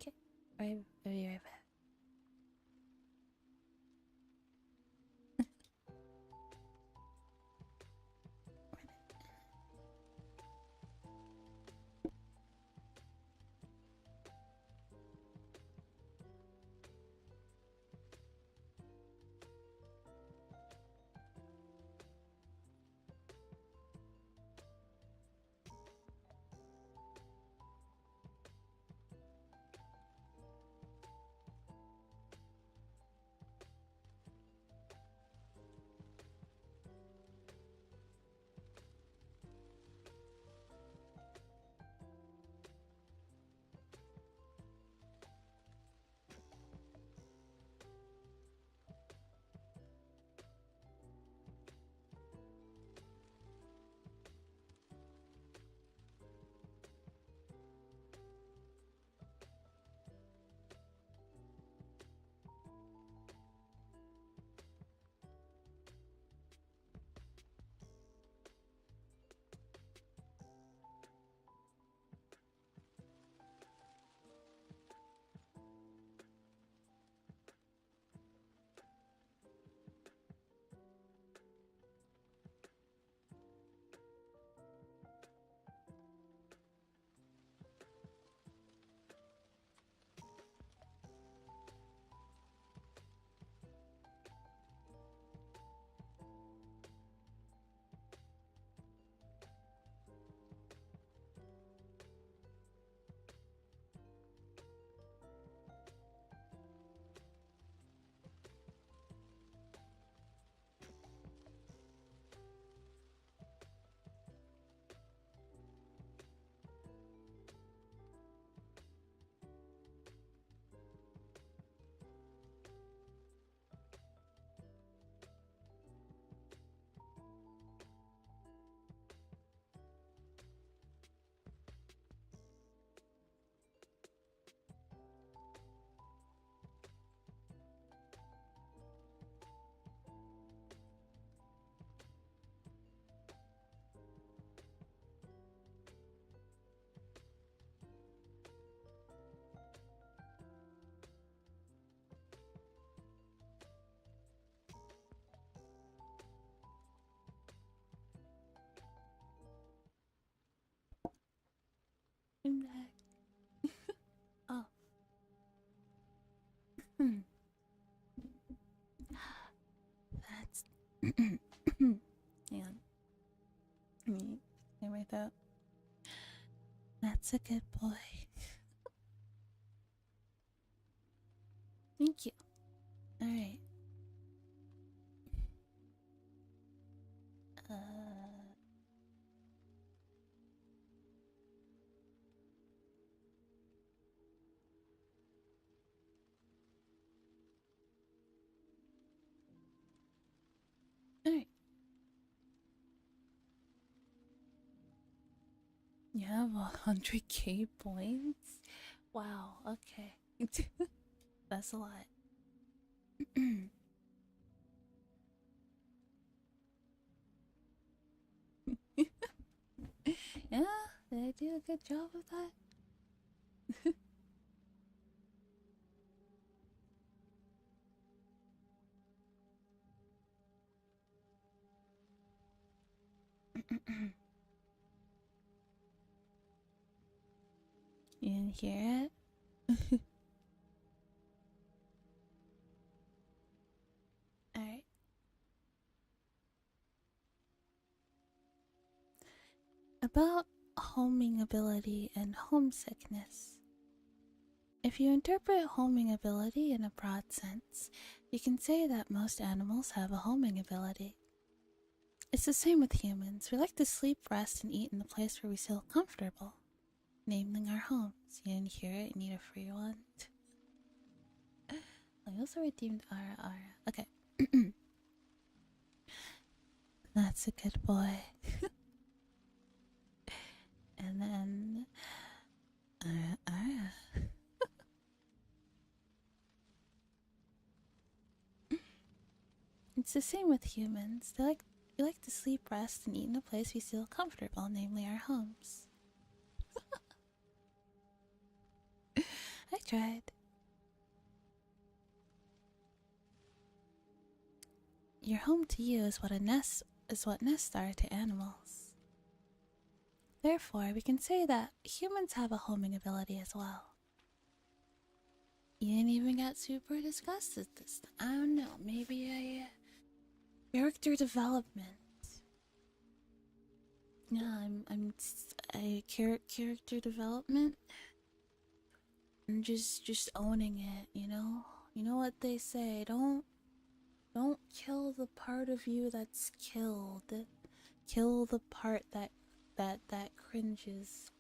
Okay, I'll be right back. Clear my throat. That's a good boy. Thank you. Alright. Alright. You have 100k points? Wow, okay. That's a lot. Yeah, did I do a good job with that? You didn't hear it? Alright. About homing ability and homesickness. If you interpret homing ability in a broad sense, you can say that most animals have a homing ability. It's the same with humans. We like to sleep, rest, and eat in the place where we feel comfortable, naming our homes. You didn't hear it? You need a free one? I also redeemed Ara. Okay. That's a good boy. And then... Ara. It's the same with humans. We like to sleep, rest, and eat in a place we feel comfortable, namely our homes. I tried. Your home to you is what nests are to animals. Therefore, we can say that humans have a homing ability as well. You didn't even get super disgusted this time. I don't know, maybe character development. Yeah, character development. I'm just owning it, you know? You know what they say, don't kill the part of you that's killed. Kill the part that cringes.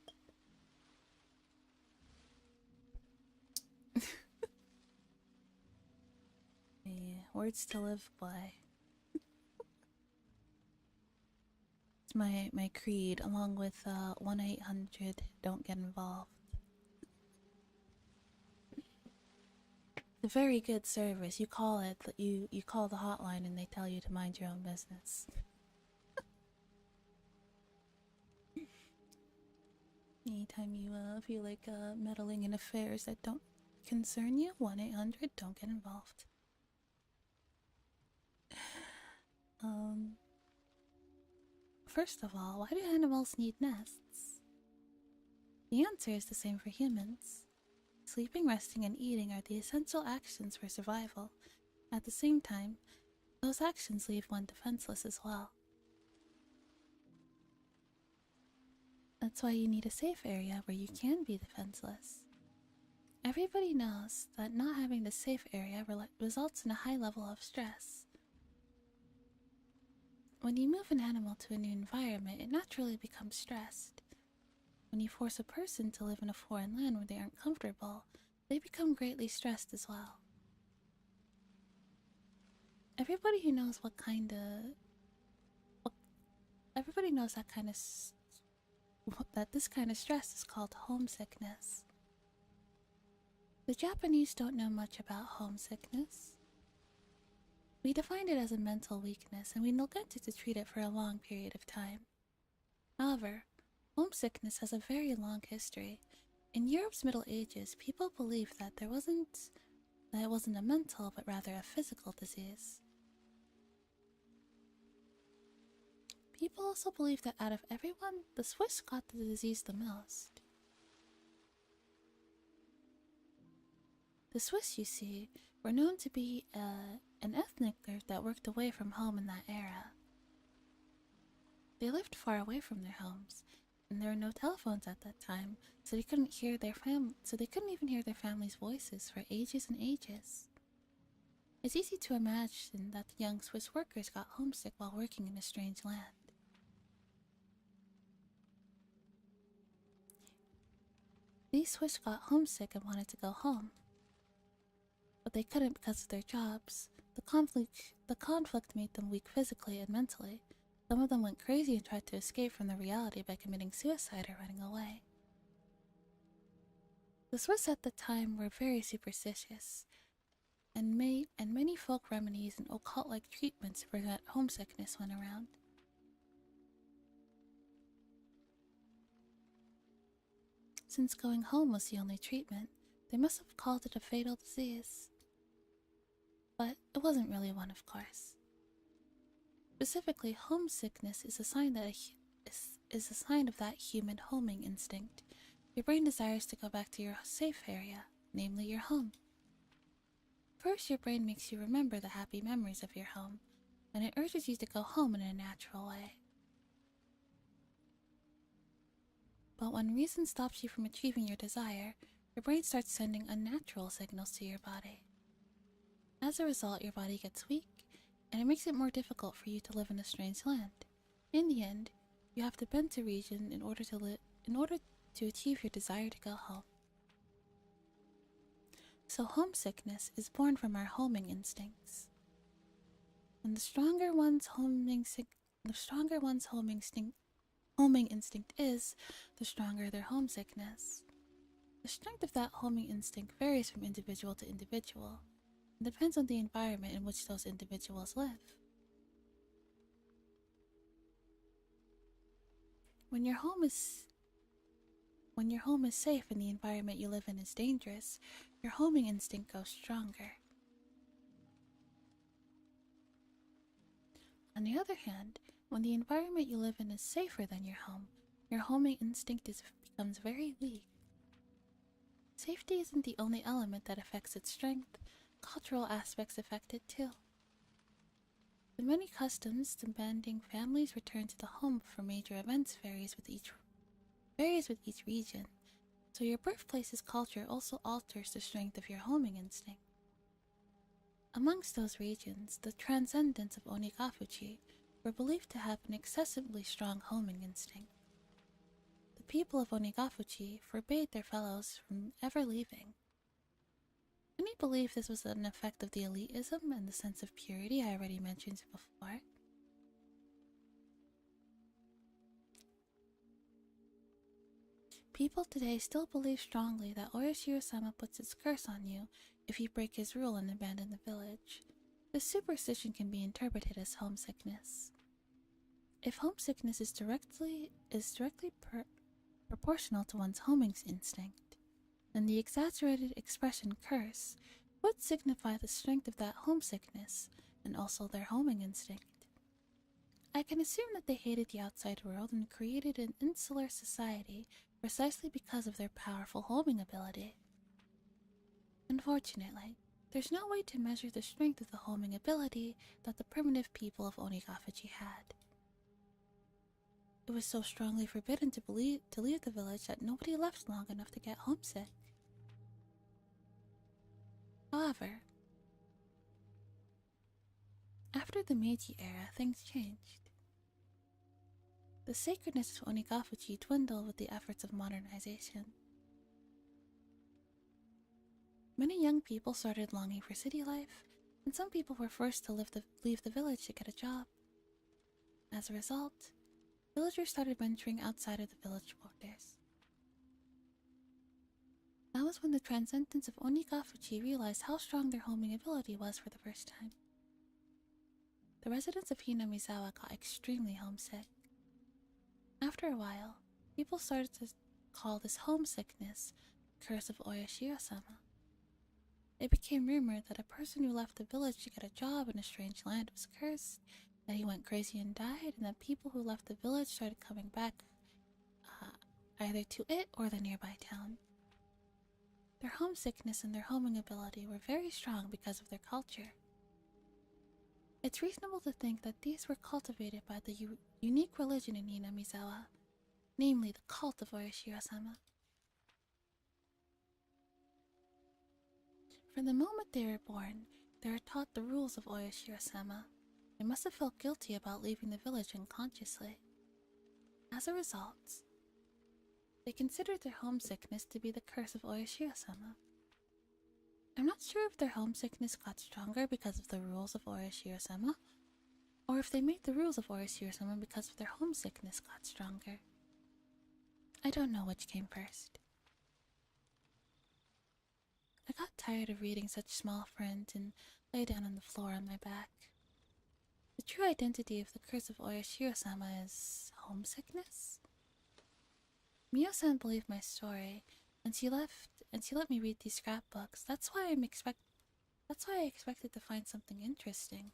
Yeah, words to live by. It's my creed, along with 1-800 don't get involved. It's a very good service. You call it, you call the hotline and they tell you to mind your own business. Anytime you feel like meddling in affairs that don't concern you, 1-800 don't get involved. First of all, why do animals need nests? The answer is the same for humans. Sleeping, resting, and eating are the essential actions for survival. At the same time, those actions leave one defenseless as well. That's why you need a safe area where you can be defenseless. Everybody knows that not having the safe area results in a high level of stress. When you move an animal to a new environment, it naturally becomes stressed. When you force a person to live in a foreign land where they aren't comfortable, they become greatly stressed as well. Everybody who knows everybody knows that this kind of stress is called homesickness. The Japanese don't know much about homesickness. We define it as a mental weakness, and we neglected to treat it for a long period of time. However, homesickness has a very long history. In Europe's Middle Ages, people believed that it wasn't a mental, but rather a physical disease. People also believed that out of everyone, the Swiss got the disease the most. The Swiss, you see, were known to be an ethnic group that worked away from home in that era. They lived far away from their homes, and there were no telephones at that time, so they couldn't even hear their families' voices for ages and ages. It's easy to imagine that the young Swiss workers got homesick while working in a strange land. These Swiss got homesick and wanted to go home, but they couldn't because of their jobs. The conflict made them weak physically and mentally. Some of them went crazy and tried to escape from the reality by committing suicide or running away. The Swiss at the time were very superstitious, and many folk remedies and occult-like treatments to prevent homesickness went around. Since going home was the only treatment, they must have called it a fatal disease. But it wasn't really one, of course. Specifically, homesickness is a sign of that human homing instinct. Your brain desires to go back to your safe area, namely your home. First, your brain makes you remember the happy memories of your home, and it urges you to go home in a natural way. But when reason stops you from achieving your desire, your brain starts sending unnatural signals to your body. As a result, your body gets weak, and it makes it more difficult for you to live in a strange land. In the end, you have to bend to reason in order to achieve your desire to go home. So homesickness is born from our homing instincts. And the stronger one's homing instinct is, the stronger their homesickness. The strength of that homing instinct varies from individual to individual, and depends on the environment in which those individuals live. When your home is safe and the environment you live in is dangerous, your homing instinct goes stronger. On the other hand, when the environment you live in is safer than your home, your homing instinct becomes very weak. Safety isn't the only element that affects its strength. Cultural aspects affect it too. The many customs demanding families return to the home for major events varies with each region, so your birthplace's culture also alters the strength of your homing instinct. Amongst those regions, the transcendents of Onigafuchi were believed to have an excessively strong homing instinct. The people of Onigafuchi forbade their fellows from ever leaving. Many believe this was an effect of the elitism and the sense of purity I already mentioned before. People today still believe strongly that Oyashiro-sama puts its curse on you if you break his rule and abandon the village. This superstition can be interpreted as homesickness. If homesickness is directly proportional to one's homing instinct, then the exaggerated expression curse would signify the strength of that homesickness and also their homing instinct. I can assume that they hated the outside world and created an insular society precisely because of their powerful homing ability. Unfortunately, there's no way to measure the strength of the homing ability that the primitive people of Onigafuchi had. It was so strongly forbidden to leave the village that nobody left long enough to get homesick. However, after the Meiji era, things changed. The sacredness of Onigafuchi dwindled with the efforts of modernization. Many young people started longing for city life, and some people were forced to leave the village to get a job. As a result, villagers started venturing outside of the village borders. That was when the transcendents of Onigafuchi realized how strong their homing ability was for the first time. The residents of Hinamizawa got extremely homesick. After a while, people started to call this homesickness the curse of Oyashiro-sama. It became rumored that a person who left the village to get a job in a strange land was cursed, that he went crazy and died, and that people who left the village started coming back either to it or the nearby town. Their homesickness and their homing ability were very strong because of their culture. It's reasonable to think that these were cultivated by the unique religion in Hinamizawa, namely the cult of Oyashiro-sama. From the moment they were born, they were taught the rules of Oyashiro-sama. They must have felt guilty about leaving the village unconsciously. As a result, they considered their homesickness to be the curse of Oyashiro-sama. I'm not sure if their homesickness got stronger because of the rules of Oyashiro-sama, or if they made the rules of Oyashiro-sama because of their homesickness got stronger. I don't know which came first. I got tired of reading such small print and lay down on the floor on my back. The true identity of the curse of Oyashiro-sama is homesickness? Mio-san believed my story, and she let me read these scrapbooks. That's why I expected to find something interesting.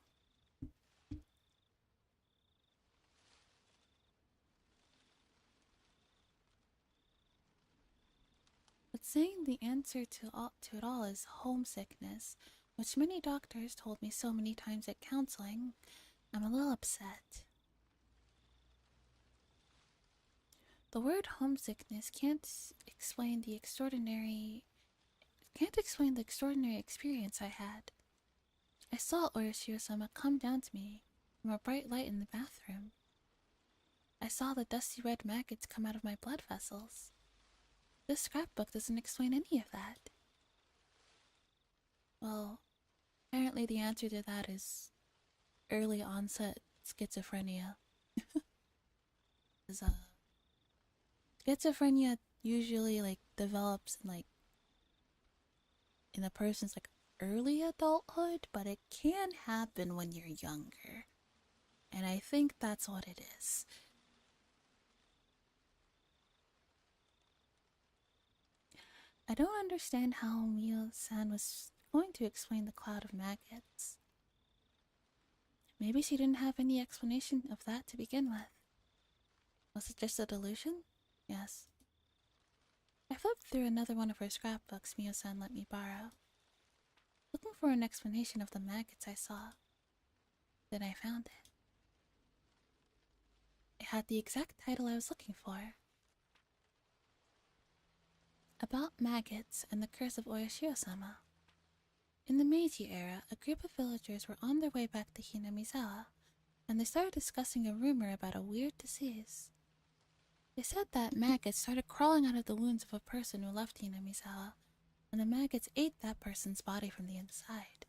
But saying the answer to it all is homesickness, which many doctors told me so many times at counseling, I'm a little upset. The word homesickness can't explain the extraordinary experience I had. I saw Oyashiro-sama come down to me from a bright light in the bathroom. I saw the dusty red maggots come out of my blood vessels. This scrapbook doesn't explain any of that. Well, apparently the answer to that is early onset schizophrenia. Schizophrenia usually develops in a person's early adulthood, but it can happen when you're younger. And I think that's what it is. I don't understand how Mio-san was going to explain the cloud of maggots. Maybe she didn't have any explanation of that to begin with. Was it just a delusion? Yes. I flipped through another one of her scrapbooks Mio-san let me borrow, looking for an explanation of the maggots I saw. Then I found it. It had the exact title I was looking for. About maggots and the curse of Oyashiro-sama. In the Meiji era, a group of villagers were on their way back to Hinamizawa, and they started discussing a rumor about a weird disease. They said that maggots started crawling out of the wounds of a person who left Hinamizawa, and the maggots ate that person's body from the inside.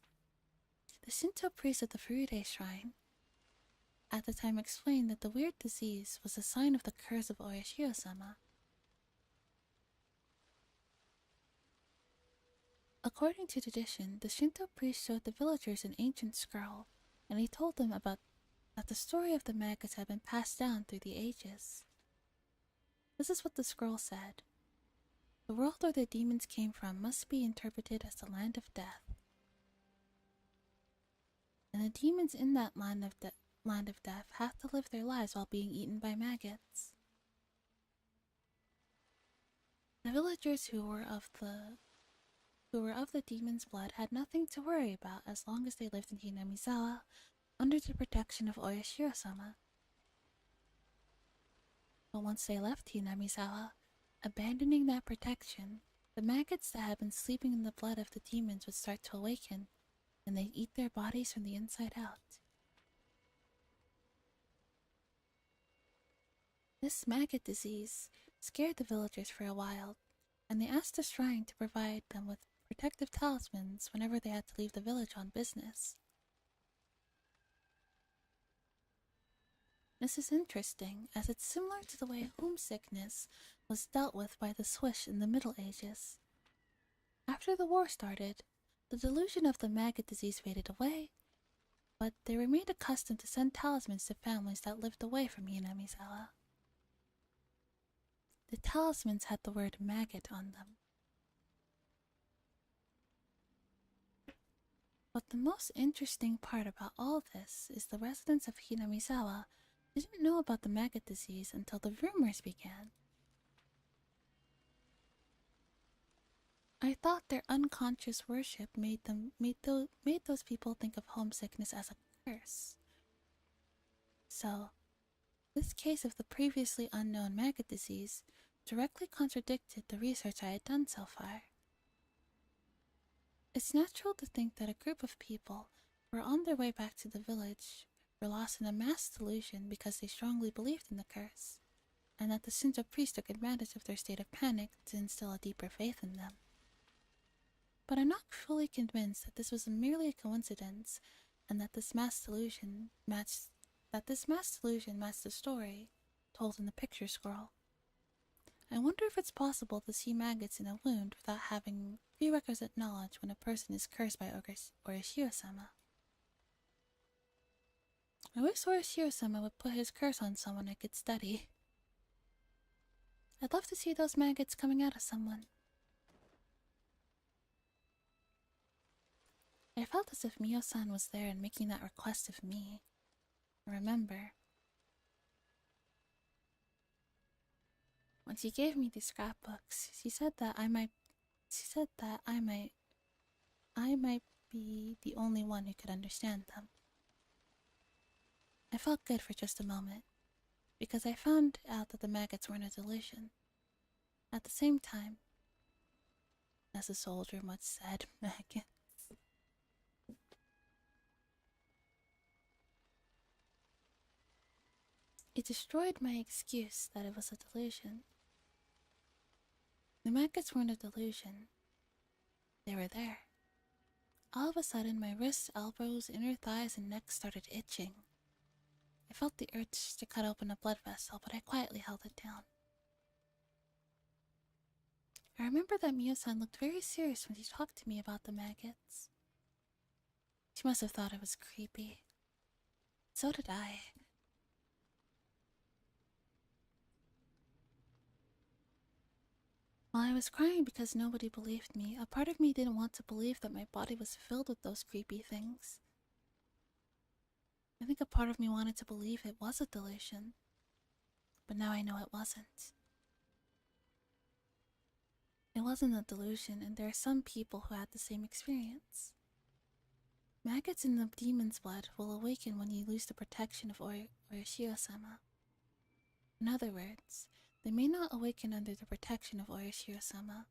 The Shinto priest at the Furude shrine at the time explained that the weird disease was a sign of the curse of Oyashiro-sama. According to tradition, the Shinto priest showed the villagers an ancient scroll, and he told them that the story of the maggots had been passed down through the ages. This is what the scroll said. The world where the demons came from must be interpreted as the land of death. And the demons in that land of death have to live their lives while being eaten by maggots. The villagers who were of the demon's blood had nothing to worry about as long as they lived in Hinamizawa under the protection of Oyashiro-sama. But once they left Hinamizawa, abandoning that protection, the maggots that had been sleeping in the blood of the demons would start to awaken, and they'd eat their bodies from the inside out. This maggot disease scared the villagers for a while, and they asked the shrine to provide them with protective talismans whenever they had to leave the village on business. This is interesting, as it's similar to the way homesickness was dealt with by the Swiss in the Middle Ages. After the war started, the delusion of the maggot disease faded away, but they remained accustomed to send talismans to families that lived away from Hinamizawa. The talismans had the word maggot on them. But the most interesting part about all this is the residents of Hinamizawa didn't know about the maggot disease until the rumors began. I thought their unconscious worship made those people think of homesickness as a curse. So, this case of the previously unknown maggot disease directly contradicted the research I had done so far. It's natural to think that a group of people who were on their way back to the village were lost in a mass delusion because they strongly believed in the curse, and that the Shinto priest took advantage of their state of panic to instill a deeper faith in them. But I'm not fully convinced that this was merely a coincidence, and that this mass delusion matched the story told in the picture scroll. I wonder if it's possible to see maggots in a wound without having prerequisite knowledge when a person is cursed by Orishio-sama. I wish Orishio-sama would put his curse on someone I could study. I'd love to see those maggots coming out of someone. I felt as if Mio-san was there and making that request of me. Remember, when she gave me these scrapbooks, she said that I might be the only one who could understand them. I felt good for just a moment, because I found out that the maggots weren't a delusion. At the same time, as a soldier once said, maggots. It destroyed my excuse that it was a delusion. The maggots weren't a delusion. They were there. All of a sudden, my wrists, elbows, inner thighs, and neck started itching. I felt the urge to cut open a blood vessel, but I quietly held it down. I remember that Mio-san looked very serious when she talked to me about the maggots. She must have thought it was creepy. So did I. While I was crying because nobody believed me, a part of me didn't want to believe that my body was filled with those creepy things. I think a part of me wanted to believe it was a delusion, but now I know it wasn't. It wasn't a delusion, and there are some people who had the same experience. Maggots in the demon's blood will awaken when you lose the protection of Orishio-sama. In other words, they may not awaken under the protection of Orishio-sama,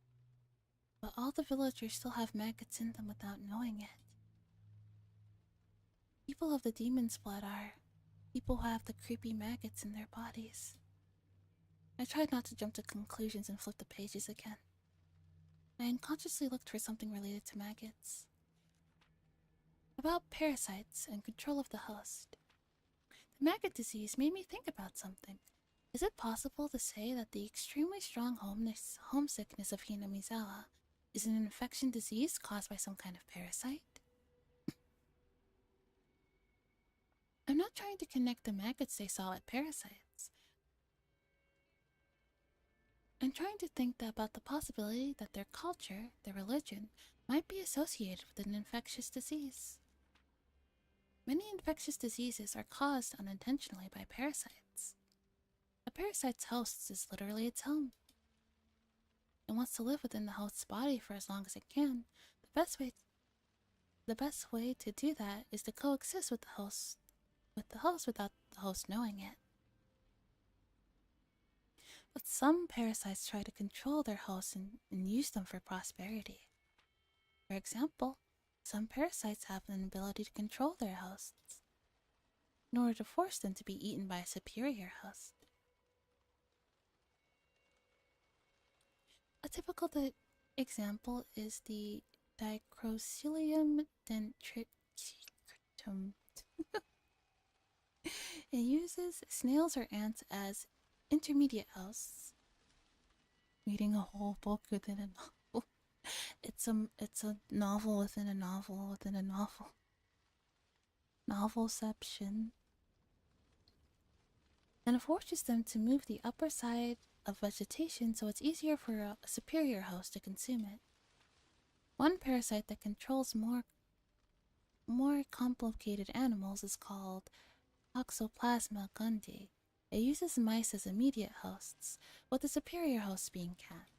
but all the villagers still have maggots in them without knowing it. People of the demon's blood are people who have the creepy maggots in their bodies. I tried not to jump to conclusions and flip the pages again. I unconsciously looked for something related to maggots. About parasites and control of the host. The maggot disease made me think about something. Is it possible to say that the extremely strong homesickness of Hinamizawa is an infection disease caused by some kind of parasite? I'm not trying to connect the maggots they saw with parasites. I'm trying to think about the possibility that their culture, their religion, might be associated with an infectious disease. Many infectious diseases are caused unintentionally by parasites. A parasite's host is literally its home. It wants to live within the host's body for as long as it can. The best way to do that is to coexist with the host without the host knowing it. But some parasites try to control their hosts and use them for prosperity. For example, some parasites have an ability to control their hosts in order to force them to be eaten by a superior host. A typical example is the Dicrocilium dentriticum. It uses snails or ants as intermediate hosts. Reading a whole book within a novel. It's a novel within a novel within a novel. Novelception. And it forces them to move the upper side of vegetation so it's easier for a superior host to consume it. One parasite that controls more complicated animals is called Toxoplasma gondii. It uses mice as immediate hosts, with the superior hosts being cats.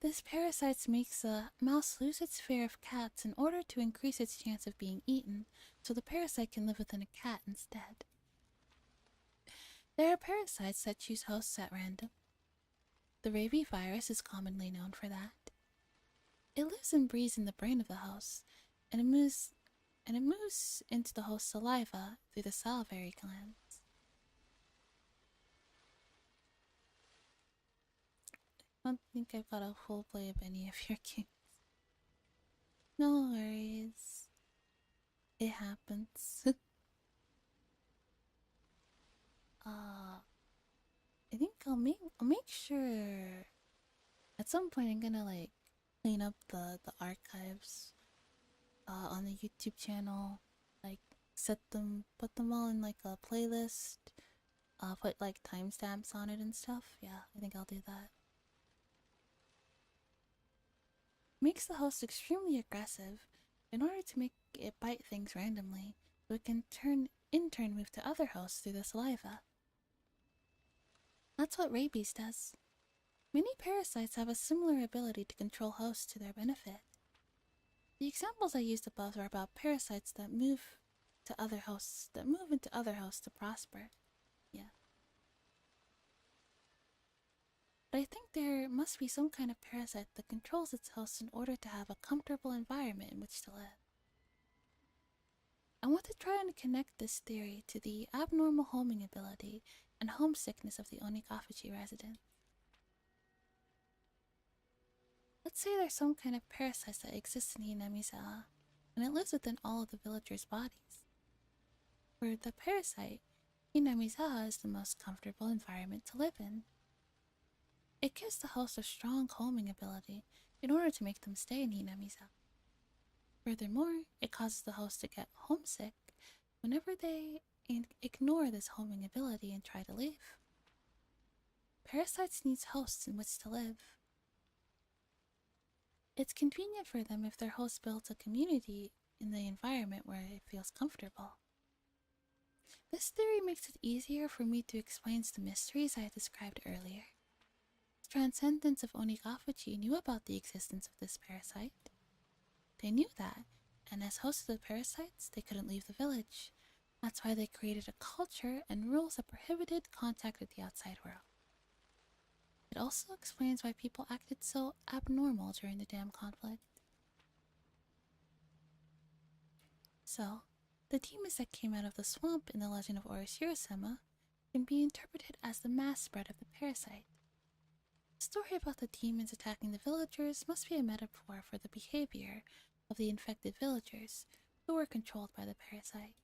This parasite makes a mouse lose its fear of cats in order to increase its chance of being eaten, so the parasite can live within a cat instead. There are parasites that choose hosts at random. The rabies virus is commonly known for that. It lives and breathes in the brain of the host, and it moves into the host's saliva through the salivary glands. I don't think I've got a full play of any of your games. No worries. It happens. I think I'll make sure at some point I'm gonna like clean up the archives on the YouTube channel, like put them all in like a playlist, put like timestamps on it and stuff. Yeah, I think I'll do that. Makes the host extremely aggressive in order to make it bite things randomly, so it can in turn move to other hosts through the saliva. That's what rabies does. Many parasites have a similar ability to control hosts to their benefit. The examples I used above are about parasites that move into other hosts to prosper. Yeah. But I think there must be some kind of parasite that controls its host in order to have a comfortable environment in which to live. I want to try and connect this theory to the abnormal homing ability and homesickness of the Onikafuchi residents. Let's say there's some kind of parasite that exists in Hinamizawa, and it lives within all of the villagers' bodies. For the parasite, Hinamizawa is the most comfortable environment to live in. It gives the host a strong homing ability in order to make them stay in Hinamizawa. Furthermore, it causes the host to get homesick whenever they ignore this homing ability and try to leave. Parasites need hosts in which to live. It's convenient for them if their host builds a community in the environment where it feels comfortable. This theory makes it easier for me to explain the mysteries I described earlier. The transcendents of Onikafuchi knew about the existence of this parasite. They knew that, and as hosts of the parasites, they couldn't leave the village. That's why they created a culture and rules that prohibited contact with the outside world. It also explains why people acted so abnormal during the dam conflict. So, the demons that came out of the swamp in the legend of Orishiro-sama can be interpreted as the mass spread of the parasite. The story about the demons attacking the villagers must be a metaphor for the behavior of the infected villagers who were controlled by the parasite.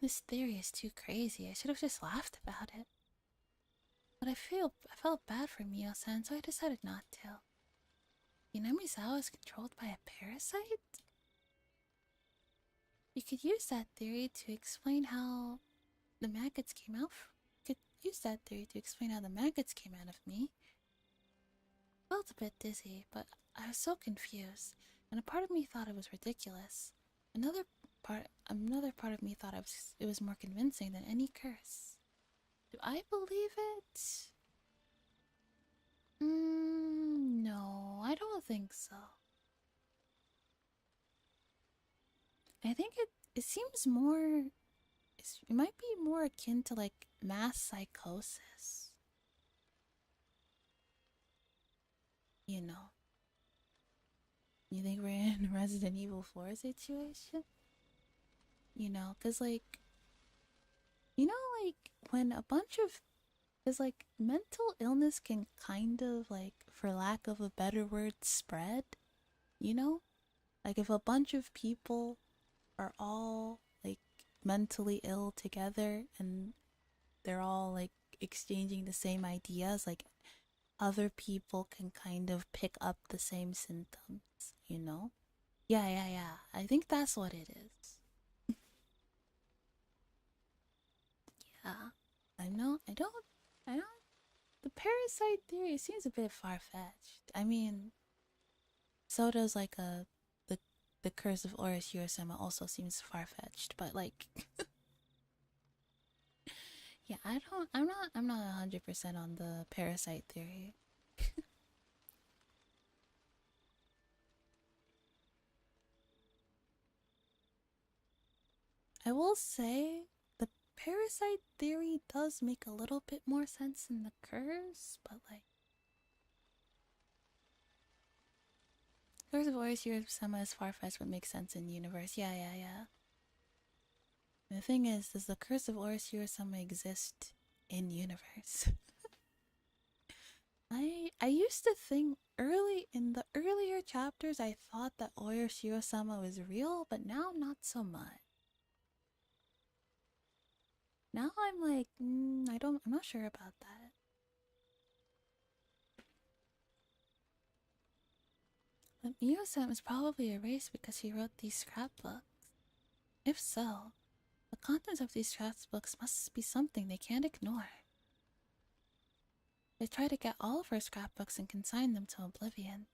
This theory is too crazy. I should have just laughed about it. But I felt bad for Mio-san, so I decided not to. Hinamizawa is controlled by a parasite? You could use that theory to explain how the maggots came out. Of me. Felt a bit dizzy, but I was so confused, and a part of me thought it was ridiculous. Another part of me thought it was more convincing than any curse. Do I believe it? No, I don't think so. I think it seems more. It might be more akin to like mass psychosis. You know. You think we're in Resident Evil 4 situation? You know, cause like, when a bunch of, cause like mental illness can kind of like, for lack of a better word, spread. You know, like if a bunch of people are all like mentally ill together and they're all like exchanging the same ideas, like other people can kind of pick up the same symptoms, you know? Yeah. I think that's what it is. Yeah. I don't. The parasite theory seems a bit far-fetched. I mean, so does like the curse of Orishiro-sama also seems far-fetched, but like, Yeah, I'm not 100% on the parasite theory. I will say the parasite theory does make a little bit more sense than the curse, but like Curse of Orishiro-sama is far-fetched but makes sense in universe. Yeah. The thing is, does the Curse of Orishiro-sama exist in universe? I used to think early in the earlier chapters I thought that Orishiro-sama was real, but now not so much. Now I'm like, I'm not sure about that. But Miyo-san was probably erased because he wrote these scrapbooks. If so, the contents of these scrapbooks must be something they can't ignore. They try to get all of her scrapbooks and consign them to oblivion.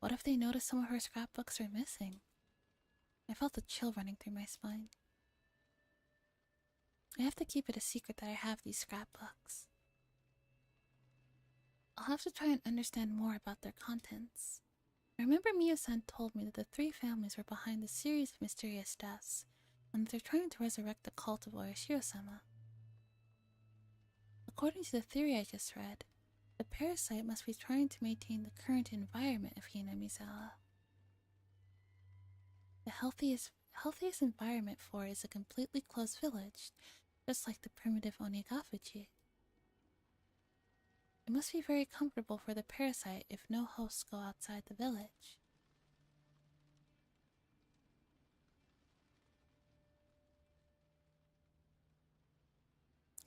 What if they notice some of her scrapbooks are missing? I felt a chill running through my spine. I have to keep it a secret that I have these scrapbooks. I'll have to try and understand more about their contents. I remember Miyo-san told me that the three families were behind a series of mysterious deaths, and that they're trying to resurrect the cult of Orishiro-sama. According to the theory I just read, the parasite must be trying to maintain the current environment of Hinamizawa. The healthiest environment for it is a completely closed village, just like the primitive Onigafuji. It must be very comfortable for the parasite if no hosts go outside the village.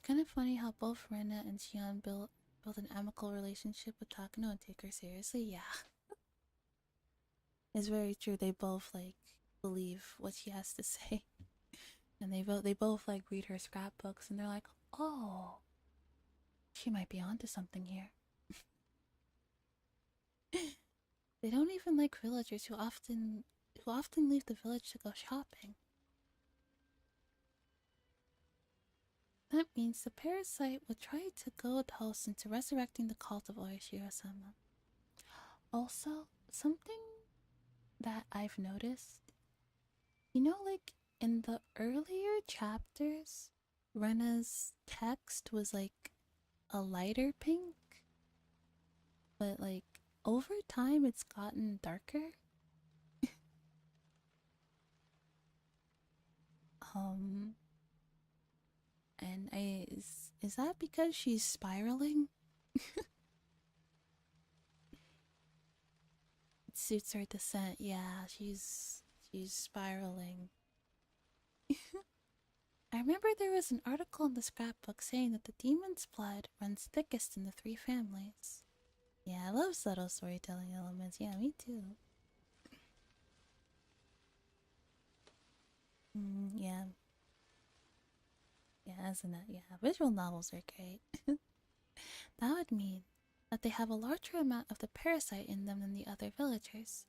Kind of funny how both Rena and Shion build an amicable relationship with Takano and take her seriously. Yeah, it's very true. They both like believe what she has to say, and they both like read her scrapbooks, and they're like, oh, she might be onto something here. They don't even like villagers who often leave the village to go shopping. That means the parasite will try to goad hosts into resurrecting the cult of Orishiro-sama. Also, something that I've noticed, like in the earlier chapters, Rena's text was like a lighter pink, but like over time it's gotten darker. And is that because she's spiraling? It suits her descent. Yeah, she's spiraling. I remember there was an article in the scrapbook saying that the demon's blood runs thickest in the three families. Yeah, I love subtle storytelling elements. Yeah, me too. Yeah. Yeah, isn't it? Yeah, visual novels are great. That would mean that they have a larger amount of the parasite in them than the other villagers,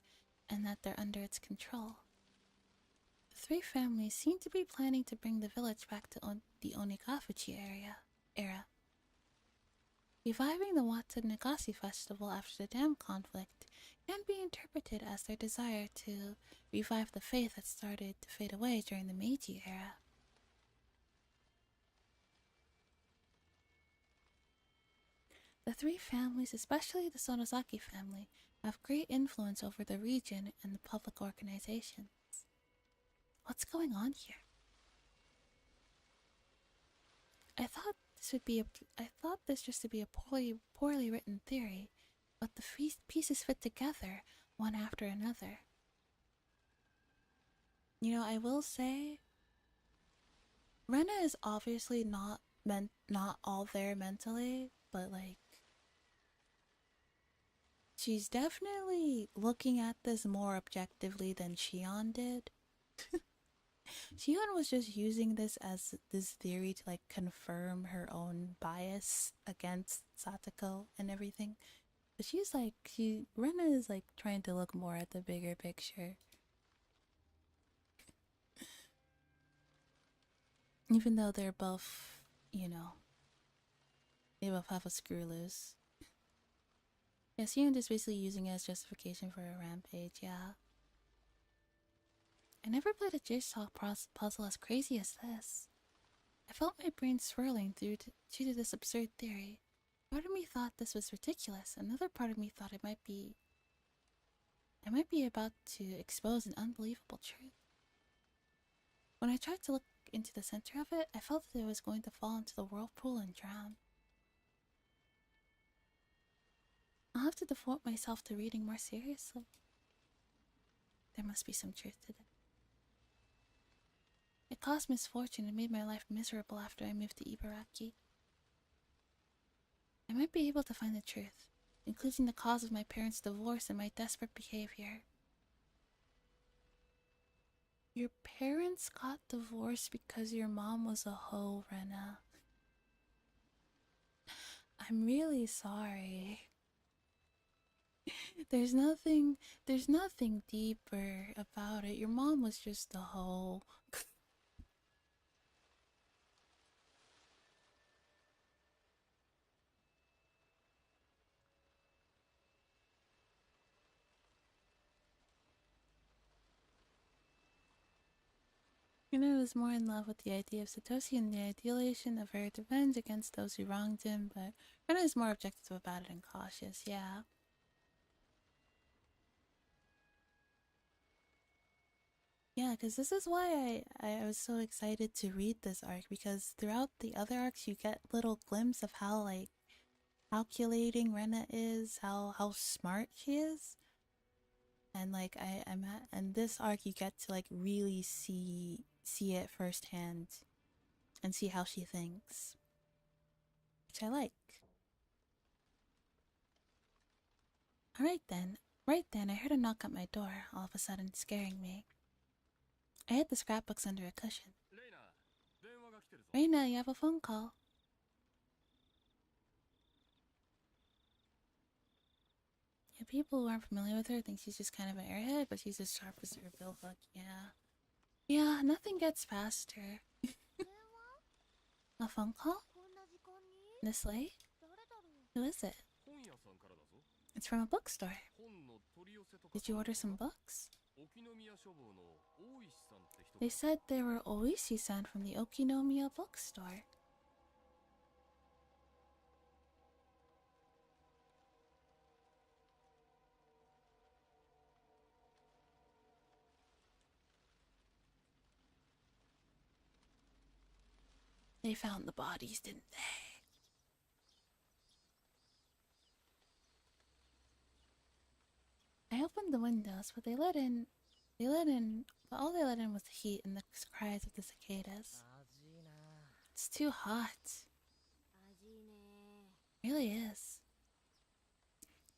and that they're under its control. The three families seem to be planning to bring the village back to the Onigafuchi era. Reviving the Wata Nagase festival after the dam conflict can be interpreted as their desire to revive the faith that started to fade away during the Meiji era. The three families, especially the Sonozaki family, have great influence over the region and the public organizations. What's going on here? I thought this just to be a poorly written theory, but the pieces fit together one after another. I will say, Rena is obviously not all there mentally, but like, she's definitely looking at this more objectively than Shion did. Shion was just using this as this theory to like confirm her own bias against Satoko and everything. But Rena is like trying to look more at the bigger picture. Even though they're both, you know, they both have a screw loose. Yeah, Sion just basically using it as justification for a rampage, yeah. I never played a jigsaw puzzle as crazy as this. I felt my brain swirling due to this absurd theory. Part of me thought this was ridiculous. Another part of me thought I might be about to expose an unbelievable truth. When I tried to look into the center of it, I felt that it was going to fall into the whirlpool and drown. I'll have to devote myself to reading more seriously. There must be some truth to this. It caused misfortune and made my life miserable after I moved to Ibaraki. I might be able to find the truth, including the cause of my parents' divorce and my desperate behavior. Your parents got divorced because your mom was a hoe, Rena. I'm really sorry. There's nothing deeper about it. Your mom was just a hoe. I was more in love with the idea of Satoshi and the idealization of her revenge against those who wronged him, but Rena is more objective about it and cautious, yeah. Yeah, because this is why I was so excited to read this arc, because throughout the other arcs you get little glimpses of how, like, calculating Rena is, how smart she is. And like I'm at, and this arc you get to like really see it firsthand and see how she thinks, which I like. Right then, I heard a knock at my door, all of a sudden scaring me. I hid the scrapbooks under a cushion. Reina, you have a phone call. Yeah, people who aren't familiar with her think she's just kind of an airhead, but she's as sharp as her billhook, yeah. Yeah, nothing gets past her. A phone call? This late? Who is it? It's from a bookstore. Did you order some books? They said they were Oishi-san from the Okinomiya bookstore. They found the bodies, didn't they? I opened the windows, but but all they let in was the heat and the cries of the cicadas. It's too hot. It really is.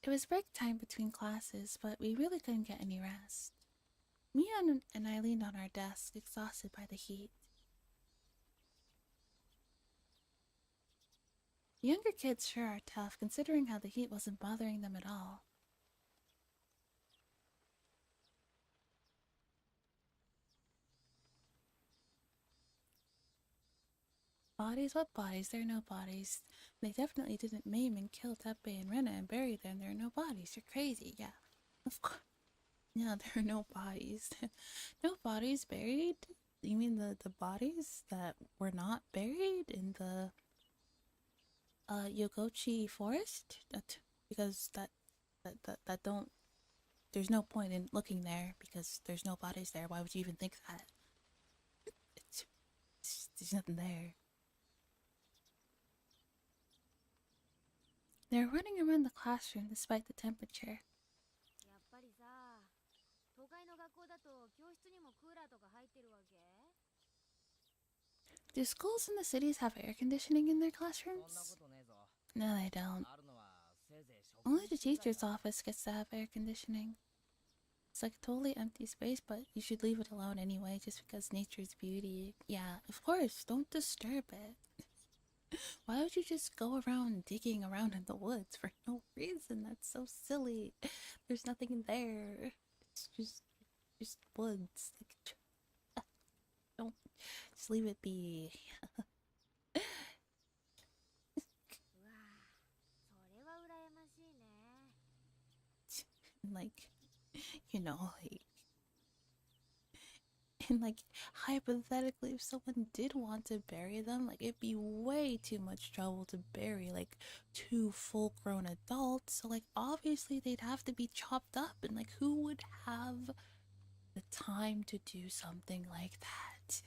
It was break time between classes, but we really couldn't get any rest. Mia and I leaned on our desks, exhausted by the heat. The younger kids sure are tough, considering how the heat wasn't bothering them at all. Bodies? What bodies? There are no bodies. They definitely didn't maim and kill Teppei and Rena and bury them. There are no bodies. You're crazy. Yeah. Of course. Yeah, there are no bodies. No bodies buried? You mean the bodies that were not buried in the Yogochi forest? Because that don't, there's no point in looking there because there's no bodies there. Why would you even think that? There's nothing there. They're running around the classroom despite the temperature. Do schools in the cities have air conditioning in their classrooms? No, they don't. Only the teacher's office gets to have air conditioning. It's like a totally empty space, but you should leave it alone anyway, just because nature's beauty. Yeah, of course, don't disturb it. Why would you just go around digging around in the woods for no reason? That's so silly. There's nothing in there. It's just woods. Like, Don't just leave it be. And like, you know, like, and like, hypothetically, if someone did want to bury them, like, it'd be way too much trouble to bury like two full-grown adults. So like, obviously they'd have to be chopped up, and like, who would have the time to do something like that?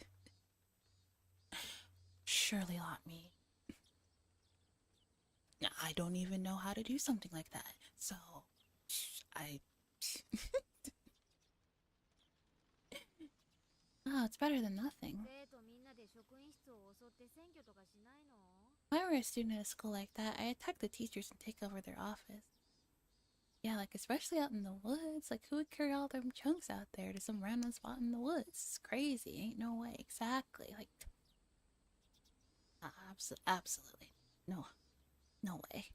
Surely not me. I don't even know how to do something like that. So, I. Oh, it's better than nothing. If I were a student at a school like that, I'd attack the teachers and take over their office. Yeah, like, especially out in the woods. Like, who would carry all them chunks out there to some random spot in the woods? It's crazy. Ain't no way. Exactly. Like, absolutely. No. No way.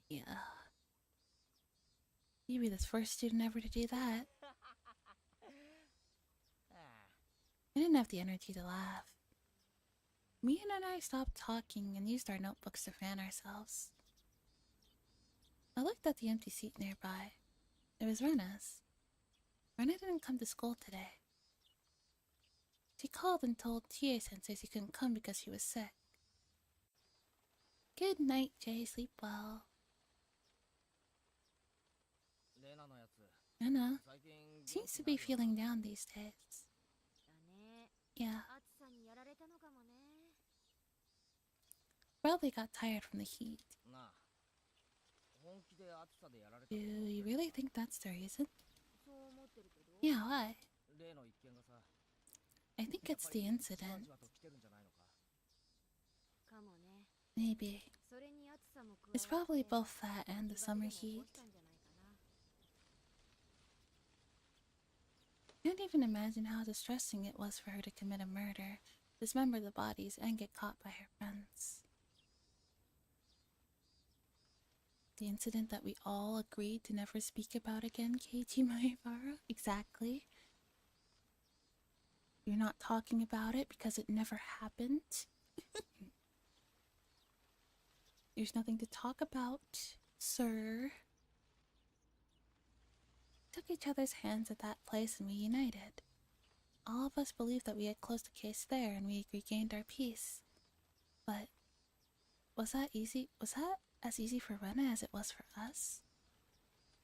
Yeah. You'd be the first student ever to do that. I didn't have the energy to laugh. Mia and I stopped talking and used our notebooks to fan ourselves. I looked at the empty seat nearby. It was Rena's. Rena didn't come to school today. She called and told Tie-sensei she couldn't come because she was sick. Good night, Jay. Sleep well. Rena seems to be feeling down these days. Yeah. Probably got tired from the heat. Do you really think that's the reason? Yeah, why? I think it's the incident. Maybe. It's probably both that and the summer heat. I can't even imagine how distressing it was for her to commit a murder, dismember the bodies, and get caught by her friends. The incident that we all agreed to never speak about again, Keiichi Maebara? Exactly. You're not talking about it because it never happened? There's nothing to talk about, sir. We took each other's hands at that place and we united. All of us believed that we had closed the case there and we regained our peace. But was that easy? Was that as easy for Rena as it was for us?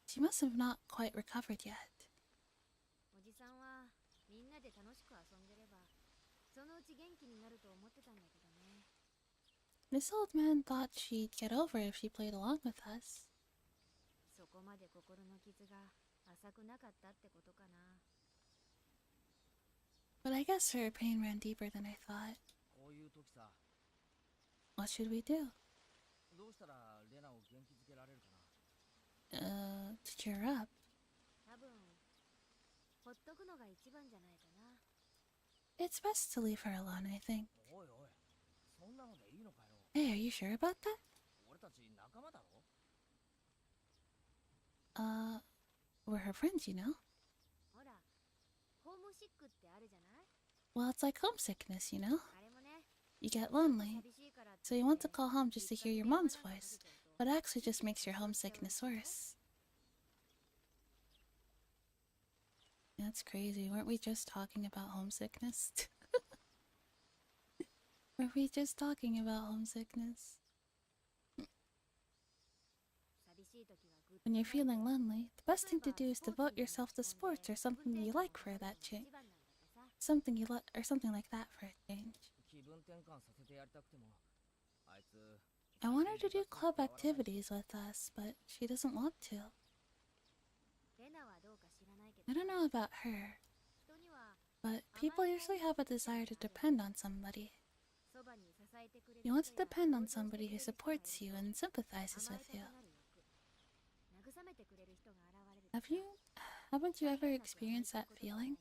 She must have not quite recovered yet. This old man thought she'd get over it if she played along with us. But I guess her pain ran deeper than I thought. What should we do? To cheer her up. It's best to leave her alone, I think. Hey, are you sure about that? We're her friends, you know? Well, it's like homesickness, you know? You get lonely, so you want to call home just to hear your mom's voice, but it actually just makes your homesickness worse. That's crazy. Weren't we just talking about homesickness? Were we just talking about homesickness? When you're feeling lonely, the best thing to do is devote yourself to sports or something you like for that change. Something you like, or something like that for a change. I want her to do club activities with us, but she doesn't want to. I don't know about her, but people usually have a desire to depend on somebody. You want to depend on somebody who supports you and sympathizes with you. Haven't you ever experienced that feeling?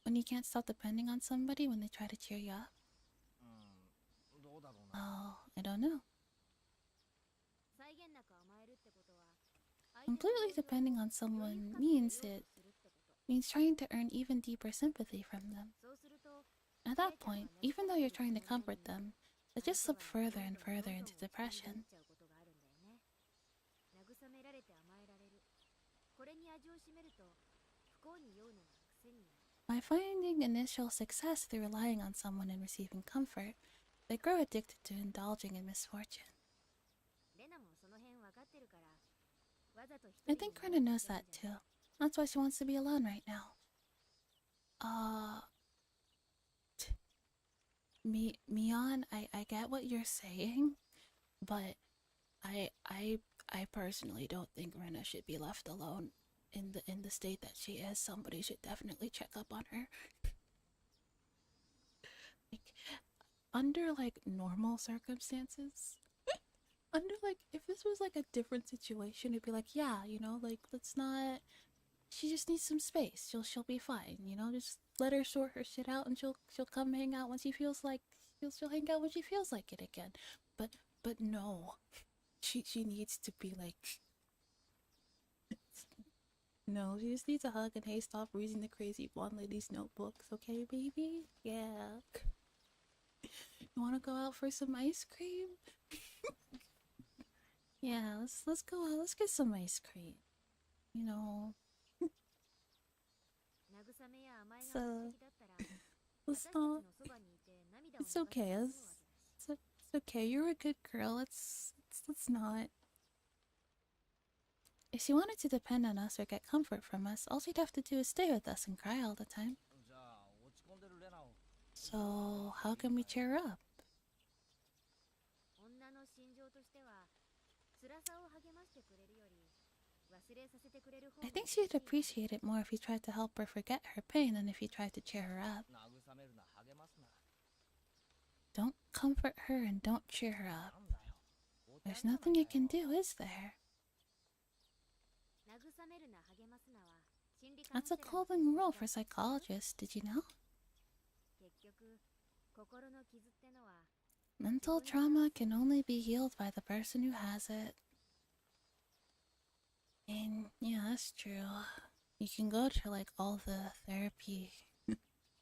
When you can't stop depending on somebody when they try to cheer you up? Oh, I don't know. Completely depending on someone means it means trying to earn even deeper sympathy from them. At that point, even though you're trying to comfort them, they just slip further and further into depression. By finding initial success through relying on someone and receiving comfort, they grow addicted to indulging in misfortune. I think Rena knows that too. That's why she wants to be alone right now. Mion, I get what you're saying, but I personally don't think Rena should be left alone in the state that she is. Somebody should definitely check up on her. Like, under like normal circumstances, under like if this was like a different situation, it'd be like, yeah, you know, like let's not. She just needs some space. She'll be fine, you know. Just let her sort her shit out, and she'll come hang out when she feels like she'll hang out when she feels like it again. But no, she needs to be like. No, she just needs a hug and hey, stop reading the crazy blonde lady's notebooks, okay, baby? Yeah. You wanna go out for some ice cream? Yeah, let's go out. Let's get some ice cream. You know. So let's not. It's okay. It's okay. You're a good girl. Let's not. If she wanted to depend on us or get comfort from us, all she'd have to do is stay with us and cry all the time. So how can we cheer her up? I think she'd appreciate it more if you tried to help her forget her pain than if you tried to cheer her up. Don't comfort her and don't cheer her up. There's nothing you can do, is there? That's a golden rule for psychologists, did you know? Mental trauma can only be healed by the person who has it. And yeah, that's true. You can go to like all the therapy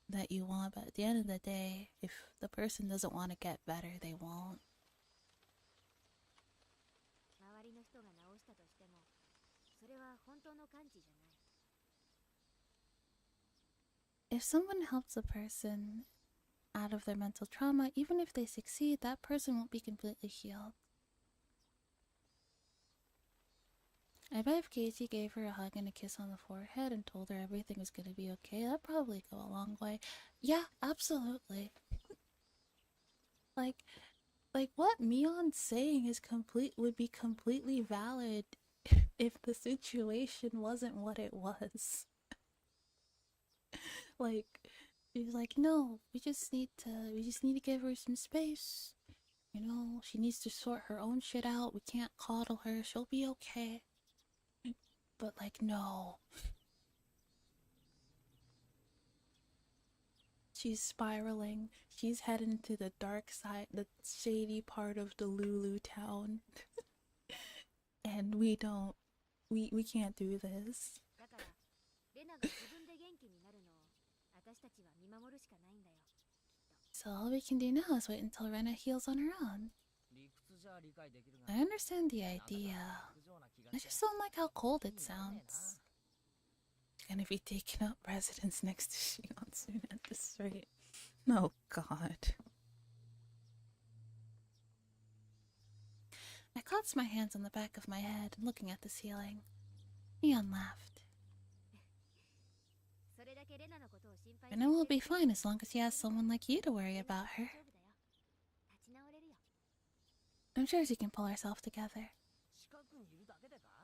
that you want, but at the end of the day, if the person doesn't want to get better, they won't. If someone helps a person out of their mental trauma, even if they succeed, that person won't be completely healed. I bet if Casey gave her a hug and a kiss on the forehead and told her everything was gonna be okay, that'd probably go a long way. Yeah, absolutely. like what Mion's saying is would be completely valid if the situation wasn't what it was. Like, she's like, no, we just need to give her some space. You know, she needs to sort her own shit out. We can't coddle her. She'll be okay. But like, no. She's spiraling. She's heading into the dark side, the shady part of the Lulu town. And we can't do this. So all we can do now is wait until Rena heals on her own. I understand the idea. I just don't like how cold it sounds. Gonna be taking up residence next to Shion soon at this rate. Oh god. I clasped my hands on the back of my head, looking at the ceiling. Neon laughed. Rena will be fine as long as she has someone like you to worry about her. I'm sure she can pull herself together.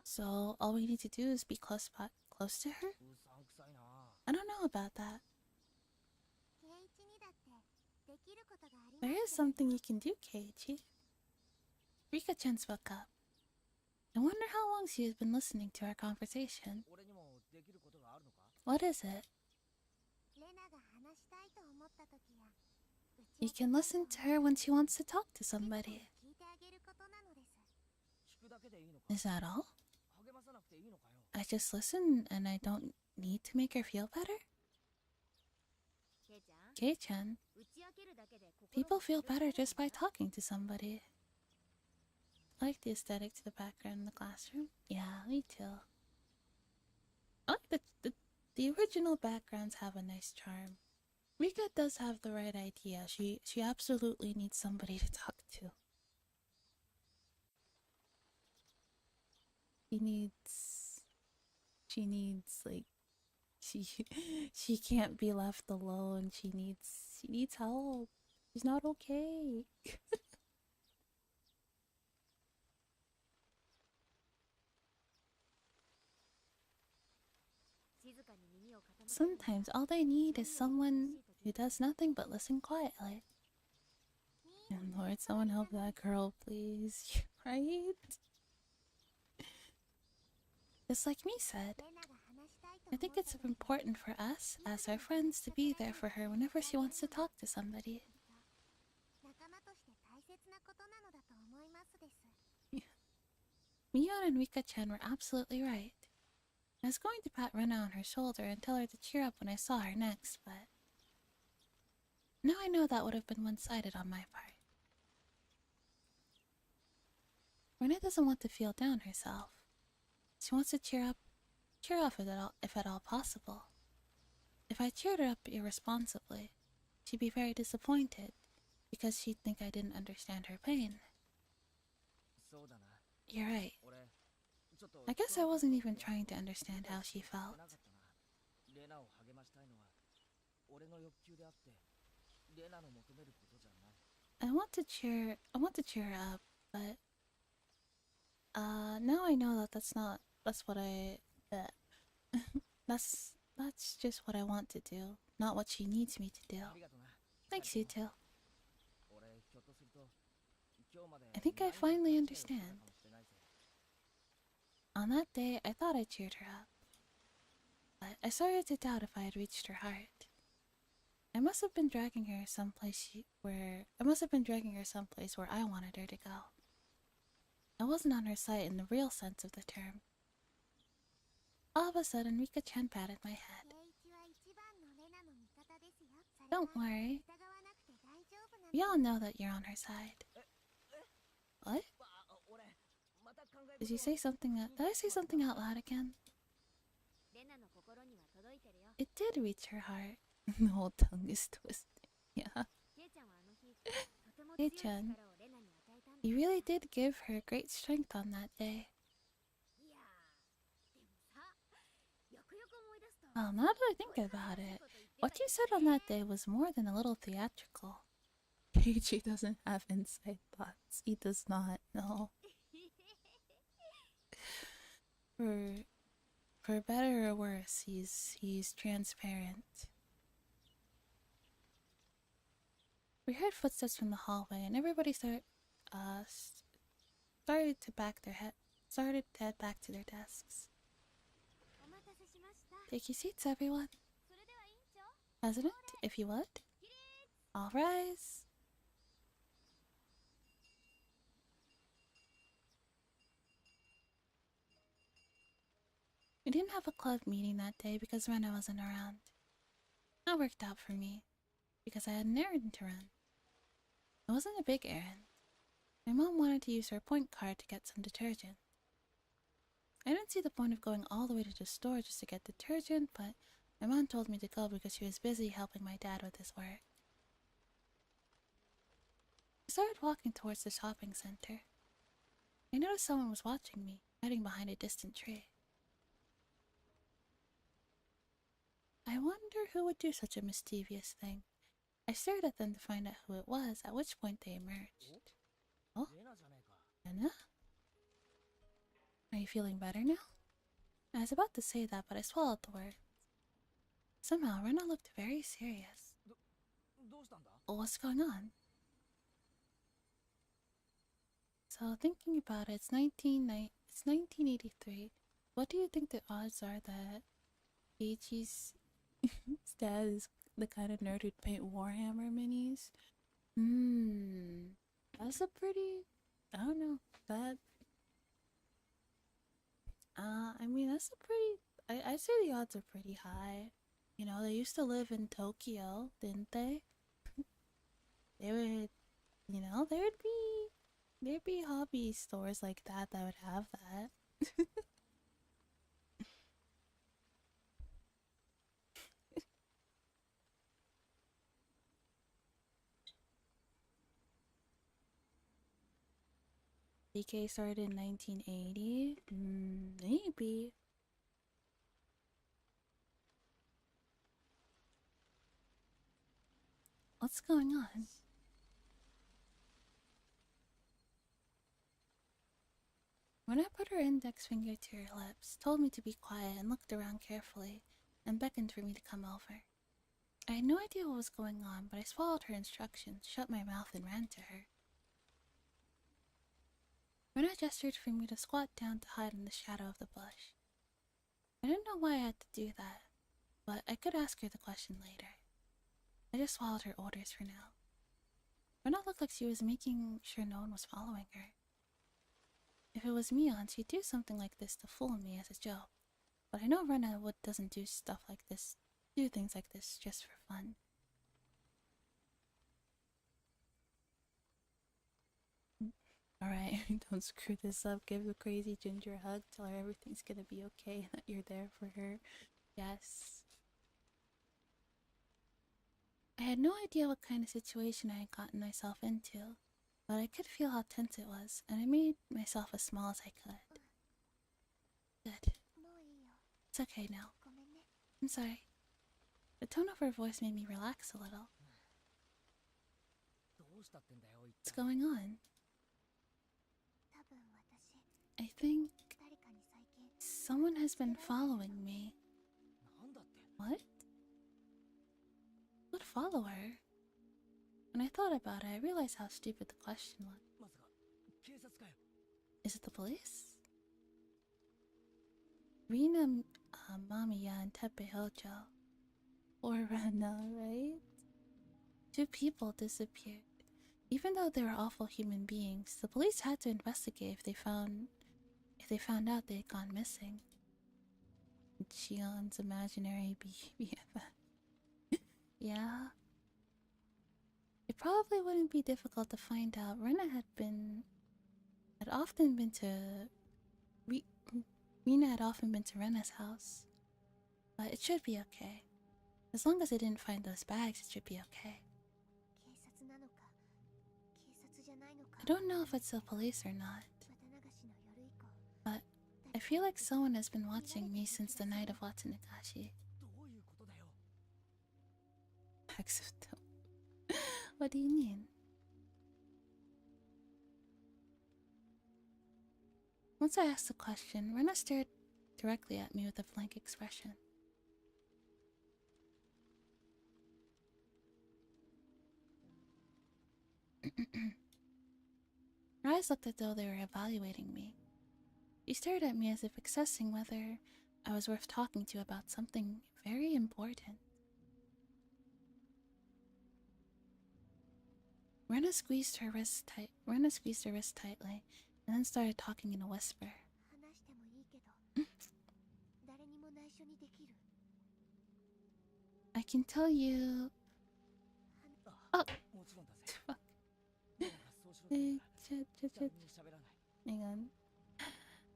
So all we need to do is be close to her? I don't know about that. There is something you can do, Keiichi. Rika-chan spoke up. I wonder how long she has been listening to our conversation. What is it? You can listen to her when she wants to talk to somebody. Is that all? I just listen and I don't need to make her feel better? Kei-chan, people feel better just by talking to somebody. I like the aesthetic to the background in the classroom. Yeah, me too. I like the original backgrounds have a nice charm. Rika does have the right idea. She absolutely needs somebody to talk to. She needs like she she can't be left alone. She needs help. She's not okay. Sometimes all they need is someone who does nothing but listen quietly. And Lord, someone help that girl, please. Right? Just like me said, I think it's important for us, as her friends, to be there for her whenever she wants to talk to somebody. Mion and Rika-chan were absolutely right. I was going to pat Rena on her shoulder and tell her to cheer up when I saw her next, but now I know that would have been one-sided on my part. Rena doesn't want to feel down herself. She wants to cheer off if at all possible. If I cheered her up irresponsibly, she'd be very disappointed because she'd think I didn't understand her pain. You're right. I guess I wasn't even trying to understand how she felt. I want to cheer her up, but now I know that that's what I that that's just what I want to do, not what she needs me to do. Thanks, you two. I think I finally understand. On that day, I thought I cheered her up, but I started to doubt if I had reached her heart. I must have been dragging her someplace where I wanted her to go. I wasn't on her side in the real sense of the term. All of a sudden, Rika-chan patted my head. Don't worry. We all know that you're on her side. What? Did you say something? Did I say something out loud again? It did reach her heart. The whole tongue is twisted. Yeah. Hey-chan, you really did give her great strength on that day. Well, now that I think about it, what you said on that day was more than a little theatrical. Keiichi doesn't have inside thoughts. He does not, no. For better or worse, he's transparent. We heard footsteps from the hallway, and everybody started to head back to their desks. Take your seats, everyone. President, if you would. All rise. We didn't have a club meeting that day because Rena wasn't around. That worked out for me, because I had an errand to run. It wasn't a big errand. My mom wanted to use her point card to get some detergent. I didn't see the point of going all the way to the store just to get detergent, but my mom told me to go because she was busy helping my dad with his work. I started walking towards the shopping center. I noticed someone was watching me, hiding behind a distant tree. I wonder who would do such a mischievous thing. I stared at them to find out who it was, at which point they emerged. Oh? Anna? Are you feeling better now? I was about to say that, but I swallowed the word. Somehow, Rena looked very serious. What's going on? So, thinking about it, it's 1983. What do you think the odds are that Eiichi's dad is the kind of nerd who'd paint Warhammer minis? That's a pretty... I don't know. I mean, that's a pretty... I'd say the odds are pretty high. You know, they used to live in Tokyo, didn't they? They would, you know, there'd be hobby stores like that that would have that. DK started in 1980? Maybe. What's going on? When I put her index finger to her lips, told me to be quiet and looked around carefully, and beckoned for me to come over. I had no idea what was going on, but I swallowed her instructions, shut my mouth, and ran to her. Rena gestured for me to squat down to hide in the shadow of the bush. I didn't know why I had to do that, but I could ask her the question later. I just swallowed her orders for now. Rena looked like she was making sure no one was following her. If it was Mion, she'd do something like this to fool me as a joke. But I know Rena doesn't do stuff like this, do things like this just for fun. Alright, don't screw this up. Give the crazy ginger a hug. Tell her everything's gonna be okay and that you're there for her. Yes. I had no idea what kind of situation I had gotten myself into, but I could feel how tense it was, and I made myself as small as I could. Good. It's okay now. I'm sorry. The tone of her voice made me relax a little. What's going on? I think someone has been following me. What? What follower? When I thought about it, I realized how stupid the question was. Is it the police? Rina, Mamiya, and Tepe Hojo. Or Rana, right? Two people disappeared. Even though they were awful human beings, the police had to investigate if they found out they had gone missing. Chion's imaginary BFF. Yeah. It probably wouldn't be difficult to find out. Rena had often been to Rena had often been to Rena's house. But it should be okay. As long as they didn't find those bags, it should be okay. I don't know if it's the police or not, but I feel like someone has been watching me since the night of Watsunagashi. What do you mean? Once I asked the question, Rena stared directly at me with a blank expression. Her eyes looked as though they were evaluating me. She stared at me as if assessing whether I was worth talking to about something very important. Rena squeezed her wrist tightly, and then started talking in a whisper. I can tell you. Oh, fuck. Hang on.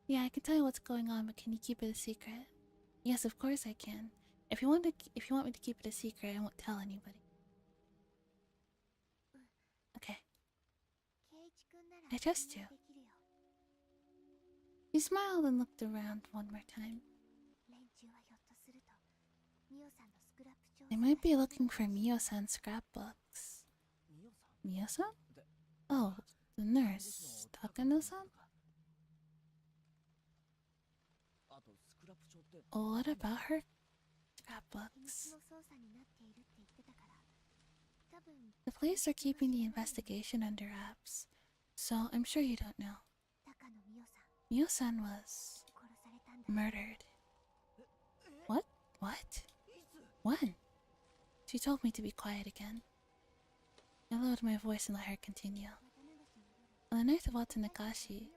Yeah, I can tell you what's going on, but can you keep it a secret? Yes, of course I can. If you want me to keep it a secret, I won't tell anybody. Okay. I trust you. He smiled and looked around one more time. They might be looking for Mio-san's scrapbooks. Mio-san? Oh, the nurse. Takano-san? Oh, what about her scrapbooks? The police are keeping the investigation under wraps, so I'm sure you don't know. Mio-san was murdered. What? What? When? She told me to be quiet again. I lowered my voice and let her continue. On the night of Watsunagashi,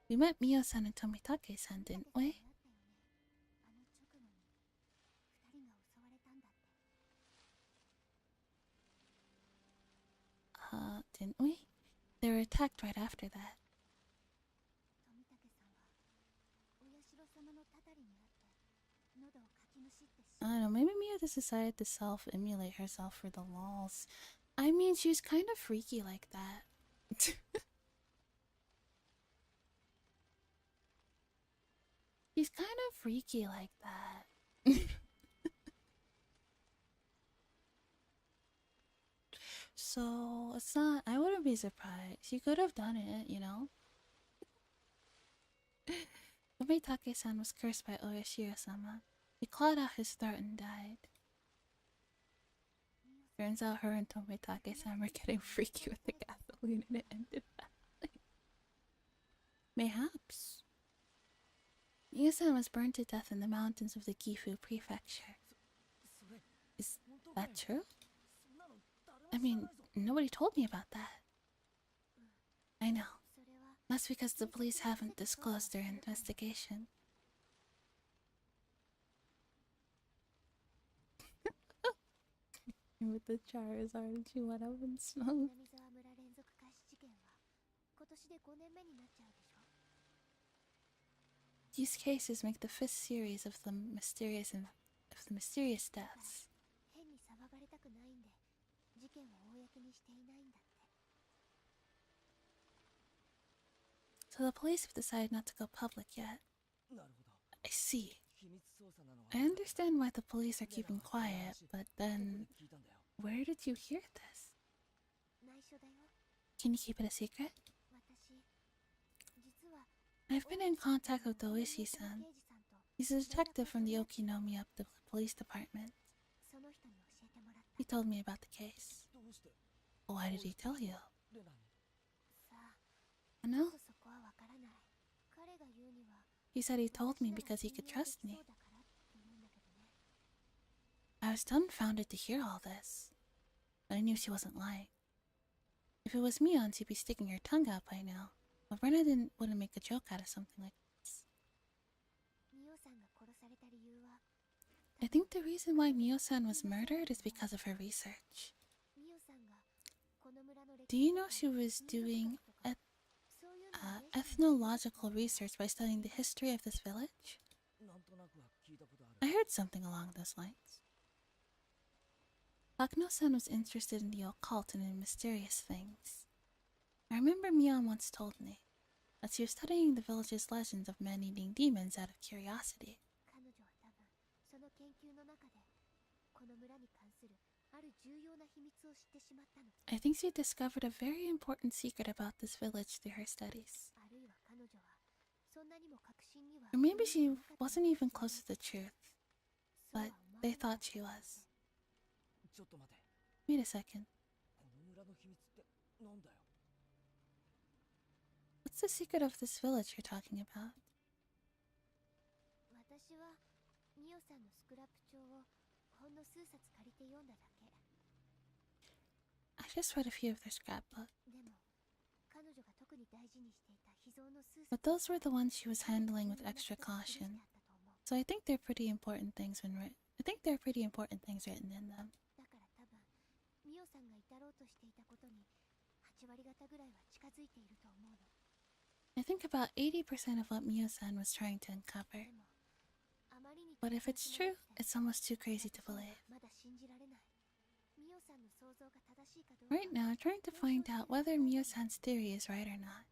we met Mio-san and Tomitake-san, didn't we? didn't we? They were attacked right after that. I don't know, maybe Mia just decided to self-immolate herself for the lols. I mean, she's kind of freaky like that. She's kind of freaky like that. So, it's not... I wouldn't be surprised. She could have done it, you know? Tomitake-san was cursed by Oyashiro-sama. He clawed out his throat and died. Turns out her and Tomitake-san were getting freaky with the gasoline and it ended badly. Mayhaps. Mia-san was burned to death in the mountains of the Gifu prefecture. Is that true? I mean, nobody told me about that. I know. That's because the police haven't disclosed their investigation. With the Charizard, she went up in smoke. These cases make the 5th series of the mysterious deaths. So the police have decided not to go public yet. I see. I understand why the police are keeping quiet, but then... Where did you hear this? Can you keep it a secret? I've been in contact with Oishi-san. He's a detective from the Okinomiya police department. He told me about the case. Why did he tell you? I know. He said he told me because he could trust me. I was dumbfounded to hear all this, but I knew she wasn't lying. If it was Mion, she'd be sticking her tongue out by now. But Brenna wouldn't make a joke out of something like this. I think the reason why Mio-san was murdered is because of her research. Do you know she was doing ethnological research by studying the history of this village? I heard something along those lines. Takano-san was interested in the occult and in mysterious things. I remember Mion once told me that she was studying the village's legends of man-eating demons out of curiosity. I think she discovered a very important secret about this village through her studies. Or maybe she wasn't even close to the truth, but they thought she was. Wait a second. What's the secret of this village you're talking about? I just read a few of their scrapbooks. But those were the ones she was handling with extra caution. So I think they're pretty important things written in them. I think about 80% of what Mio-san was trying to uncover. But if it's true, it's almost too crazy to believe. Right now, I'm trying to find out whether Mio-san's theory is right or not.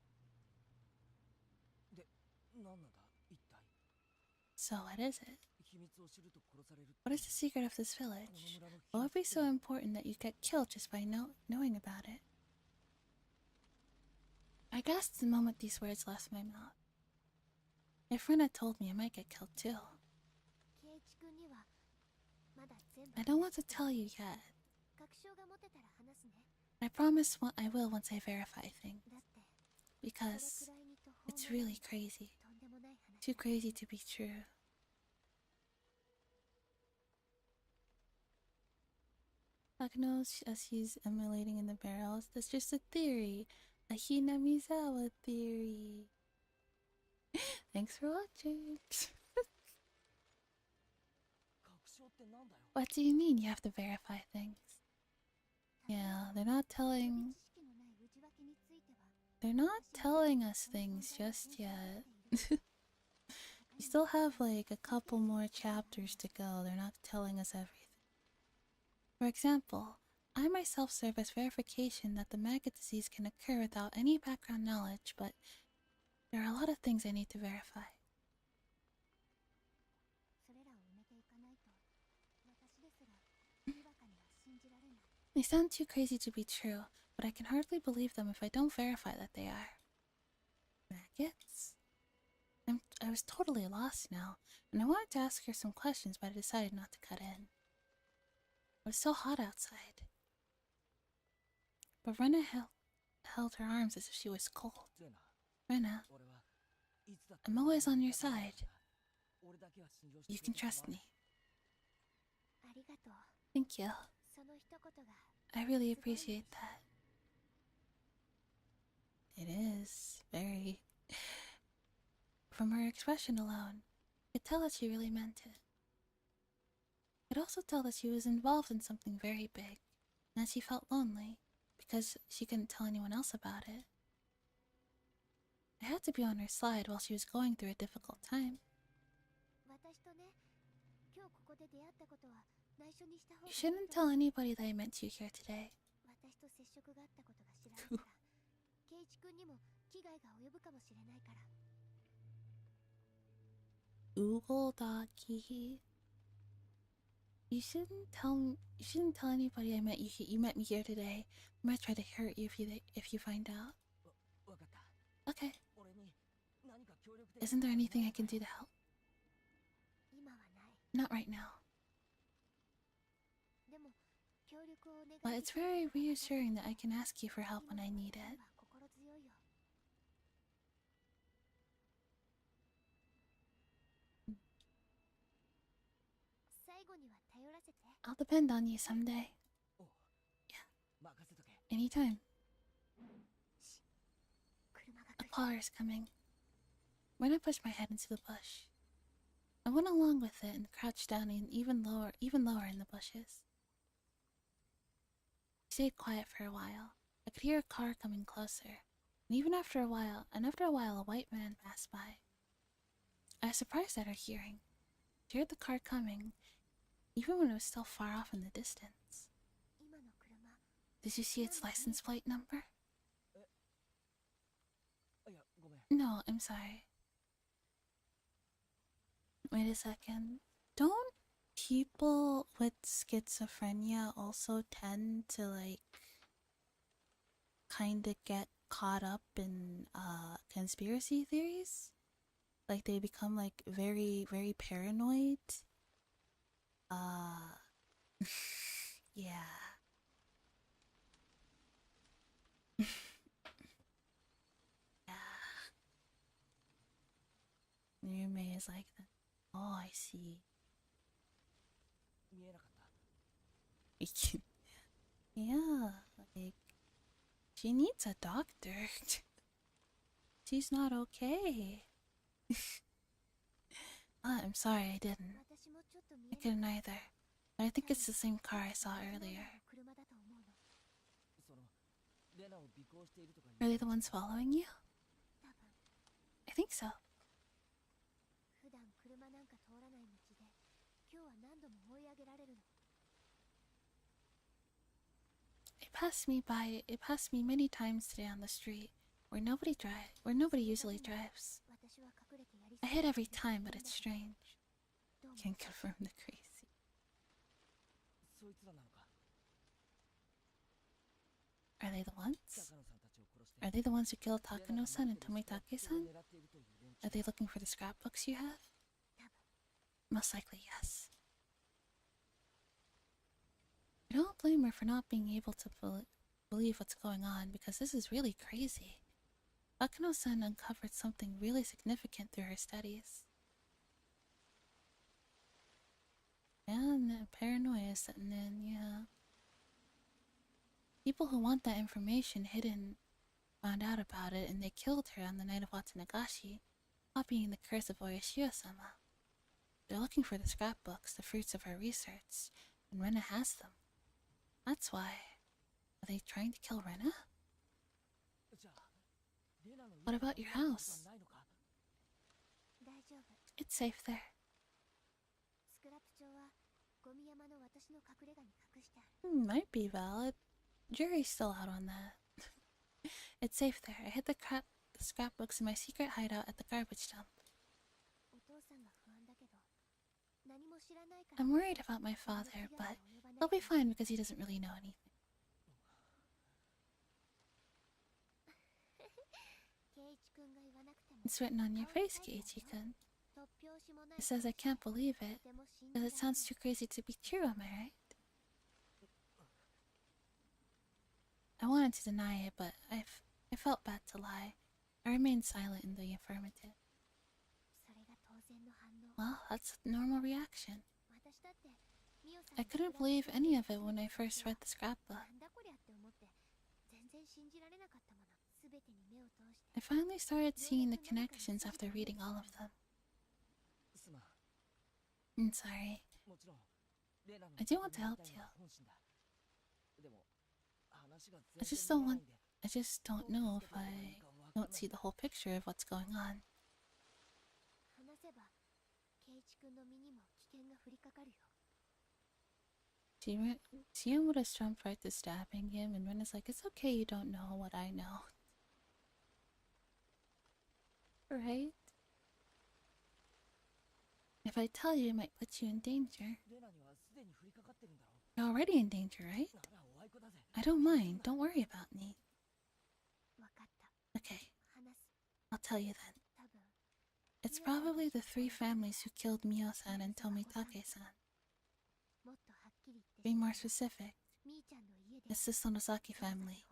So what is it? What is the secret of this village? What would be so important that you get killed just by knowing about it? I gasped the moment these words left my mouth. My friend had told me I might get killed too. I don't want to tell you yet. I promise I will once I verify things. Because it's really crazy. Too crazy to be true. Takano, as he's emulating in the barrels, that's just a theory. A Hinamizawa theory. Thanks for watching. What do you mean you have to verify things? Yeah, they're not telling They're not telling us things just yet. We still have like a couple more chapters to go. They're not telling us everything. For example, I myself serve as verification that the maggot disease can occur without any background knowledge, but there are a lot of things I need to verify. They sound too crazy to be true, but I can hardly believe them if I don't verify that they are. Maggots? I was totally lost now, and I wanted to ask her some questions, but I decided not to cut in. It was so hot outside. But Rena held her arms as if she was cold. Rena, I'm always on your side. You can trust me. Thank you. I really appreciate that. It is very... From her expression alone, I could tell that she really meant it. I could also tell that she was involved in something very big, and that she felt lonely, because she couldn't tell anyone else about it. I had to be on her side while she was going through a difficult time. You shouldn't tell anybody that I met you here today. Ugol-daki. You shouldn't tell anybody I met you. You met me here today. I might try to hurt you if you find out. Okay. Isn't there anything I can do to help? Not right now. But it's very reassuring that I can ask you for help when I need it. I'll depend on you someday. Yeah. Anytime. A car is coming. When I pushed my head into the bush, I went along with it and crouched down even lower in the bushes. I stayed quiet for a while. I could hear a car coming closer, and after a while, a white man passed by. I was surprised at her hearing. She heard the car coming, even when it was still far off in the distance. Did you see its license plate number? No, I'm sorry. Wait a second. Don't people with schizophrenia also tend to, like, kinda get caught up in, conspiracy theories? Like, they become, like, very, very paranoid? Yeah. Yeah. Yume is like that. Oh, I see. Yeah, like, she needs a doctor. She's not okay. I'm sorry I didn't. I couldn't either. But I think it's the same car I saw earlier. Are they the ones following you? I think so. It passed me many times today on the street, where nobody usually drives. I hit every time, but it's strange. Can't confirm the crazy. Are they the ones? Are they the ones who killed Takano-san and Tomitake-san? Are they looking for the scrapbooks you have? Most likely, yes. I don't blame her for not being able to believe what's going on, because this is really crazy. Takano-san uncovered something really significant through her studies. And paranoia is setting in, yeah. People who want that information hidden found out about it, and they killed her on the night of Watanagashi, copying the curse of Oyashio-sama. They're looking for the scrapbooks, the fruits of her research, and Rena has them. That's why. Are they trying to kill Rena? What about your house? It's safe there. Might be valid. Jury's still out on that. It's safe there. I hid the scrapbooks in my secret hideout at the garbage dump. I'm worried about my father, but he'll be fine because he doesn't really know anything. It's written on your face, Keiichi-kun. It says I can't believe it, because it sounds too crazy to be true, am I right? I wanted to deny it, but I felt bad to lie. I remained silent in the affirmative. Well, that's a normal reaction. I couldn't believe any of it when I first read the scrapbook. I finally started seeing the connections after reading all of them. I'm sorry. I do want to help you. I just don't know if I don't see the whole picture of what's going on. Sion would have jumped right to stabbing him, and Ren is like, it's okay, you don't know what I know. Right? If I tell you, it might put you in danger. You're already in danger, right? I don't mind, don't worry about me. Okay, I'll tell you then. It's probably the 3 families who killed Mio-san and Tomitake-san. Be more specific. It's the Sonosaki family.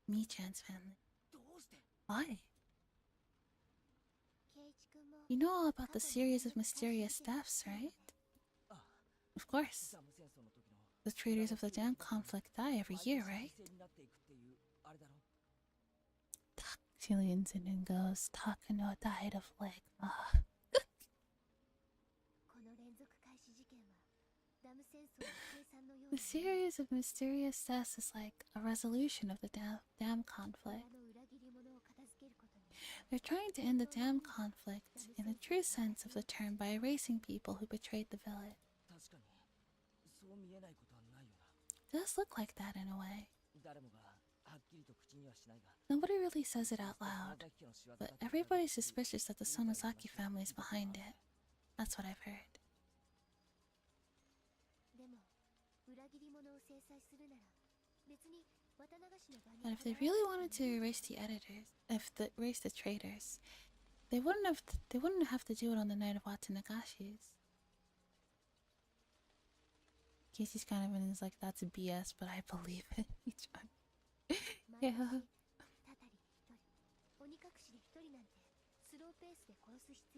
Mi-chan's family. Why? You know all about the series of mysterious deaths, right? Of course. The traitors of the dam conflict die every year, right? Tactilians and Ingos, Takano died of ligma. The series of mysterious deaths is like a resolution of the dam conflict. They're trying to end the dam conflict in the true sense of the term by erasing people who betrayed the village. It does look like that in a way. Nobody really says it out loud, but everybody's suspicious that the Sonosaki family is behind it. That's what I've heard. But if they really wanted to erase the editors, erase the traitors, they wouldn't have to do it on the night of Watanagashi's. Casey's kind of in his like, that's BS, but I believe it. Yeah.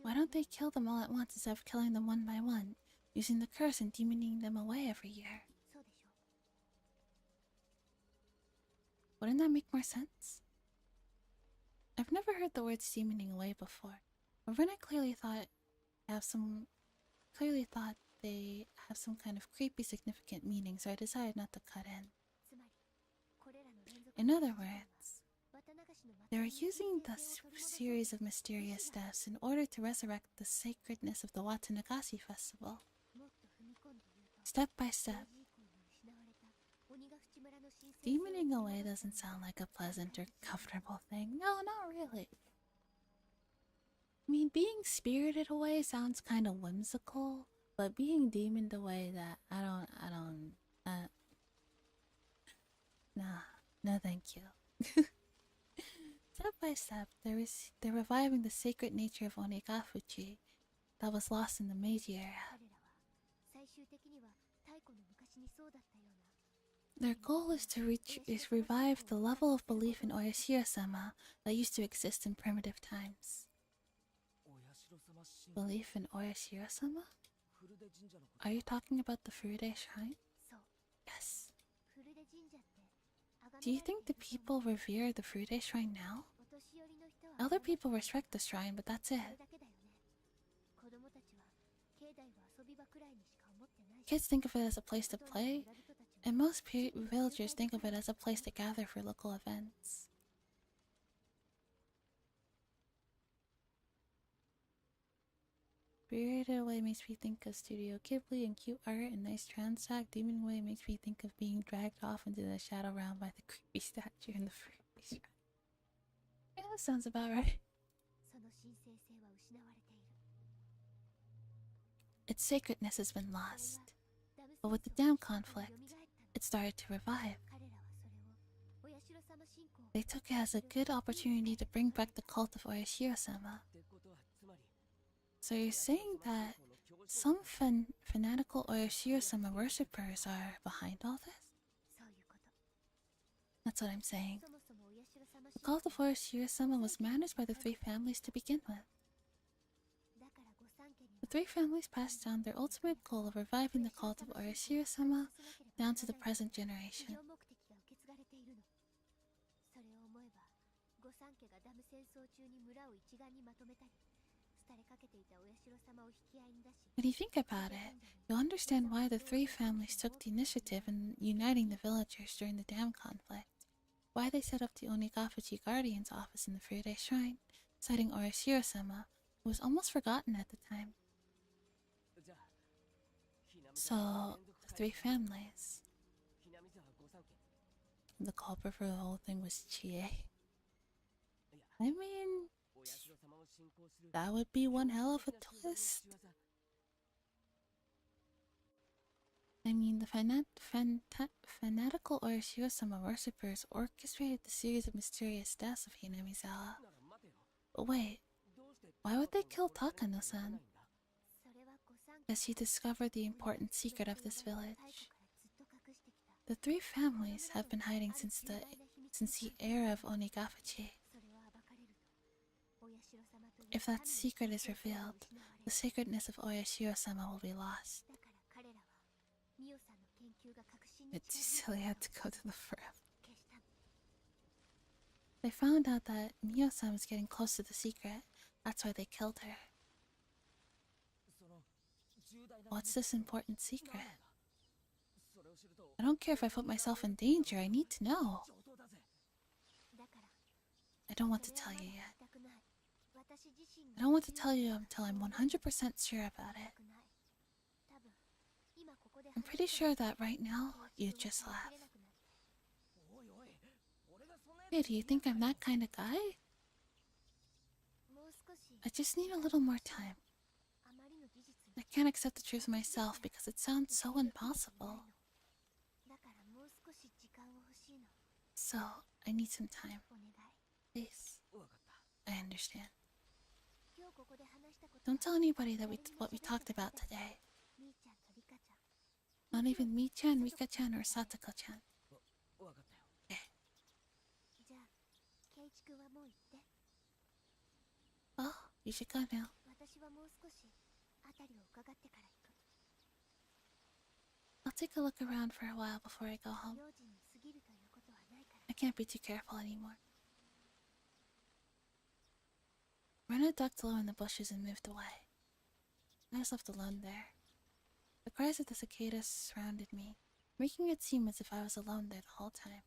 Why don't they kill them all at once instead of killing them one by one, using the curse and demoning them away every year? Wouldn't that make more sense? I've never heard the word demoning away before. Marina clearly thought they have some kind of creepy significant meaning, so I decided not to cut in. In other words, they were using the series of mysterious deaths in order to resurrect the sacredness of the Watanagashi festival. Step by step. Demoning away doesn't sound like a pleasant or comfortable thing. No, not really. I mean, being spirited away sounds kind of whimsical, but being demoned away, nah, no thank you. Step by step, they're reviving the sacred nature of Onigafuchi that was lost in the Meiji era. Their goal is to revive the level of belief in Oyashiro-sama that used to exist in primitive times. Belief in Oyashiro-sama? Are you talking about the Furude Shrine? Yes. Do you think the people revere the Furude Shrine now? Other people respect the shrine, but that's it. Kids think of it as a place to play, and most villagers think of it as a place to gather for local events. Spirited Away makes me think of Studio Ghibli and cute art and nice transact. Demon Away makes me think of being dragged off into the shadow realm by the creepy statue in the freebie shrine. Yeah, that sounds about right. Its sacredness has been lost, but with the dam conflict, it started to revive. They took it as a good opportunity to bring back the cult of Oyashiro-sama. So you're saying that some fanatical Oyashiro-sama worshippers are behind all this? That's what I'm saying. The cult of Oyashiro-sama was managed by the three families to begin with. The three families passed down their ultimate goal of reviving the cult of Oyashiro-sama down to the present generation. When you think about it, you'll understand why the three families took the initiative in uniting the villagers during the dam conflict. Why they set up the Onigafuchi Guardian's office in the Freeday Shrine, citing Oyashiro-sama, who was almost forgotten at the time. So, the three families. The culprit for the whole thing was Chie. I mean, that would be one hell of a twist. I mean, the fanatical Oyashiro-sama worshippers orchestrated the series of mysterious deaths of Hinamizawa. But wait, why would they kill Takano-san? As he discovered the important secret of this village. The three families have been hiding since the era of Onigafuchi. If that secret is revealed, the sacredness of Oyashiro-sama will be lost. It's silly I had to go to the forever. They found out that Mio-san was getting close to the secret. That's why they killed her. What's this important secret? I don't care if I put myself in danger, I need to know. I don't want to tell you yet. I don't want to tell you until I'm 100% sure about it. I'm pretty sure that right now, you just laugh. Hey, do you think I'm that kind of guy? I just need a little more time. I can't accept the truth myself because it sounds so impossible. So, I need some time. Please. I understand. Don't tell anybody that what we talked about today. Not even Mi-chan, Rika-chan, or Satoko-chan. Okay. Oh, you should go now. I'll take a look around for a while before I go home. I can't be too careful anymore. Rena ducked low in the bushes and moved away. I was left alone there. The cries of the cicadas surrounded me, making it seem as if I was alone there the whole time.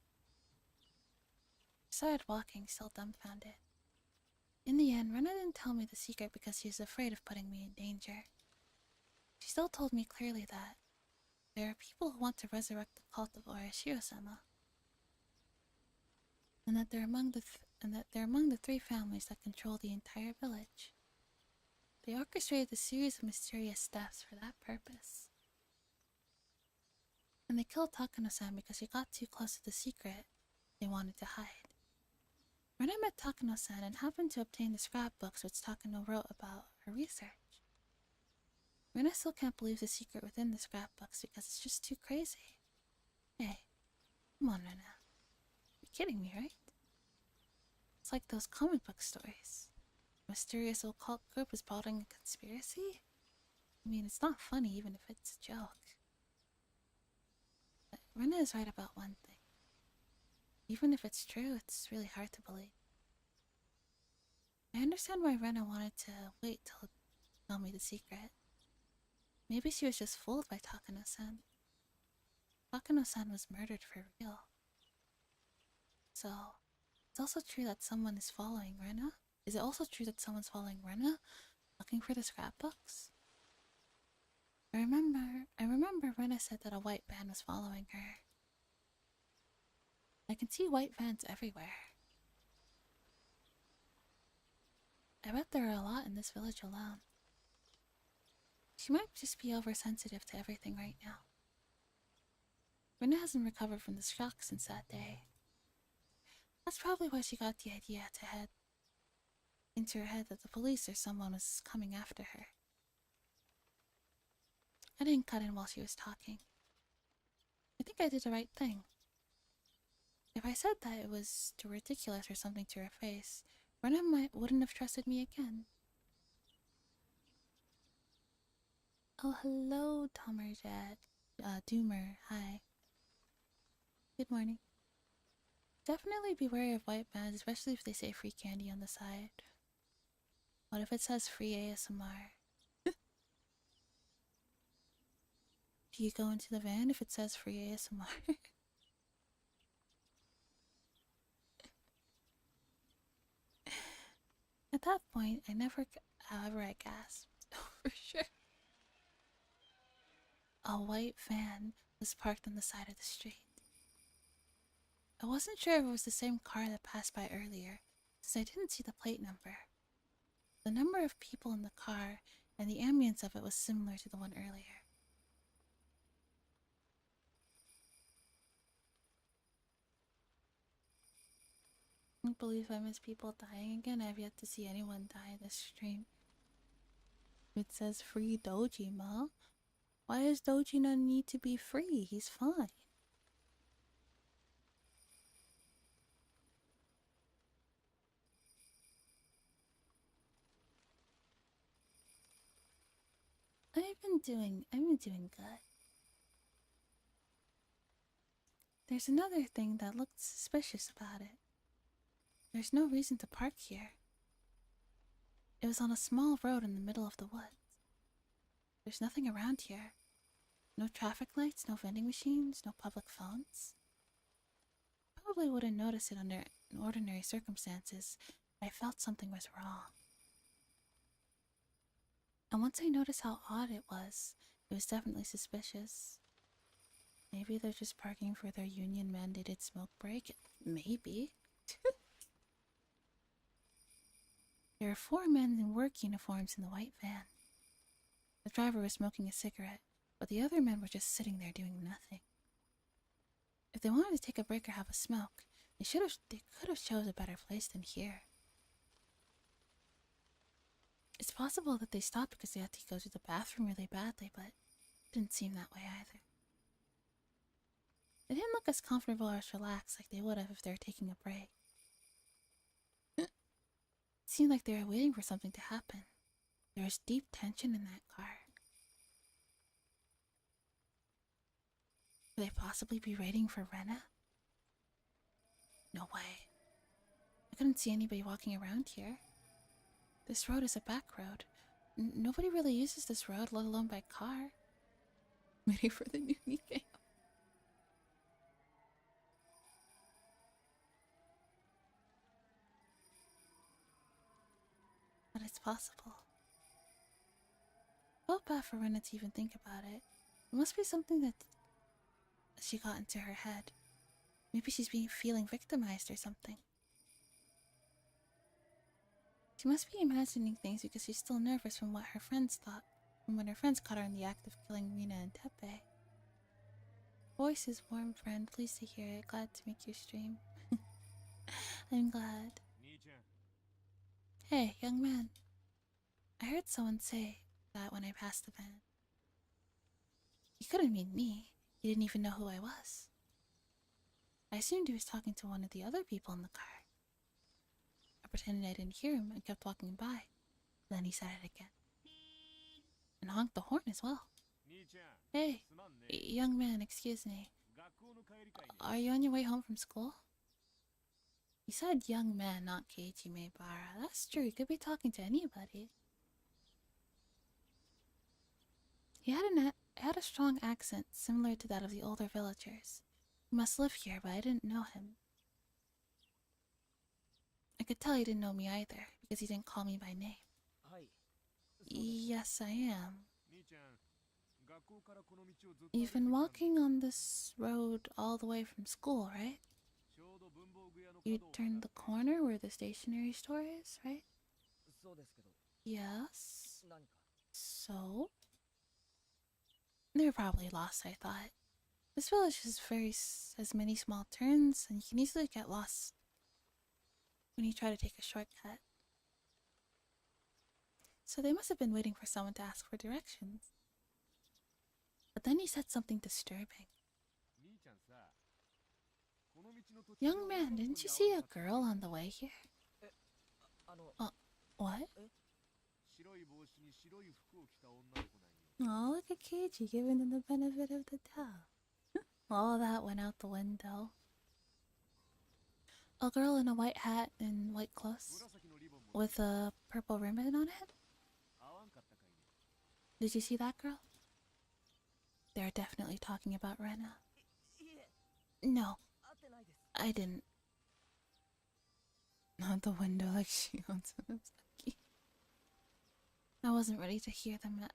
I started walking, still dumbfounded. In the end, Rena didn't tell me the secret because she was afraid of putting me in danger. She still told me clearly that there are people who want to resurrect the cult of Oyashiro-sama, and that they're among the three families that control the entire village. They orchestrated a series of mysterious deaths for that purpose. And they killed Takano-san because she got too close to the secret they wanted to hide. When I met Takano-san and happened to obtain the scrapbooks which Takano wrote about her research. Rena still can't believe the secret within the scrapbooks because it's just too crazy. Hey, come on, Rena. You're kidding me, right? It's like those comic book stories. A mysterious occult group is plotting a conspiracy? I mean, it's not funny even if it's a joke. But Rena is right about one thing. Even if it's true, it's really hard to believe. I understand why Rena wanted to wait till tell me the secret. Maybe she was just fooled by Takano-san. Takano-san was murdered for real. So, it's also true that someone is following Rena? Is it also true that someone's following Rena? Looking for the scrapbooks? I remember Rena said that a white van was following her. I can see white vans everywhere. I bet there are a lot in this village alone. She might just be oversensitive to everything right now. Rena hasn't recovered from the shock since that day. That's probably why she got the idea to head into her head that the police or someone was coming after her. I didn't cut in while she was talking. I think I did the right thing. If I said that it was too ridiculous or something to her face, Rena wouldn't have trusted me again. Oh, hello, Tomerjet. Doomer, hi. Good morning. Definitely be wary of white vans, especially if they say free candy on the side. What if it says free ASMR? Do you go into the van if it says free ASMR? At that point, however, I gasped. For sure. A white van was parked on the side of the street. I wasn't sure if it was the same car that passed by earlier, since I didn't see the plate number. The number of people in the car and the ambience of it was similar to the one earlier. I can't believe I miss people dying again. I've yet to see anyone die this stream. It says free Doji, Ma. Why does Doji not need to be free? He's fine. I've been doing good. There's another thing that looked suspicious about it. There's no reason to park here. It was on a small road in the middle of the woods. There's nothing around here. No traffic lights, no vending machines, no public phones. Probably wouldn't notice it under ordinary circumstances, but I felt something was wrong. And once I noticed how odd it was definitely suspicious. Maybe they're just parking for their union-mandated smoke break. Maybe. There are 4 men in work uniforms in the white van. The driver was smoking a cigarette, but the other men were just sitting there doing nothing. If they wanted to take a break or have a smoke, they could have chose a better place than here. It's possible that they stopped because they had to go to the bathroom really badly, but it didn't seem that way either. They didn't look as comfortable or as relaxed like they would have if they were taking a break. It seemed like they were waiting for something to happen. There was deep tension in that car. Could they possibly be waiting for Rena? No way. I couldn't see anybody walking around here. This road is a back road. Nobody really uses this road, let alone by car. Waiting for the new Nikkei. But it's possible. I felt bad for Rena to even think about it. It must be something that she got into her head. Maybe she's feeling victimized or something. She must be imagining things because she's still nervous from what her friends thought, from when her friends caught her in the act of killing Rina and Tepe. Voice is warm, friend. Pleased to hear it. Glad to make your stream. I'm glad. Hey, young man. I heard someone say that when I passed the van. He couldn't mean me. He didn't even know who I was. I assumed he was talking to one of the other people in the car. I pretended I didn't hear him and kept walking by. Then he said it again. And honked the horn as well. Hey, young man, excuse me. Are you on your way home from school? He said young man, not Keiichi Maebara. That's true, he could be talking to anybody. He had a strong accent similar to that of the older villagers. He must live here, but I didn't know him. I could tell he didn't know me either, because he didn't call me by name. Yes, I am. You've been walking on this road all the way from school, right? You turned the corner where the stationery store is, right? Yes. So? They're probably lost, I thought. This village has many small turns, and you can easily get lost when you try to take a shortcut. So they must have been waiting for someone to ask for directions. But then he said something disturbing. Young man, didn't you see a girl on the way here? What? Oh, look at Keiji giving them the benefit of the doubt. All that went out the window. A girl in a white hat and white clothes with a purple ribbon on it? Did you see that girl? They're definitely talking about Rena. No, I didn't. Not the window like she owns Mizaki. I wasn't ready to hear them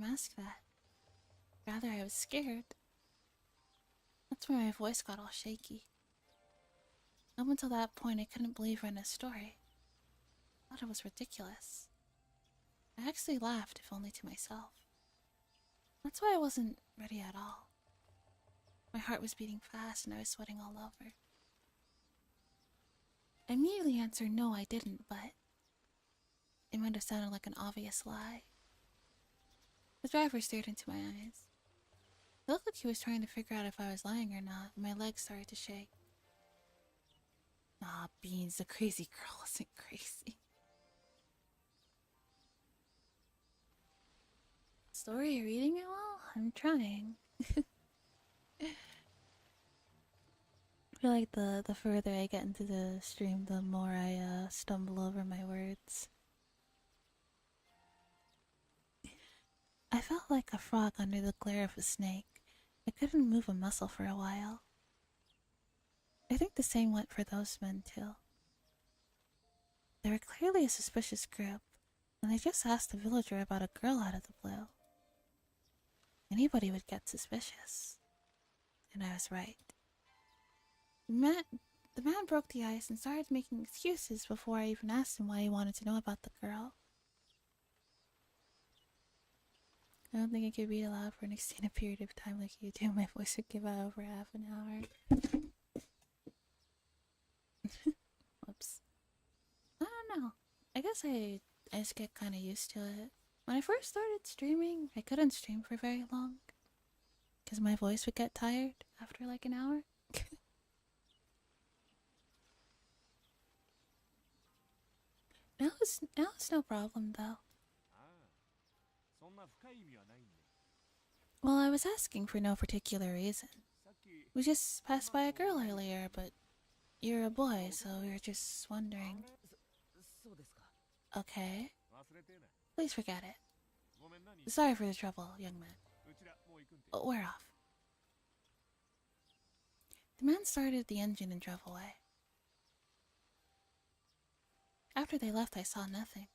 ask that. Rather, I was scared. That's why my voice got all shaky. Up until that point, I couldn't believe Rena's story. I thought it was ridiculous. I actually laughed, if only to myself. That's why I wasn't ready at all. My heart was beating fast and I was sweating all over. I immediately answered no, I didn't, but it might have sounded like an obvious lie. The driver stared into my eyes. It looked like he was trying to figure out if I was lying or not, and my legs started to shake. Ah, beans, the crazy girl wasn't crazy. Story, you're reading it well? I'm trying. I feel like the further I get into the stream, the more I stumble over my words. I felt like a frog under the glare of a snake. I couldn't move a muscle for a while. I think the same went for those men too. They were clearly a suspicious group, and they just asked a villager about a girl out of the blue. Anybody would get suspicious. And I was right. The man broke the ice and started making excuses before I even asked him why he wanted to know about the girl. I don't think I could read aloud for an extended period of time like you do. My voice would give out over half an hour. Whoops. I don't know. I guess I just get kind of used to it. When I first started streaming, I couldn't stream for very long. Because my voice would get tired after like an hour. Now it's no problem though. Well, I was asking for no particular reason. We just passed by a girl earlier, but you're a boy, so we were just wondering. Okay. Please forget it. Sorry for the trouble, young man. We're off. The man started the engine and drove away. After they left, I saw nothing.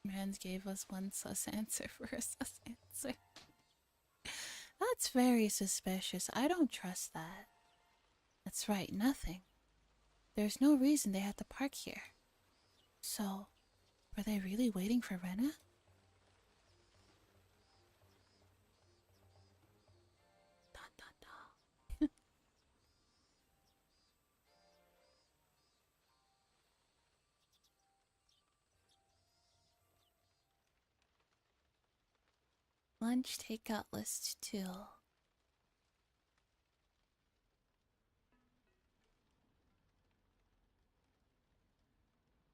Mans gave us one sus answer for a sus answer. That's very suspicious. I don't trust that. That's right, nothing. There's no reason they had to park here. So, were they really waiting for Rena? Dun, dun, dun. Lunch takeout list 2.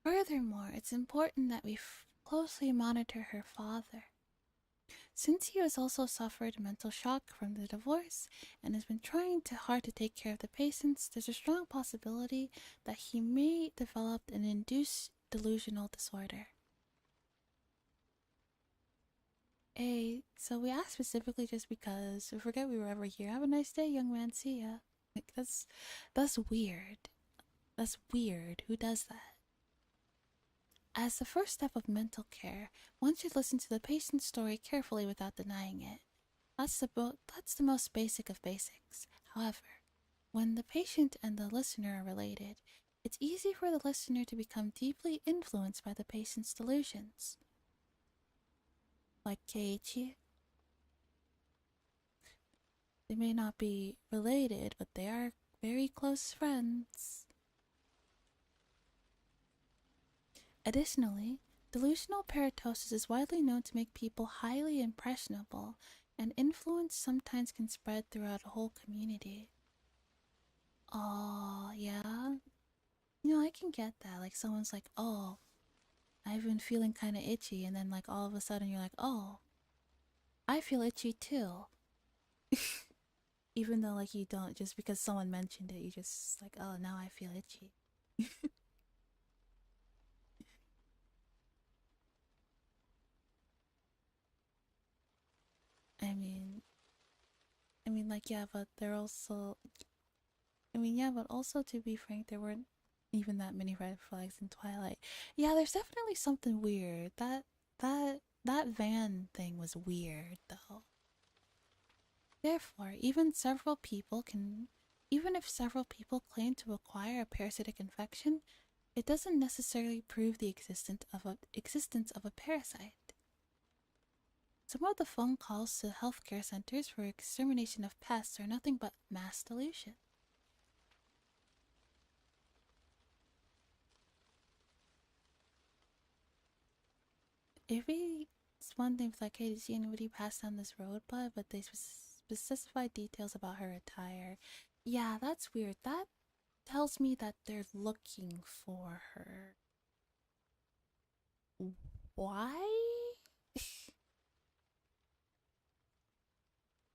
Furthermore, it's important that we closely monitor her father. Since he has also suffered mental shock from the divorce and has been trying hard to take care of the patients, there's a strong possibility that he may develop an induced delusional disorder. So we asked specifically just because we forget we were ever here. Have a nice day, young man. See ya. Like, that's weird. That's weird. Who does that? As the first step of mental care, one should listen to the patient's story carefully without denying it. That's the most basic of basics. However, when the patient and the listener are related, it's easy for the listener to become deeply influenced by the patient's delusions. Like Keiichi. They may not be related, but they are very close friends. Additionally, delusional paratosis is widely known to make people highly impressionable, and influence sometimes can spread throughout a whole community. Oh, yeah? You know, I can get that. Like, someone's like, oh, I've been feeling kind of itchy, and then, like, all of a sudden you're like, oh, I feel itchy too. Even though, like, you don't, just because someone mentioned it, you just, like, oh, now I feel itchy. I mean, like, yeah, but they're also, yeah, but also to be frank, there weren't even that many red flags in Twilight. Yeah, there's definitely something weird. That van thing was weird, though. Therefore, even if several people claim to acquire a parasitic infection, it doesn't necessarily prove the existence of a parasite. Some of the phone calls to healthcare centers for extermination of pests are nothing but mass delusion. It's one thing if like, hey, did you see anybody pass down this road, but they specify details about her attire. Yeah, that's weird. That tells me that they're looking for her. Why?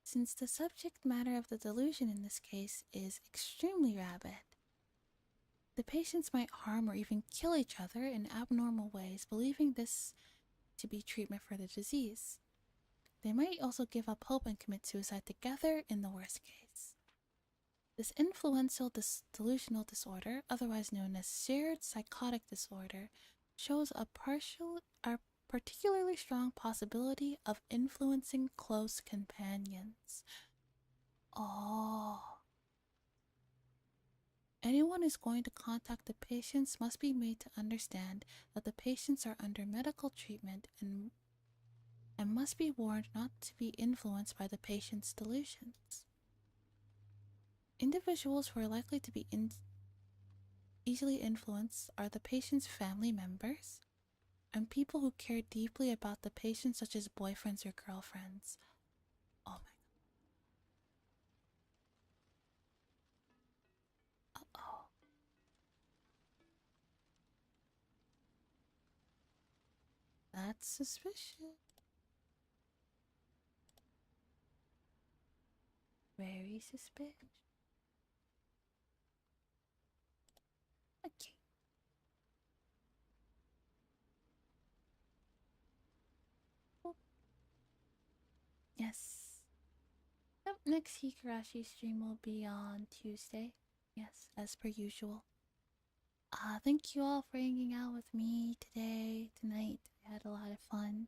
Since the subject matter of the delusion in this case is extremely rabid, the patients might harm or even kill each other in abnormal ways, believing this to be treatment for the disease. They might also give up hope and commit suicide together in the worst case. This influential delusional disorder, otherwise known as shared psychotic disorder, shows a particularly strong possibility of influencing close companions. Oh. Anyone who's going to contact the patients must be made to understand that the patients are under medical treatment and must be warned not to be influenced by the patient's delusions. Individuals who are likely to be easily influenced are the patient's family members and people who care deeply about the patient, such as boyfriends or girlfriends. Oh my. Oh. That's suspicious. Very suspicious. Okay. Well, yes. Up next Higurashi stream will be on Tuesday. Yes, as per usual. Thank you all for hanging out with me tonight. I had a lot of fun.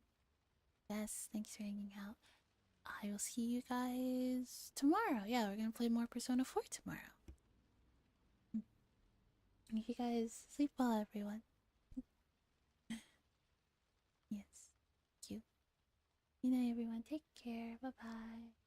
Yes, thanks for hanging out. I will see you guys tomorrow. Yeah, we're gonna play more Persona 4 tomorrow. You guys sleep well, everyone. Yes. Thank you. Good night, everyone. Take care. Bye bye.